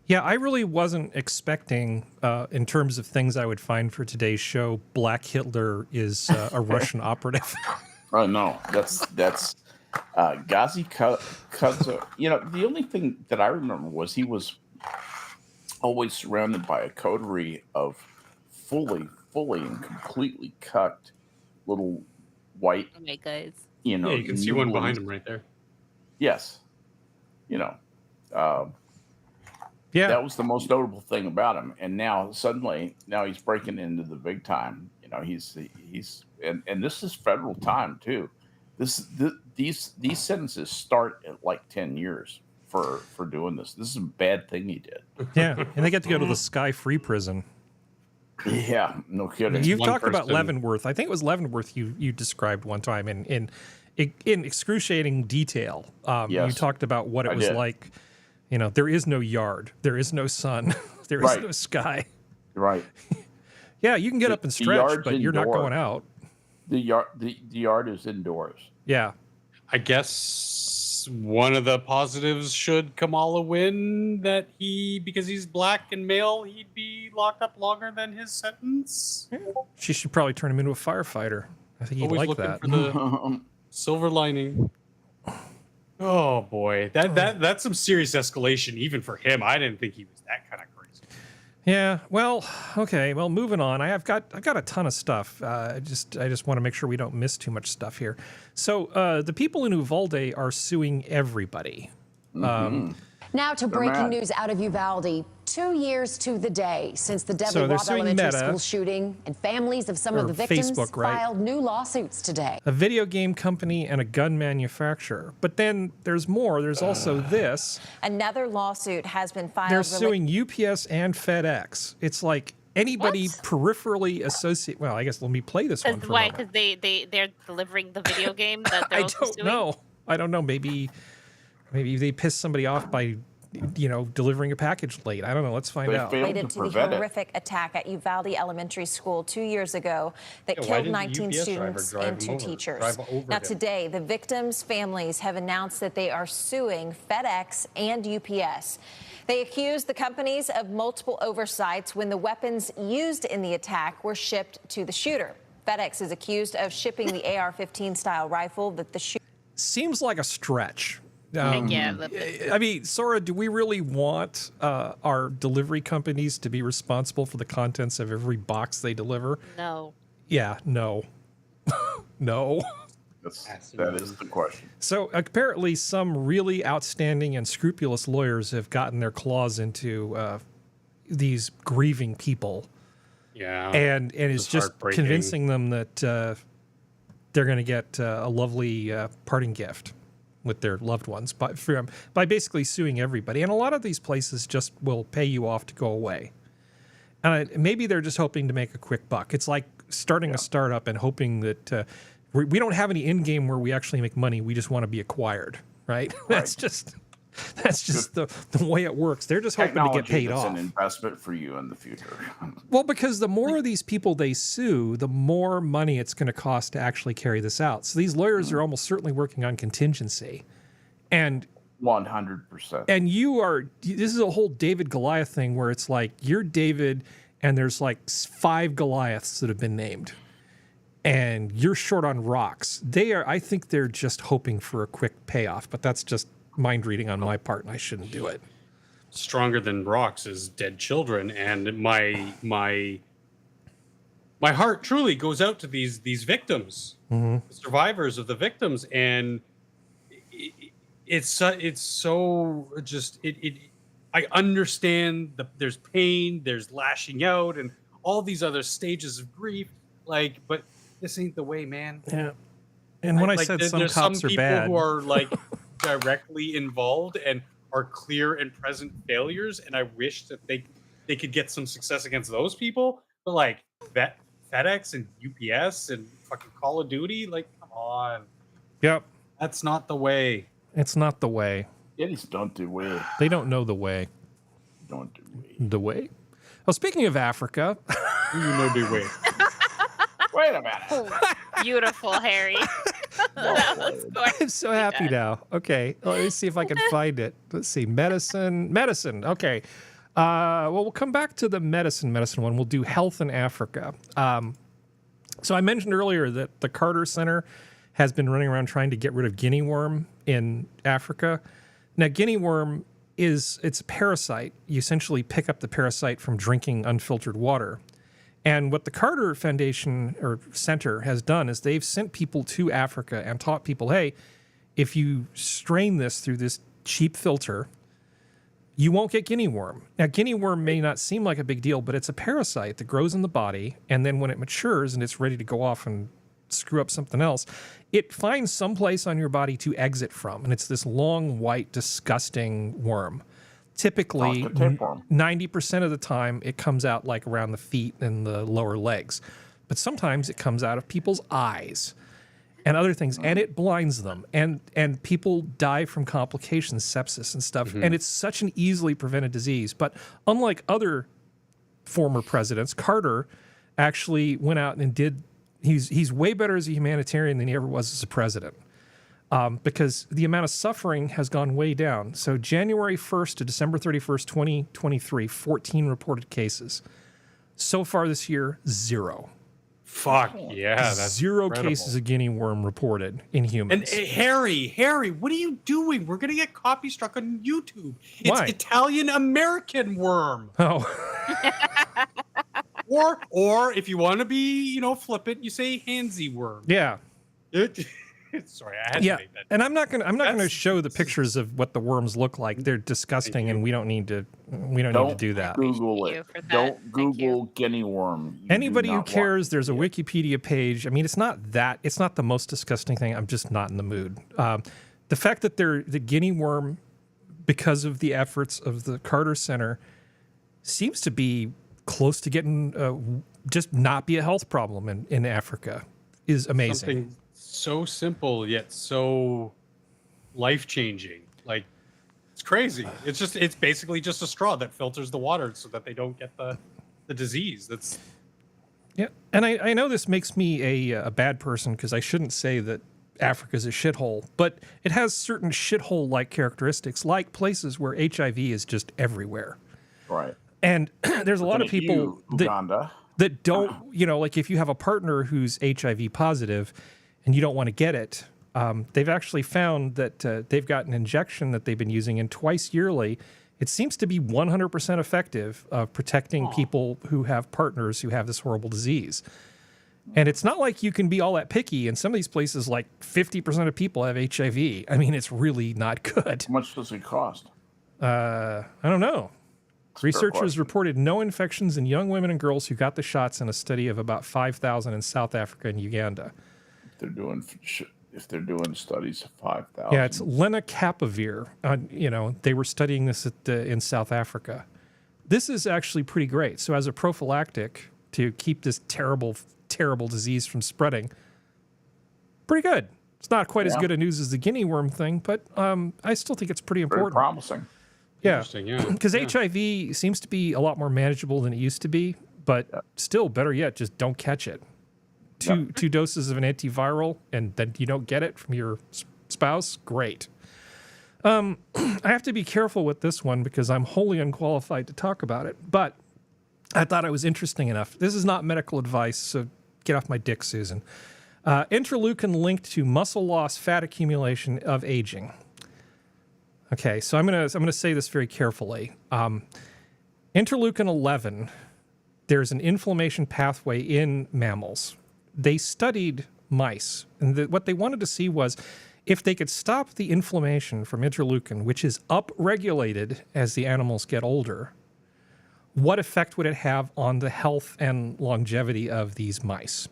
Speaker 1: Yeah, I really wasn't expecting, in terms of things I would find for today's show, Black Hitler is a Russian operative.
Speaker 2: Oh, no, that's Ghazi Kuzzo. The only thing that I remember was he was always surrounded by a coterie of fully and completely cut little white
Speaker 5: guys.
Speaker 3: Yeah, you can see one behind him right there.
Speaker 2: Yes. Yeah, that was the most notable thing about him. And now he's breaking into the big time. He's and this is federal time too. These sentences start at like 10 years for doing this. This is a bad thing he did.
Speaker 1: Yeah, and they get to go to the Sky Free prison.
Speaker 2: Yeah, no kidding.
Speaker 1: You've talked about Leavenworth. I think it was Leavenworth you described one time in excruciating detail.
Speaker 2: Yes,
Speaker 1: you talked about what it was like. There is no yard. There is no sun. There is no sky.
Speaker 2: Right.
Speaker 1: Yeah, you can get up and stretch, but you're not going out.
Speaker 2: The yard is indoors.
Speaker 1: Yeah.
Speaker 3: I guess one of the positives should Kamala win that because he's black and male, he'd be locked up longer than his sentence.
Speaker 1: Yeah. She should probably turn him into a firefighter. I think he'd like that.
Speaker 3: For the silver lining. Oh boy, that's some serious escalation even for him. I didn't think he was that kind of crazy.
Speaker 1: Yeah. Well, okay. Well, moving on. I've got a ton of stuff. I just want to make sure we don't miss too much stuff here. So the people in Uvalde are suing everybody.
Speaker 2: Mm-hmm.
Speaker 11: Now to breaking news out of Uvalde. 2 years to the day since the deadly Robb Elementary School shooting, and families of some of the victims filed new lawsuits today.
Speaker 1: A video game company and a gun manufacturer. But then there's more. There's also this.
Speaker 11: Another lawsuit has been filed.
Speaker 1: They're suing UPS and FedEx. It's like anybody peripherally associated. Well, I guess let me play this one for
Speaker 5: why? Because they're delivering the video game that they're
Speaker 1: I don't know. Maybe they pissed somebody off by delivering a package late. I don't know. Let's find out.
Speaker 11: Related to the horrific attack at Uvalde Elementary School 2 years ago that killed 19 students and 2 teachers. Now today, the victims' families have announced that they are suing FedEx and UPS. They accuse the companies of multiple oversights when the weapons used in the attack were shipped to the shooter. FedEx is accused of shipping the AR-15 style rifle that the shooter...
Speaker 1: Seems like a stretch.
Speaker 5: I
Speaker 1: mean, Sora, do we really want our delivery companies to be responsible for the contents of every box they deliver?
Speaker 5: No.
Speaker 1: Yeah, no. No.
Speaker 2: That is the question.
Speaker 1: So apparently some really outstanding and scrupulous lawyers have gotten their claws into these grieving people.
Speaker 3: Yeah.
Speaker 1: And it's just convincing them that they're going to get a lovely parting gift with their loved ones by basically suing everybody. And a lot of these places just will pay you off to go away. And maybe they're just hoping to make a quick buck. It's like starting a startup and hoping that we don't have any end game where we actually make money. We just want to be acquired, right? That's just the way it works. They're just hoping to get paid off.
Speaker 2: It's an investment for you in the future.
Speaker 1: Well, because the more of these people they sue, the more money it's going to cost to actually carry this out. So these lawyers are almost certainly working on contingency. And
Speaker 2: 100%.
Speaker 1: And this is a whole David Goliath thing where it's like you're David and there's like 5 Goliaths that have been named. And you're short on rocks. I think they're just hoping for a quick payoff, but that's just mind reading on my part, and I shouldn't do it.
Speaker 3: Stronger than rocks is dead children, and my heart truly goes out to these victims, the survivors of the victims, and it's so just I understand there's pain, there's lashing out, and all these other stages of grief, but this ain't the way, man.
Speaker 1: Yeah. And when I said some cops are bad,
Speaker 3: who are like directly involved and are clear and present failures, and I wish that they could get some success against those people. But like FedEx and UPS and fucking Call of Duty, come on.
Speaker 1: Yep.
Speaker 3: That's not the way.
Speaker 1: It's not the way.
Speaker 2: It is not the way.
Speaker 1: They don't know the way.
Speaker 2: Don't do way.
Speaker 1: The way? Well, speaking of Africa.
Speaker 3: You know the way.
Speaker 2: Wait a minute.
Speaker 5: Beautiful, Harry.
Speaker 1: I'm so happy now. Okay, let me see if I can find it. Let's see, medicine. Okay, well, we'll come back to the medicine one. We'll do health in Africa. So I mentioned earlier that the Carter Center has been running around trying to get rid of guinea worm in Africa. Now, guinea worm it's a parasite. You essentially pick up the parasite from drinking unfiltered water. And what the Carter Foundation or Center has done is they've sent people to Africa and taught people, hey, if you strain this through this cheap filter, you won't get guinea worm. Now, guinea worm may not seem like a big deal, but it's a parasite that grows in the body. And then when it matures and it's ready to go off and screw up something else, it finds some place on your body to exit from. And it's this long, white, disgusting worm. Typically, 90% of the time, it comes out like around the feet and the lower legs. But sometimes it comes out of people's eyes and other things, and it blinds them. And people die from complications, sepsis and stuff. And it's such an easily prevented disease. But unlike other former presidents, Carter actually went out and he's way better as a humanitarian than he ever was as a president. Because the amount of suffering has gone way down. So January 1st to December 31st, 2023, 14 reported cases. So far this year, 0.
Speaker 3: Fuck, yeah. That's
Speaker 1: 0
Speaker 3: incredible.
Speaker 1: cases of guinea worm reported in humans.
Speaker 3: And Harry, what are you doing? We're going to get copy struck on YouTube. It's
Speaker 1: Why?
Speaker 3: Italian-American worm.
Speaker 1: Oh.
Speaker 3: or if you want to be, flippant, you say handsy worm.
Speaker 1: Yeah.
Speaker 3: Sorry, I had to make that.
Speaker 1: And I'm not gonna show the pictures of what the worms look like. They're disgusting, and we don't need to do that.
Speaker 2: Google it. Don't Google guinea worm.
Speaker 1: Anybody who cares, there's a Wikipedia page. I mean, it's not the most disgusting thing. I'm just not in the mood. The fact that the guinea worm, because of the efforts of the Carter Center, seems to be close to getting just not be a health problem in Africa is amazing.
Speaker 3: Something so simple yet so life-changing. It's crazy. It's basically just a straw that filters the water so that they don't get the disease.
Speaker 1: Yeah, and I know this makes me a bad person because I shouldn't say that Africa's a shithole, but it has certain shithole-like characteristics, like places where HIV is just everywhere.
Speaker 2: Right.
Speaker 1: And there's a lot of people that don't, like if you have a partner who's HIV positive and you don't want to get it, they've actually found that they've got an injection that they've been using, and twice yearly, it seems to be 100% effective of protecting people who have partners who have this horrible disease. And it's not like you can be all that picky. In some of these places, like 50% of people have HIV. I mean, it's really not good.
Speaker 2: How much does it cost?
Speaker 1: I don't know. Researchers reported no infections in young women and girls who got the shots in a study of about 5,000 in South Africa and Uganda.
Speaker 2: doing studies of 5,000.
Speaker 1: Yeah, it's lenacapavir. They were studying this in South Africa. This is actually pretty great. So as a prophylactic to keep this terrible, terrible disease from spreading, pretty good. It's not quite as good a news as the guinea worm thing, but I still think it's pretty important.
Speaker 2: Very promising.
Speaker 1: Yeah,
Speaker 3: Interesting, yeah.
Speaker 1: because HIV seems to be a lot more manageable than it used to be, but still, better yet, just don't catch it. Two doses of an antiviral, and then you don't get it from your spouse. Great. I have to be careful with this one because I'm wholly unqualified to talk about it, but I thought it was interesting enough. This is not medical advice, so get off my dick, Susan. Interleukin linked to muscle loss, fat accumulation of aging. Okay, so I'm gonna say this very carefully. Interleukin 11, there's an inflammation pathway in mammals. They studied mice, and what they wanted to see was if they could stop the inflammation from interleukin, which is upregulated as the animals get older, what effect would it have on the health and longevity of these mice?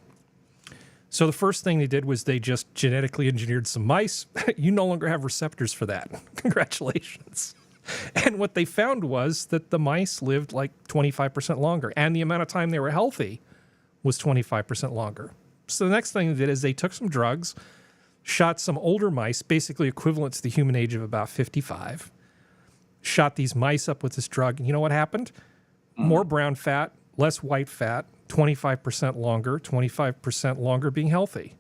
Speaker 1: So the first thing they did was they just genetically engineered some mice. You no longer have receptors for that. Congratulations. And what they found was that the mice lived like 25% longer, and the amount of time they were healthy was 25% longer. So the next thing they did is they took some drugs, shot some older mice, basically equivalent to the human age of about 55, shot these mice up with this drug, and you know what happened? More brown fat, less white fat, 25% longer being healthy.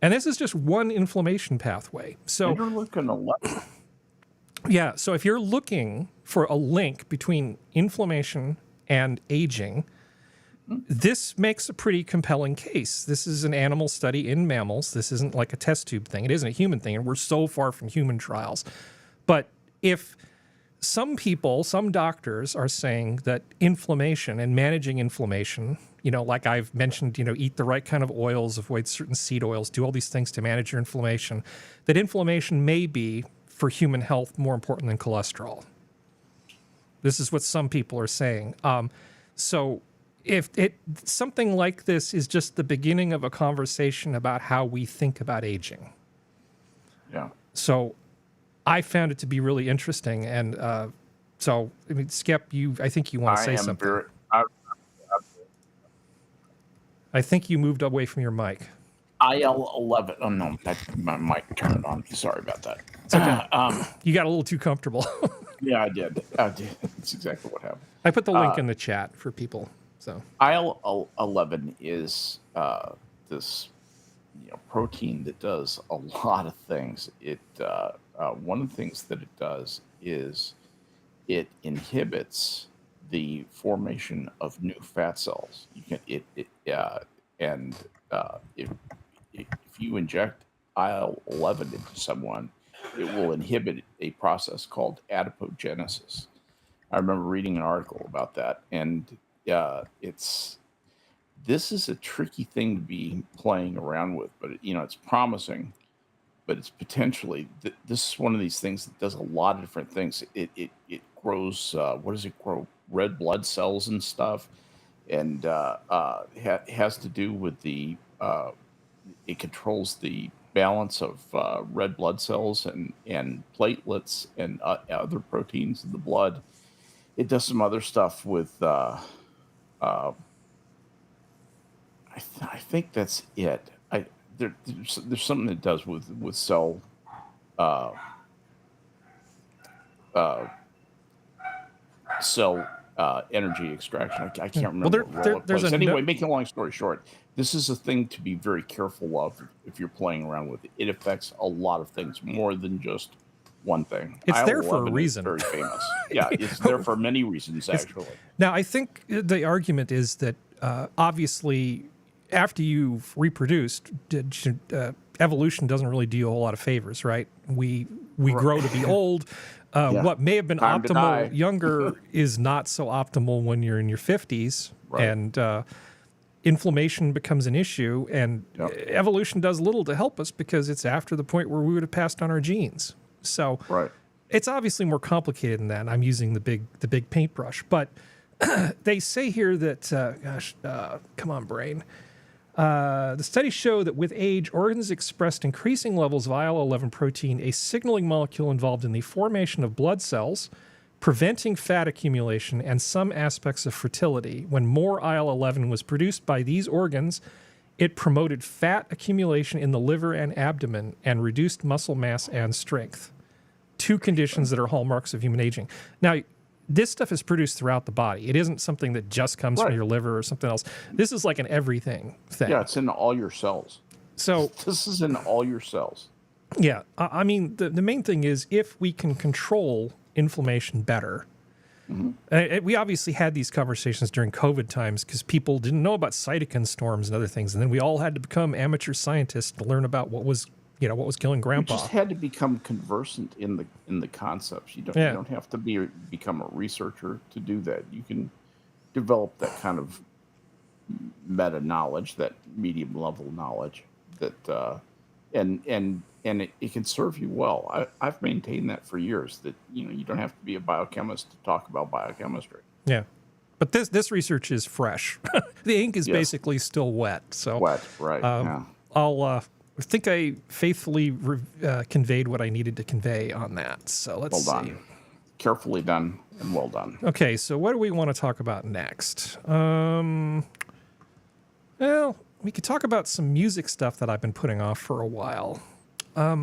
Speaker 1: And this is just one inflammation pathway. So
Speaker 2: Interleukin 11.
Speaker 1: Yeah, so if you're looking for a link between inflammation and aging, this makes a pretty compelling case. This is an animal study in mammals. This isn't like a test tube thing. It isn't a human thing, and we're so far from human trials. But if some people, some doctors are saying that inflammation and managing inflammation, like I've mentioned, eat the right kind of oils, avoid certain seed oils, do all these things to manage your inflammation, that inflammation may be, for human health, more important than cholesterol. This is what some people are saying. So if something like this is just the beginning of a conversation about how we think about aging.
Speaker 2: Yeah.
Speaker 1: So I found it to be really interesting. And Skep, I think you want to say something. I think you moved away from your mic.
Speaker 2: IL-11. Oh, no, my mic turned on. Sorry about that.
Speaker 1: It's okay. You got a little too comfortable.
Speaker 2: Yeah, I did. That's exactly what happened.
Speaker 1: I put the link in the chat for people. So
Speaker 2: IL-11 is this protein that does a lot of things. It one of the things that it does is it inhibits the formation of new fat cells. If you inject IL-11 into someone, it will inhibit a process called adipogenesis. I remember reading an article about that, and this is a tricky thing to be playing around with, but it's promising, but it's potentially this is one of these things that does a lot of different things. It grows what does it grow? Red blood cells and stuff, and has to do with the it controls the balance of red blood cells and platelets and other proteins in the blood. It does some other stuff with I think that's it. There's something it does with cell energy extraction. I can't remember. Anyway, making a long story short, this is a thing to be very careful of if you're playing around with it. It affects a lot of things more than just one thing.
Speaker 1: It's there for a reason.
Speaker 2: Very famous. Yeah, it's there for many reasons, actually.
Speaker 1: Now, I think the argument is that obviously after you've reproduced, evolution doesn't really do you a whole lot of favors, right? We grow to be old. What may have been optimal younger is not so optimal when you're in your 50s, right. And inflammation becomes an issue, and evolution does little to help us because it's after the point where we would have passed on our genes. So it's obviously more complicated than that. I'm using the big paintbrush, but they say here that come on, brain. The studies show that with age, organs expressed increasing levels of IL-11 protein, a signaling molecule involved in the formation of blood cells, preventing fat accumulation, and some aspects of fertility. When more IL-11 was produced by these organs, it promoted fat accumulation in the liver and abdomen and reduced muscle mass and strength. Two conditions that are hallmarks of human aging. Now, this stuff is produced throughout the body. It isn't something that just comes from your liver or something else. This is like an everything thing.
Speaker 2: Yeah, it's in all your cells.
Speaker 1: So
Speaker 2: this is in all your cells.
Speaker 1: Yeah, I mean, the main thing is if we can control inflammation better. We obviously had these conversations during COVID times because people didn't know about cytokine storms and other things, and then we all had to become amateur scientists to learn about what was killing Grandpa.
Speaker 2: You just had to become conversant in the concepts. You don't have to become a researcher to do that. You can develop that kind of meta knowledge, that medium level knowledge, that and it can serve you well. I've maintained that for years. That you don't have to be a biochemist to talk about biochemistry.
Speaker 1: Yeah, but this research is fresh. The ink is basically still wet. So
Speaker 2: wet, right?
Speaker 1: I think I faithfully conveyed what I needed to convey on that. So let's see.
Speaker 2: Done. Carefully done and well done.
Speaker 1: Okay, so what do we want to talk about next? Well, we could talk about some music stuff that I've been putting off for a while. Are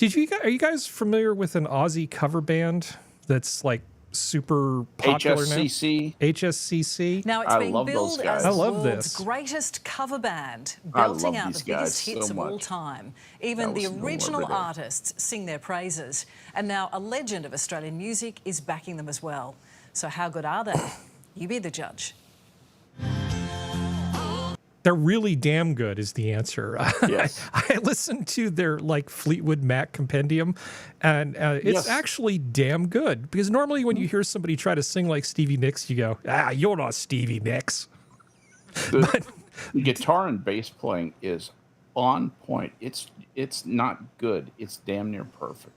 Speaker 1: you guys familiar with an Aussie cover band that's like super popular
Speaker 2: HSCC.
Speaker 1: now? HSCC.
Speaker 12: Now it's being billed as
Speaker 1: I
Speaker 12: the
Speaker 1: love
Speaker 12: world's
Speaker 1: this.
Speaker 12: greatest cover band, belting out the biggest hits
Speaker 2: so
Speaker 12: of all
Speaker 2: much.
Speaker 12: time. Even the original artists sing their praises. And now a legend of Australian music is backing them as well. So how good are they? You be the judge.
Speaker 1: They're really damn good is the answer.
Speaker 2: Yes.
Speaker 1: I listened to their like Fleetwood Mac compendium, and it's actually damn good. Because normally when you hear somebody try to sing like Stevie Nicks, you go, you're not Stevie Nicks.
Speaker 2: The guitar and bass playing is on point. It's not good. It's damn near perfect.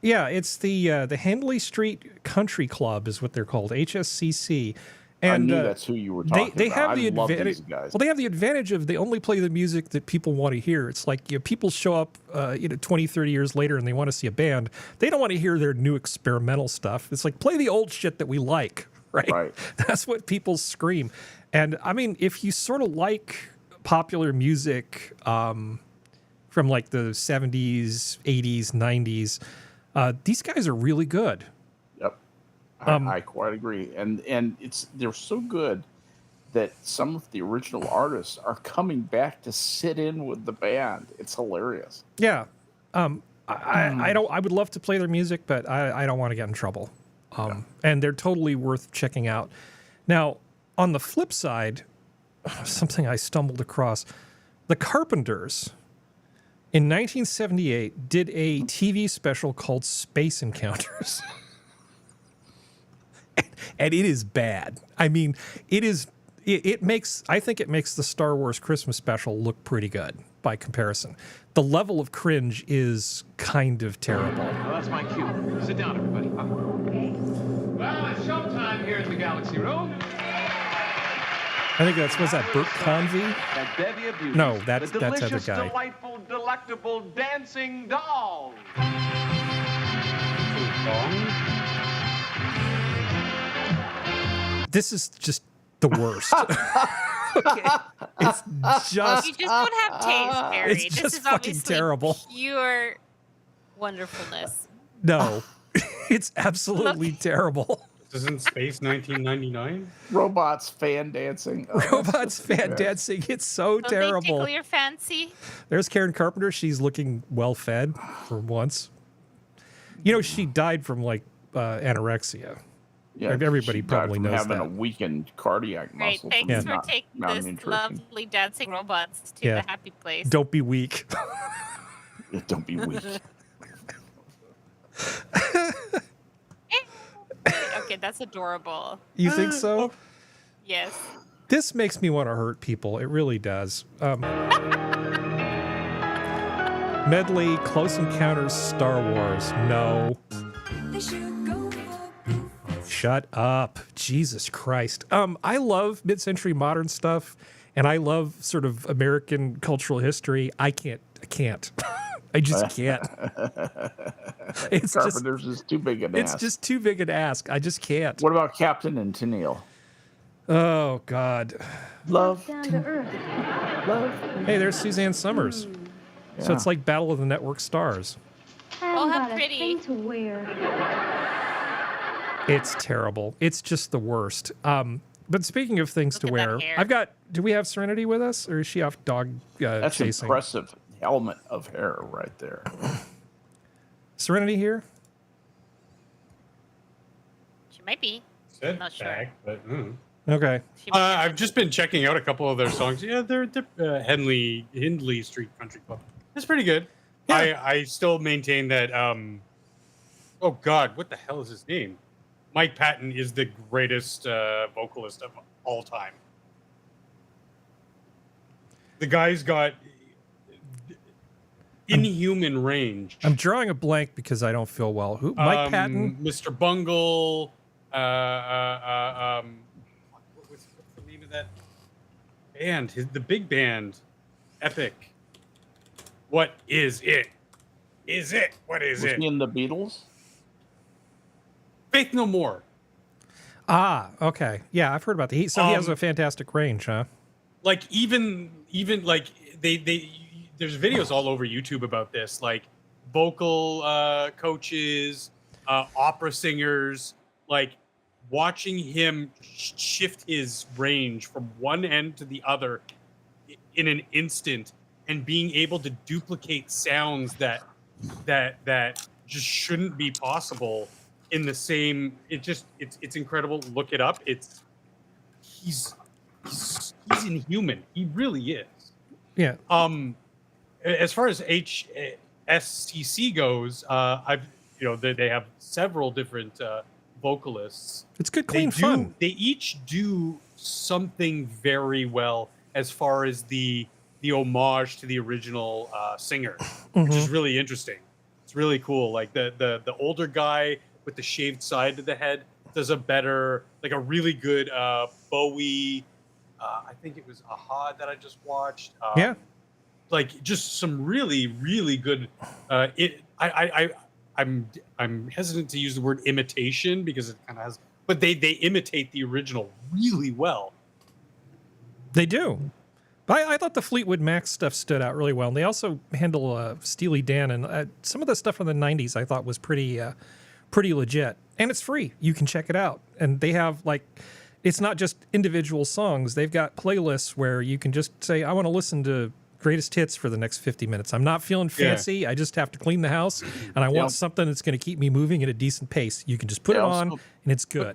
Speaker 1: Yeah, it's the Henley Street Country Club is what they're called, HSCC. And
Speaker 2: I knew that's who you were talking
Speaker 1: they
Speaker 2: about.
Speaker 1: have the
Speaker 2: I love
Speaker 1: advantage.
Speaker 2: these guys.
Speaker 1: Well, they have the advantage of they only play the music that people want to hear. It's like people show up 20, 30 years later and they want to see a band. They don't want to hear their new experimental stuff. It's like play the old shit that we like, right? That's what people scream. And I mean, if you sort of like popular music from like the 70s, 80s, 90s, these guys are really good.
Speaker 2: I quite agree, and they're so good that some of the original artists are coming back to sit in with the band. It's hilarious.
Speaker 1: Yeah, I would love to play their music, but I don't want to get in trouble. And they're totally worth checking out. Now, on the flip side, something I stumbled across: the Carpenters in 1978 did a TV special called Space Encounters. And it is bad. I mean, I think it makes the Star Wars Christmas special look pretty good by comparison. The level of cringe is kind of terrible.
Speaker 13: Well, that's my cue. Sit down, everybody. Okay. Well, it's showtime here at the Galaxy Room.
Speaker 1: I think was that Bert Convy?
Speaker 13: That bevy of beauties.
Speaker 1: No, that's
Speaker 13: the
Speaker 1: other
Speaker 13: delicious,
Speaker 1: guy.
Speaker 13: delightful, delectable dancing dolls.
Speaker 1: This is just the worst. Okay. It's just...
Speaker 5: You just don't have taste, Barry.
Speaker 1: It's just fucking terrible.
Speaker 5: Pure wonderfulness.
Speaker 1: No. It's absolutely terrible.
Speaker 3: This isn't Space 1999?
Speaker 2: Robots fan dancing.
Speaker 1: Robots fan dancing. It's so
Speaker 5: Don't
Speaker 1: terrible.
Speaker 5: they tickle your fancy?
Speaker 1: There's Karen Carpenter. She's looking well fed for once. She died from like anorexia.
Speaker 2: Yeah,
Speaker 1: everybody probably knows
Speaker 2: having
Speaker 1: that.
Speaker 2: a weakened cardiac muscle.
Speaker 5: Right, thanks for
Speaker 2: from
Speaker 5: taking this
Speaker 2: malnutrition.
Speaker 5: lovely dancing robots to the happy place.
Speaker 1: Don't be weak.
Speaker 2: Don't be weak.
Speaker 5: Okay, that's adorable.
Speaker 1: You think so?
Speaker 5: Yes.
Speaker 1: This makes me want to hurt people. It really does. Medley, Close Encounters, Star Wars. No. Shut up. Jesus Christ. I love mid-century modern stuff, and I love sort of American cultural history. I can't. I just can't. It's
Speaker 2: Carpenter's is too big an ask.
Speaker 1: It's just too big an ask. I just can't.
Speaker 2: What about Captain and Tennille?
Speaker 1: Oh, God.
Speaker 2: Love.
Speaker 14: Down to earth.
Speaker 2: Love.
Speaker 1: Hey, there's Suzanne Summers.
Speaker 2: Yeah.
Speaker 1: So it's like Battle of the Network Stars.
Speaker 5: Oh, how pretty.
Speaker 14: To wear.
Speaker 1: It's terrible. It's just the worst. But speaking of things to wear, I've got. Do we have Serenity with us, or is she off dog
Speaker 2: That's
Speaker 1: chasing?
Speaker 2: impressive helmet of hair right there.
Speaker 1: Serenity here?
Speaker 5: She might be.
Speaker 3: Said
Speaker 5: Not sure.
Speaker 3: back, but,
Speaker 1: Okay.
Speaker 3: I've just been checking out a couple of their songs. Yeah, they're Hindley Street Country Club. It's pretty good.
Speaker 1: Yeah.
Speaker 3: I still maintain that. Oh God, what the hell is his name? Mike Patton is the greatest vocalist of all time. The guy's got inhuman range.
Speaker 1: I'm drawing a blank because I don't feel well. Who? Mike Patton?
Speaker 3: Mr. Bungle. What's the name of that band? The big band. Epic. What is it? Is it? What is
Speaker 2: Was
Speaker 3: it?
Speaker 2: he in the Beatles?
Speaker 3: Faith No More.
Speaker 1: Ah, okay. Yeah, I've heard about that. He has a fantastic range, huh?
Speaker 3: Like even like they there's videos all over YouTube about this, like vocal coaches, opera singers, like watching him shift his range from one end to the other in an instant, and being able to duplicate sounds that just shouldn't be possible in the same. It's incredible. Look it up. He's inhuman. He really is.
Speaker 1: Yeah.
Speaker 3: As far as HSTC goes, they have several different vocalists.
Speaker 1: It's good, clean fun.
Speaker 3: They each do something very well as far as the homage to the original singer, which is really interesting. It's really cool. Like the older guy with the shaved side of the head does a really good Bowie. I think it was Aha that I just watched.
Speaker 1: Yeah.
Speaker 3: Like just some really, really good. I'm hesitant to use the word imitation because it kind of has, but they imitate the original really well.
Speaker 1: They do. But I thought the Fleetwood Mac stuff stood out really well. And they also handle Steely Dan, and some of the stuff from the 90s I thought was pretty legit. And it's free. You can check it out. And they have, it's not just individual songs. They've got playlists where you can just say, I want to listen to greatest hits for the next 50 minutes. I'm not feeling fancy. Yeah. I just have to clean the house, and I want something that's going to keep me moving at a decent pace. You can just put it on, and it's good.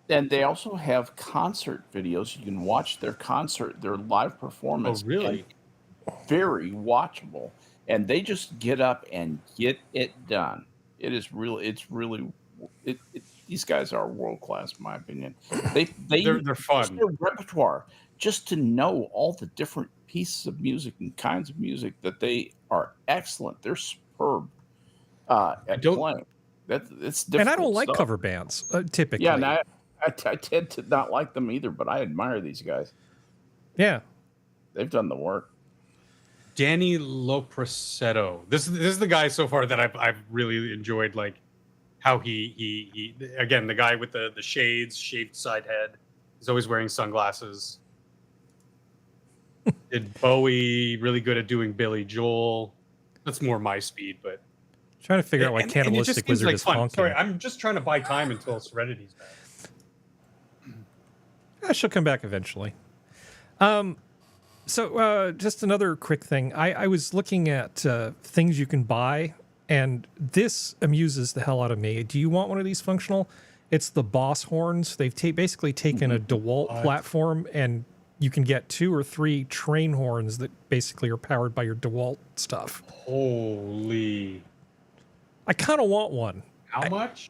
Speaker 2: And they also have concert videos. You can watch their live performance.
Speaker 3: Oh, really?
Speaker 2: Very watchable. And they just get up and get it done. These guys are world class, in my opinion.
Speaker 3: They're fun.
Speaker 2: Their repertoire, just to know all the different pieces of music and kinds of music, that they are excellent. They're superb at playing. It's difficult.
Speaker 1: And I don't like
Speaker 2: stuff.
Speaker 1: cover bands typically.
Speaker 2: Yeah, and I tend to not like them either, but I admire these guys.
Speaker 1: Yeah,
Speaker 2: they've done the work.
Speaker 3: Danny Lopresetto. This is the guy so far that I've really enjoyed, like how he again, the guy with the shades, shaved side head. He's always wearing sunglasses. Did Bowie, really good at doing Billy Joel. That's more my speed, but
Speaker 1: trying to figure out why Cannibalistic Wizard is honking.
Speaker 3: Sorry, I'm just trying to buy time until Serenity's back.
Speaker 1: She'll come back eventually. So just another quick thing. I was looking at things you can buy, and this amuses the hell out of me. Do you want one of these functional? It's the Boss horns. They've basically taken a DeWalt platform, and you can get 2 or 3 train horns that basically are powered by your DeWalt stuff.
Speaker 3: Holy.
Speaker 1: I kind of want one.
Speaker 3: How much?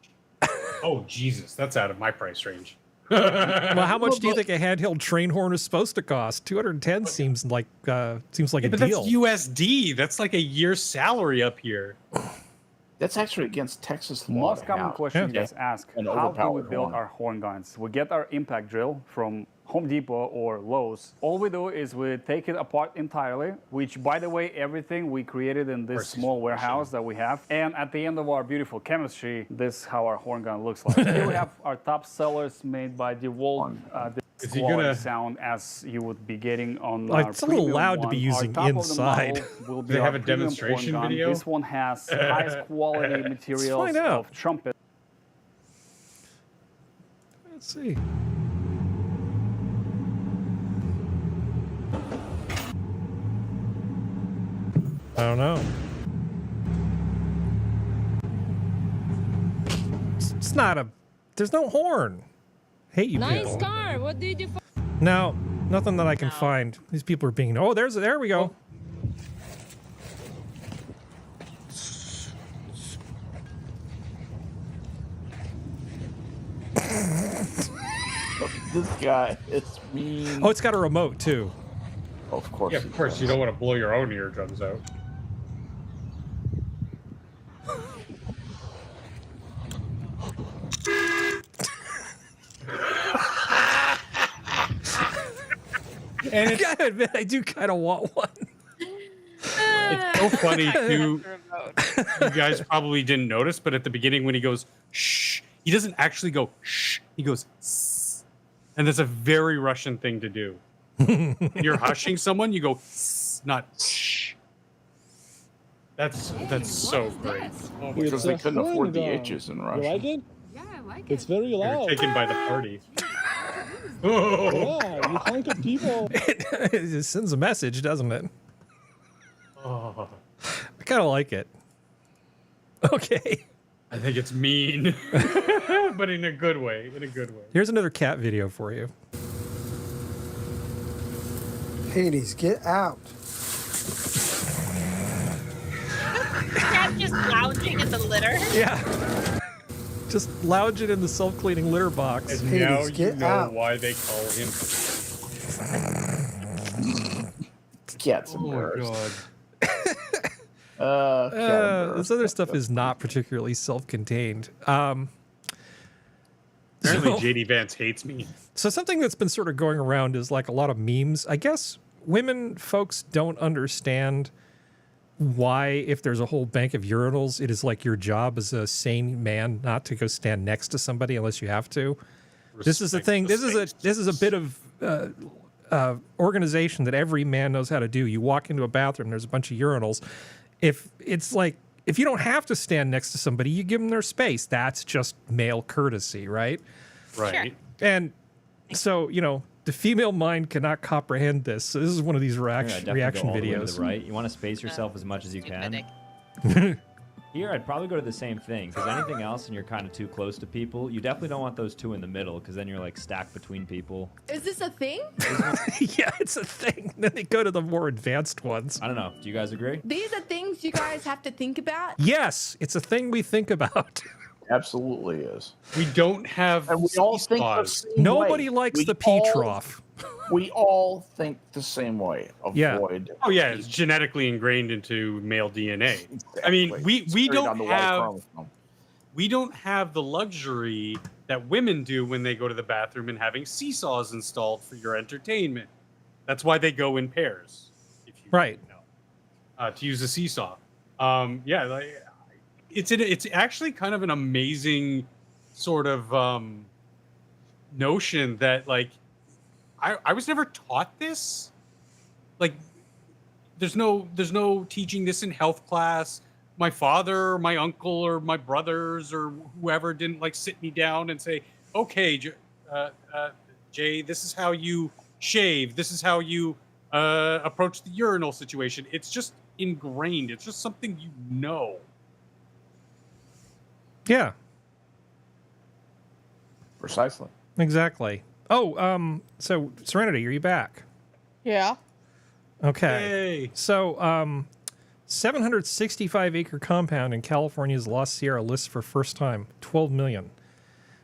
Speaker 3: Oh, Jesus. That's out of my price range.
Speaker 1: Well, how much do you think a handheld train horn is supposed to cost? 210 seems like a
Speaker 3: but
Speaker 1: deal.
Speaker 3: That's USD. That's like a year's salary up here.
Speaker 2: That's actually against Texas law.
Speaker 14: Most common question you guys ask, how do we build our horn guns? We get our impact drill from Home Depot or Lowe's. All we do is we take it apart entirely, which, by the way, everything we created in this small warehouse that we have. And at the end of our beautiful chemistry, this is how our horn gun looks like. Here we have our top sellers made by DeWalt. This quality sound as you would be getting on our
Speaker 1: it's a little loud to be using inside.
Speaker 14: Do
Speaker 3: they have a demonstration video?
Speaker 14: This one has highest quality materials of trumpet.
Speaker 1: Let's see. I don't know. It's not a... There's no horn. Hate you
Speaker 15: Nice
Speaker 1: people.
Speaker 15: car. What did you...
Speaker 1: No, nothing that I can find. These people are being... Oh, there we go.
Speaker 2: This guy is mean.
Speaker 1: Oh, it's got a remote, too.
Speaker 2: Of course.
Speaker 3: Yeah, of course. You don't want to blow your own eardrums out.
Speaker 1: And I gotta admit, I do kind of want one.
Speaker 3: It's so funny too. You guys probably didn't notice, but at the beginning when he goes shh, he doesn't actually go shh. He goes sss. And that's a very Russian thing to do. You're hushing someone, you go sss, not shh. That's so great. Oh my
Speaker 2: Because
Speaker 3: God.
Speaker 2: they couldn't afford the H's in Russia.
Speaker 16: You like it?
Speaker 15: Yeah, I like it.
Speaker 16: It's very loud.
Speaker 3: You're taken by the party.
Speaker 16: Yeah, you hunk of people.
Speaker 1: It sends a message, doesn't it?
Speaker 3: Oh.
Speaker 1: I kind of like it. Okay.
Speaker 3: I think it's mean, but in a good way. In a good way.
Speaker 1: Here's another cat video for you.
Speaker 17: Hades, get out.
Speaker 5: Cat just lounging in the litter.
Speaker 1: Yeah. Just lounging in the self-cleaning litter box.
Speaker 3: And now you know why they call him.
Speaker 2: Cat's embarrassed.
Speaker 1: This other stuff is not particularly self-contained.
Speaker 3: Apparently, JD Vance hates me.
Speaker 1: So something that's been sort of going around is like a lot of memes. I guess women folks don't understand why, if there's a whole bank of urinals, it is like your job as a sane man not to go stand next to somebody unless you have to. This is the thing. This is a bit of organization that every man knows how to do. You walk into a bathroom, there's a bunch of urinals. If you don't have to stand next to somebody, you give them their space. That's just male courtesy, right?
Speaker 3: Right.
Speaker 5: Sure.
Speaker 1: And so, the female mind cannot comprehend this. So this is one of these reaction videos.
Speaker 18: To the right. You want to space yourself as much as you can. Here, I'd probably go to the same thing, because anything else and you're kind of too close to people, you definitely don't want those two in the middle, because then you're like stacked between people.
Speaker 15: Is this a thing?
Speaker 1: Yeah, it's a thing. Then they go to the more advanced ones.
Speaker 18: I don't know. Do you guys agree?
Speaker 15: These are things you guys have to think about?
Speaker 1: Yes, it's a thing we think about.
Speaker 2: Absolutely is.
Speaker 3: We don't have.
Speaker 2: And we all think the same
Speaker 1: Nobody
Speaker 2: way.
Speaker 1: likes
Speaker 2: We
Speaker 1: the pee
Speaker 2: all-
Speaker 1: trough.
Speaker 2: We all think the same way. Avoid.
Speaker 3: Oh yeah, it's genetically ingrained into male DNA. I mean, we
Speaker 2: Straight on
Speaker 3: don't
Speaker 2: the Y
Speaker 3: have
Speaker 2: chromosome.
Speaker 3: we don't have the luxury that women do when they go to the bathroom and having seesaws installed for your entertainment. That's why they go in pairs. If you
Speaker 1: Right.
Speaker 3: know, to use a seesaw. Yeah, like, it's actually kind of an amazing sort of notion that like I was never taught this. Like there's no teaching this in health class. My father, or my uncle, or my brothers, or whoever didn't like sit me down and say, "Okay, Jay, this is how you shave. This is how you approach the urinal situation." It's just ingrained. It's just something you know.
Speaker 1: Yeah.
Speaker 2: Precisely.
Speaker 1: Exactly. Oh, so Serenity, are you back?
Speaker 4: Yeah.
Speaker 1: Okay.
Speaker 3: Yay.
Speaker 1: So, 765-acre compound in California's Lost Sierra lists for first time, 12 million.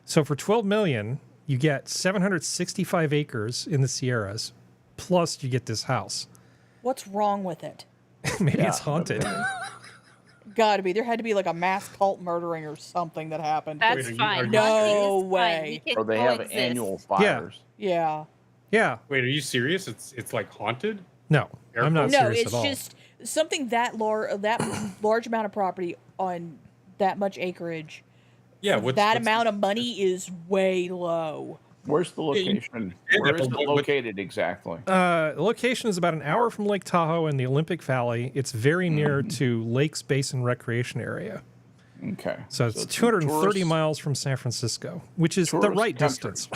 Speaker 1: So for 12 million, you get 765 acres in the Sierras, plus you get this house.
Speaker 4: What's wrong with it?
Speaker 1: Maybe it's haunted.
Speaker 4: Got to be. There had to be like a mass cult murdering or something that happened.
Speaker 5: That's fine.
Speaker 4: No
Speaker 5: Haunting is
Speaker 4: way.
Speaker 5: fine. We
Speaker 2: Or
Speaker 5: can
Speaker 2: they have
Speaker 5: coexist.
Speaker 2: annual fires.
Speaker 4: Yeah.
Speaker 1: Yeah.
Speaker 3: Wait, are you serious? It's like haunted?
Speaker 1: No, I'm not
Speaker 4: No,
Speaker 1: serious
Speaker 4: it's
Speaker 1: at all.
Speaker 4: just something that large amount of property on that much acreage.
Speaker 3: Yeah,
Speaker 4: for that amount of money is way low.
Speaker 2: Where's the location? Where is it located exactly?
Speaker 1: The location is about an hour from Lake Tahoe in the Olympic Valley. It's very near to Lakes Basin Recreation Area.
Speaker 2: Okay.
Speaker 1: So it's 230
Speaker 2: tourist-
Speaker 1: miles from San Francisco, which is the
Speaker 2: tourist
Speaker 1: right
Speaker 2: country.
Speaker 1: distance.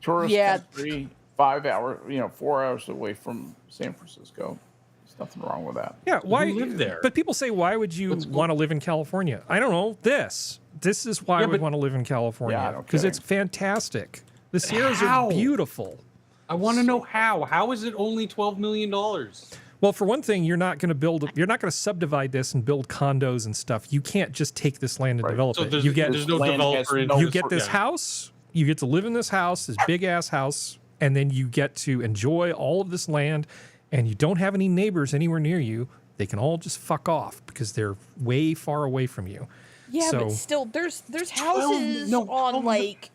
Speaker 2: Tourist
Speaker 4: Yeah.
Speaker 2: country, 5 hour, 4 hours away from San Francisco. There's nothing wrong with that.
Speaker 1: Yeah, why
Speaker 3: live there?
Speaker 1: But people say, why would you want to live in California? I don't know. This is why I would want to live in California
Speaker 2: Yeah, no
Speaker 1: because it's
Speaker 2: kidding.
Speaker 1: fantastic. The Sierras
Speaker 3: How?
Speaker 1: are beautiful.
Speaker 3: I want to know how. How is it only $12 million?
Speaker 1: Well, for one thing, you're not going to subdivide this and build condos and stuff. You can't just take this land and develop
Speaker 3: So
Speaker 1: it.
Speaker 3: there's,
Speaker 1: You get
Speaker 3: there's no developer in
Speaker 1: you get this house. You get to live in this house, this big ass house, and then you get to enjoy all of this land. And you don't have any neighbors anywhere near you. They can all just fuck off because they're way far away from you.
Speaker 4: Yeah,
Speaker 1: So-
Speaker 4: but still, there's houses on like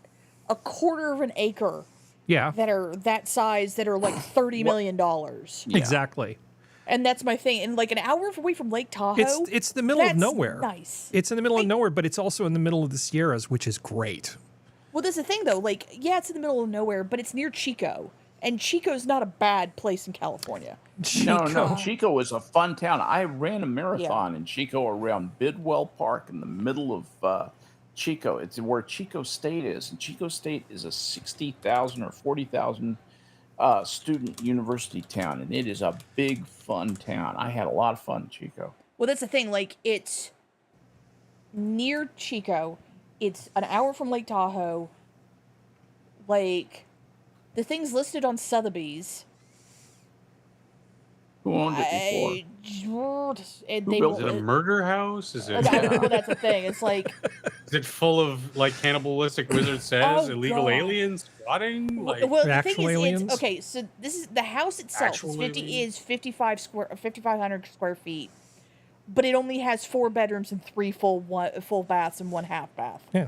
Speaker 4: a quarter of an acre
Speaker 1: Yeah,
Speaker 4: that are that size that are like $30 million.
Speaker 1: exactly.
Speaker 4: And that's my thing. And like an hour away from Lake Tahoe,
Speaker 1: It's the middle of
Speaker 4: that's
Speaker 1: nowhere.
Speaker 4: Nice.
Speaker 1: It's in the middle of nowhere, but it's also in the middle of the Sierras, which is great.
Speaker 4: Well, that's the thing though. Like, yeah, it's in the middle of nowhere, but it's near Chico, and Chico's not a bad place in California.
Speaker 2: No, Chico is a fun town. I ran a marathon in Chico around Bidwell Park in the middle of Chico. It's where Chico State is, and Chico State is a 60,000 or 40,000 student university town, and it is a big, fun town. I had a lot of fun in Chico.
Speaker 4: Well, that's the thing. Like, it's near Chico. It's an hour from Lake Tahoe. Like, the things listed on Sotheby's.
Speaker 2: Who owned it before?
Speaker 3: Is it a murder house? Is it?
Speaker 4: Well, that's the thing. It's like,
Speaker 3: Is it full of like cannibalistic wizard says
Speaker 4: Oh,
Speaker 3: illegal
Speaker 4: God.
Speaker 3: aliens squatting? Like,
Speaker 4: well, the thing is, it's, okay. So this is the house itself.
Speaker 3: Actual
Speaker 4: Is 5,500 square feet, but it only has 4 bedrooms and 3 full baths and 1 half bath.
Speaker 1: Yeah.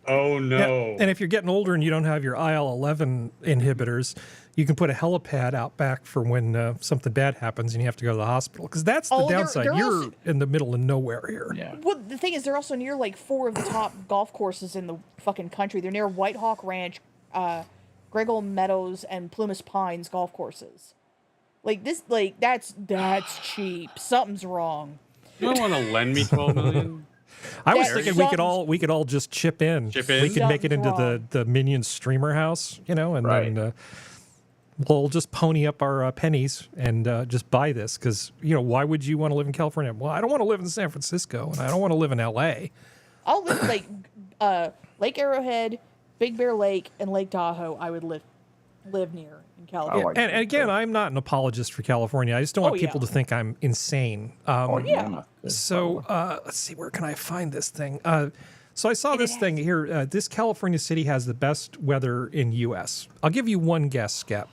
Speaker 3: Oh no!
Speaker 1: Yeah. And if you're getting older and you don't have your IL-11 inhibitors, you can put a helipad out back for when something bad happens and you have to go to the hospital. Because that's the downside. You're
Speaker 4: also,
Speaker 1: in the middle of nowhere here.
Speaker 2: Yeah.
Speaker 4: Well, the thing is, they're also near like 4 of the top golf courses in the fucking country. They're near White Hawk Ranch, Griggle Meadows, and Plumas Pines golf courses. Like this, like that's cheap. Something's wrong.
Speaker 3: You don't want to lend me $12 million?
Speaker 1: I was thinking we could all just chip in.
Speaker 3: Chip in?
Speaker 1: We could make it into
Speaker 4: Something's
Speaker 1: the Minion streamer house, and then we'll just pony up our pennies and just buy this because why would you want to live in California? Well, I don't want to live in San Francisco and I don't want to live in L.A.
Speaker 4: I'll live like Lake Arrowhead, Big Bear Lake, and Lake Tahoe. I would live near in California.
Speaker 1: And again, I'm not an apologist for California. I just don't want people to think I'm insane. So let's see, where can I find this thing? So I saw this thing here. This California city has the best weather in U.S. I'll give you one guess, Skep.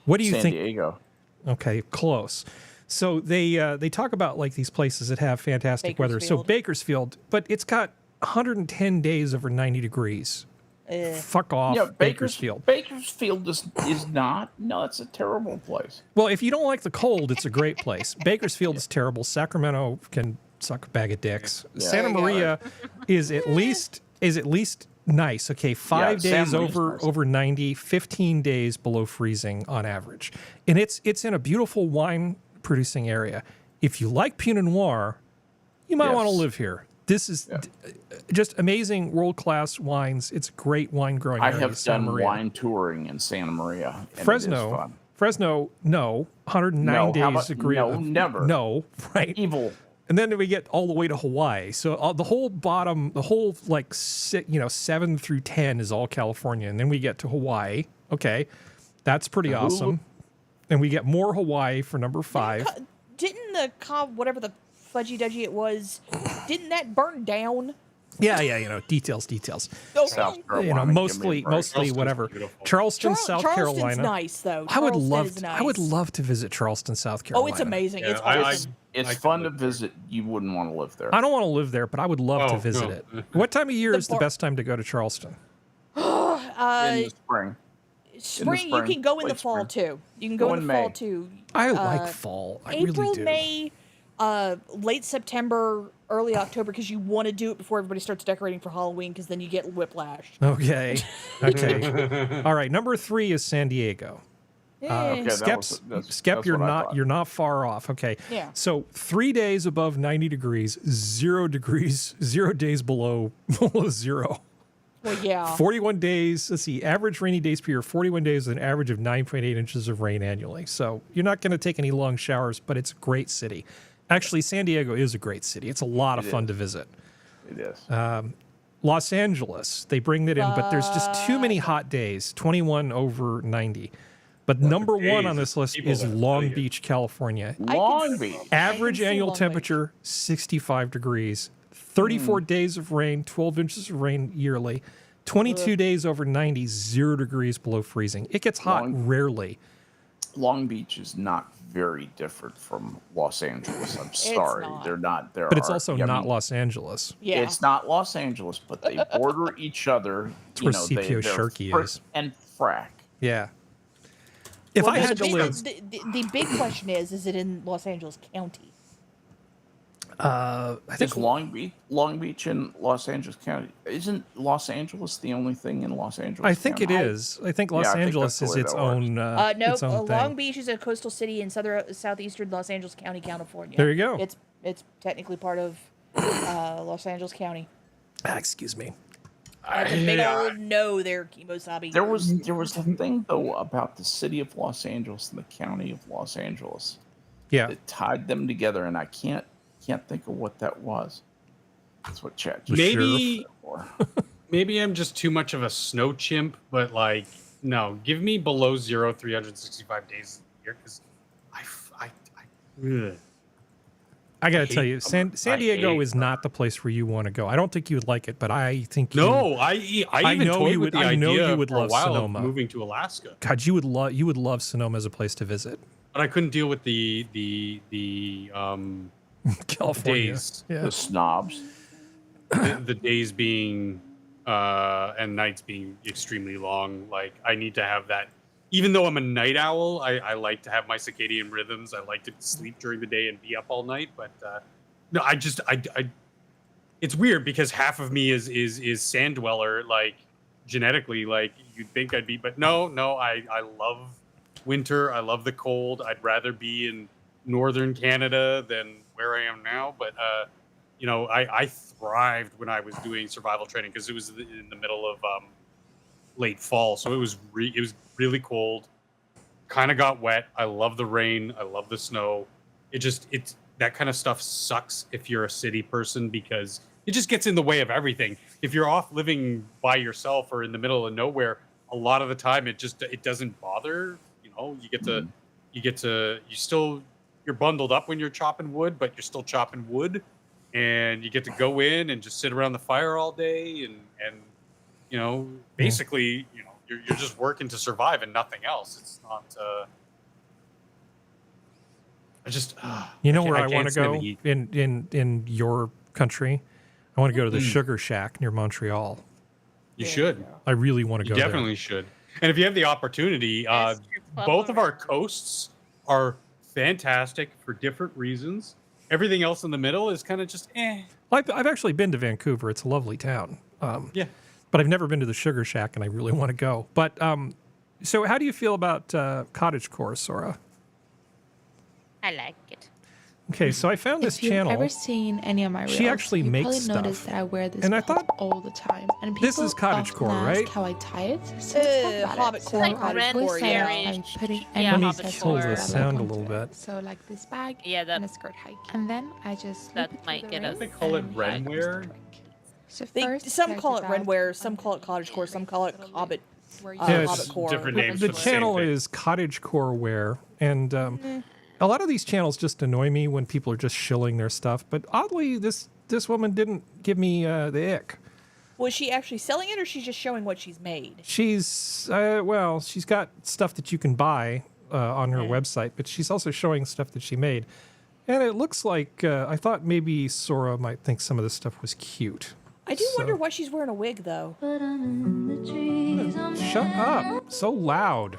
Speaker 1: What do you think?
Speaker 2: San Diego.
Speaker 1: Okay, close. So they talk about like these places that have fantastic weather. So Bakersfield, but it's got 110 days over 90 degrees. Fuck off,
Speaker 2: Yeah,
Speaker 1: Bakersfield.
Speaker 2: Bakersfield is not. No, it's a terrible place.
Speaker 1: Well, if you don't like the cold, it's a great place. Bakersfield is terrible. Sacramento can suck a bag of dicks. Santa Maria is at least nice. Okay, 5 days over 90, 15 days below freezing on average, and it's in a beautiful wine producing area. If you like Pinot Noir, you might want to live here. This is just amazing world-class wines. It's a great wine growing area.
Speaker 2: I have done wine touring in Santa Maria. And
Speaker 1: Fresno, no. 109 days agree.
Speaker 2: No, never.
Speaker 1: No, right.
Speaker 2: Evil.
Speaker 1: And then we get all the way to Hawaii. So the whole bottom, the whole 7 through 10 is all California. And then we get to Hawaii. Okay, that's pretty awesome. And we get more Hawaii for number 5.
Speaker 4: Didn't the whatever the fudgy dudgy it was, didn't that burn down?
Speaker 1: Yeah, you know, details.
Speaker 2: South Carolina,
Speaker 1: mostly
Speaker 3: Charleston's
Speaker 1: whatever.
Speaker 3: beautiful.
Speaker 1: Charleston, South
Speaker 4: Charleston's
Speaker 1: Carolina.
Speaker 4: nice though.
Speaker 1: I would
Speaker 4: Charleston is
Speaker 1: love to visit Charleston, South
Speaker 4: Oh,
Speaker 1: Carolina.
Speaker 4: it's amazing.
Speaker 3: Yeah,
Speaker 4: It's awesome.
Speaker 2: It's fun to visit. You wouldn't want to live there.
Speaker 1: I don't want to live there, but I would love to visit it. What time of year is the best time to go to Charleston?
Speaker 2: In the spring.
Speaker 4: Spring, you can go in the fall too. You can go in the fall too.
Speaker 1: I like fall. I
Speaker 4: April,
Speaker 1: really do.
Speaker 4: May, late September, early October, because you want to do it before everybody starts decorating for Halloween, because then you get whiplash.
Speaker 1: Okay. All right. Number 3 is San Diego. Skep, you're not far off. Okay.
Speaker 4: Yeah.
Speaker 1: So 3 days above 90 degrees, 0 days below 0.
Speaker 4: Well, yeah.
Speaker 1: 41 days. Let's see. Average rainy days per year, 41 days with an average of 9.8 inches of rain annually. So you're not going to take any long showers, but it's a great city. Actually, San Diego is a great city. It's a lot of fun to visit.
Speaker 2: It is.
Speaker 1: Los Angeles, they bring that in, but there's just too many hot days, 21 over 90. But number 1 on this list is Long Beach, California.
Speaker 2: Long Beach.
Speaker 1: Average annual temperature, 65 degrees. 34 days of rain, 12 inches of rain yearly. 22 days over 90, 0 degrees below freezing. It gets hot rarely.
Speaker 2: Long Beach is not very different from Los Angeles. I'm sorry. They're not.
Speaker 1: But it's also not Los Angeles.
Speaker 4: Yeah.
Speaker 2: It's not Los Angeles, but they border each other.
Speaker 1: It's where CPO Sharky is.
Speaker 2: And frack.
Speaker 1: Yeah. If I had to live...
Speaker 4: The big question is it in Los Angeles County?
Speaker 1: I think
Speaker 2: Long Beach and Los Angeles County. Isn't Los Angeles the only thing in Los Angeles?
Speaker 1: I think it is. I think Los Angeles is its own. Its own thing.
Speaker 4: Long Beach is a coastal city in southeastern Los Angeles County, California.
Speaker 1: There you go.
Speaker 4: It's technically part of Los Angeles County.
Speaker 1: Excuse me.
Speaker 4: That's a big old no there, Kimosabi.
Speaker 2: There was a thing though about the city of Los Angeles and the county of Los Angeles.
Speaker 1: Yeah.
Speaker 2: That tied them together, and I can't think of what that was. That's what chat.
Speaker 3: Maybe I'm just too much of a snow chimp, but like, no, give me below 0 365 days a year, because
Speaker 1: I got to tell you, San Diego is not the place where you want to go. I don't think you would like it, but I think you...
Speaker 3: No, I even
Speaker 1: know
Speaker 3: toyed
Speaker 1: you
Speaker 3: with
Speaker 1: would.
Speaker 3: the
Speaker 1: I know
Speaker 3: idea
Speaker 1: you would
Speaker 3: for a
Speaker 1: love
Speaker 3: while
Speaker 1: Sonoma.
Speaker 3: of moving to Alaska.
Speaker 1: God, you would love Sonoma as a place to visit.
Speaker 3: But I couldn't deal with the
Speaker 1: California
Speaker 3: days,
Speaker 2: the snobs,
Speaker 3: the days being and nights being extremely long. Like, I need to have that. Even though I'm a night owl, I like to have my circadian rhythms. I like to sleep during the day and be up all night. But no, I it's weird because half of me is sand dweller, like genetically, like you'd think I'd be. But no, I love winter. I love the cold. I'd rather be in northern Canada than where I am now. But you know, I thrived when I was doing survival training because it was in the middle of late fall, so it was really cold, kind of got wet. I love the rain. I love the snow. It's that kind of stuff sucks if you're a city person because it just gets in the way of everything. If you're off living by yourself or in the middle of nowhere, a lot of the time it doesn't bother. You know, you're bundled up when you're chopping wood, but you're still chopping wood, and you get to go in and just sit around the fire all day and you know, basically, you know, you're just working to survive and nothing else. It's not.
Speaker 1: You know where I want to go in your country? I want to go to the Sugar Shack near Montreal.
Speaker 3: You should.
Speaker 1: I really want to go.
Speaker 3: You definitely should. And if you have the opportunity, both of our coasts are fantastic for different reasons. Everything else in the middle is kind of just eh.
Speaker 1: I've actually been to Vancouver. It's a lovely town.
Speaker 3: Yeah.
Speaker 1: But I've never been to the Sugar Shack, and I really want to go. But so how do you feel about cottagecore, Sora?
Speaker 5: I like it.
Speaker 1: Okay, so I found this
Speaker 16: if you've
Speaker 1: channel.
Speaker 16: ever seen any of my reels,
Speaker 1: She actually
Speaker 16: you
Speaker 1: makes
Speaker 16: probably
Speaker 1: stuff.
Speaker 16: noticed that I wear this
Speaker 1: And I
Speaker 16: cloth
Speaker 1: thought,
Speaker 16: all the time. And
Speaker 1: this
Speaker 16: people
Speaker 1: is cottagecore,
Speaker 16: often
Speaker 1: right?
Speaker 16: ask how I tie it. So let's talk about it. So
Speaker 5: Like
Speaker 16: I
Speaker 5: red
Speaker 16: always say
Speaker 5: berry.
Speaker 16: I'm putting
Speaker 5: Yeah,
Speaker 16: any
Speaker 1: Let me
Speaker 16: accessories
Speaker 1: pull
Speaker 16: that I
Speaker 1: the
Speaker 16: like
Speaker 1: sound a
Speaker 16: onto
Speaker 1: little
Speaker 16: it.
Speaker 1: bit.
Speaker 16: So like this bag
Speaker 5: Yeah,
Speaker 16: and a skirt hike. And then I just
Speaker 5: that
Speaker 16: loop it
Speaker 5: might
Speaker 16: through
Speaker 5: get
Speaker 16: the
Speaker 5: us.
Speaker 3: They
Speaker 16: ring
Speaker 3: call it
Speaker 16: and
Speaker 3: renwear.
Speaker 16: So
Speaker 4: Some
Speaker 16: first,
Speaker 4: call it
Speaker 16: there's the bag
Speaker 4: redwear, some call it cottagecore, some call it hobbit.
Speaker 1: Yeah, it's
Speaker 4: Hobbitcore.
Speaker 3: different names.
Speaker 1: The
Speaker 3: for the same
Speaker 1: channel
Speaker 3: thing.
Speaker 1: is cottagecore wear, and a lot of these channels just annoy me when people are just shilling their stuff. But oddly, this this woman didn't give me the ick.
Speaker 4: Was she actually selling it, or she's just showing what she's made?
Speaker 1: She's well, she's got stuff that you can buy on her website, but she's also showing stuff that she made, and it looks like I thought maybe Sora might think some of this stuff was cute.
Speaker 4: I do wonder why she's wearing a wig, though.
Speaker 1: Shut up! So loud.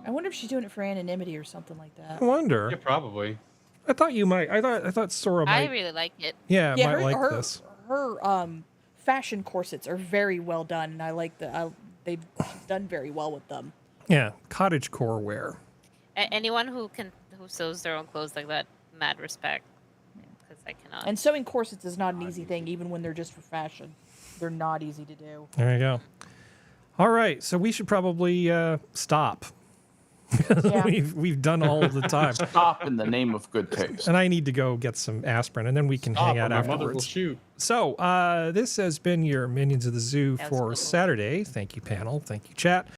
Speaker 4: I wonder if she's doing it for anonymity or something like that.
Speaker 1: I wonder.
Speaker 3: Yeah, probably.
Speaker 1: I thought you might. I thought Sora might.
Speaker 5: I really like it.
Speaker 1: Yeah, might like this.
Speaker 4: Her fashion corsets are very well done, and I like they've done very well with them.
Speaker 1: Yeah, cottagecore wear.
Speaker 5: Anyone who sews their own clothes like that, mad respect. Because I cannot.
Speaker 4: And sewing corsets is not an easy thing, even when they're just for fashion. They're not easy to do.
Speaker 1: There you go. All right, so we should probably stop.
Speaker 4: Yeah.
Speaker 1: we've done all of the time.
Speaker 2: Stop in the name of good taste.
Speaker 1: And I need to go get some aspirin, and then we can hang out
Speaker 3: my
Speaker 1: afterwards.
Speaker 3: mother will shoot.
Speaker 1: So this has been your Minions of the Zoo for Saturday. Thank you, panel. Thank you, chat.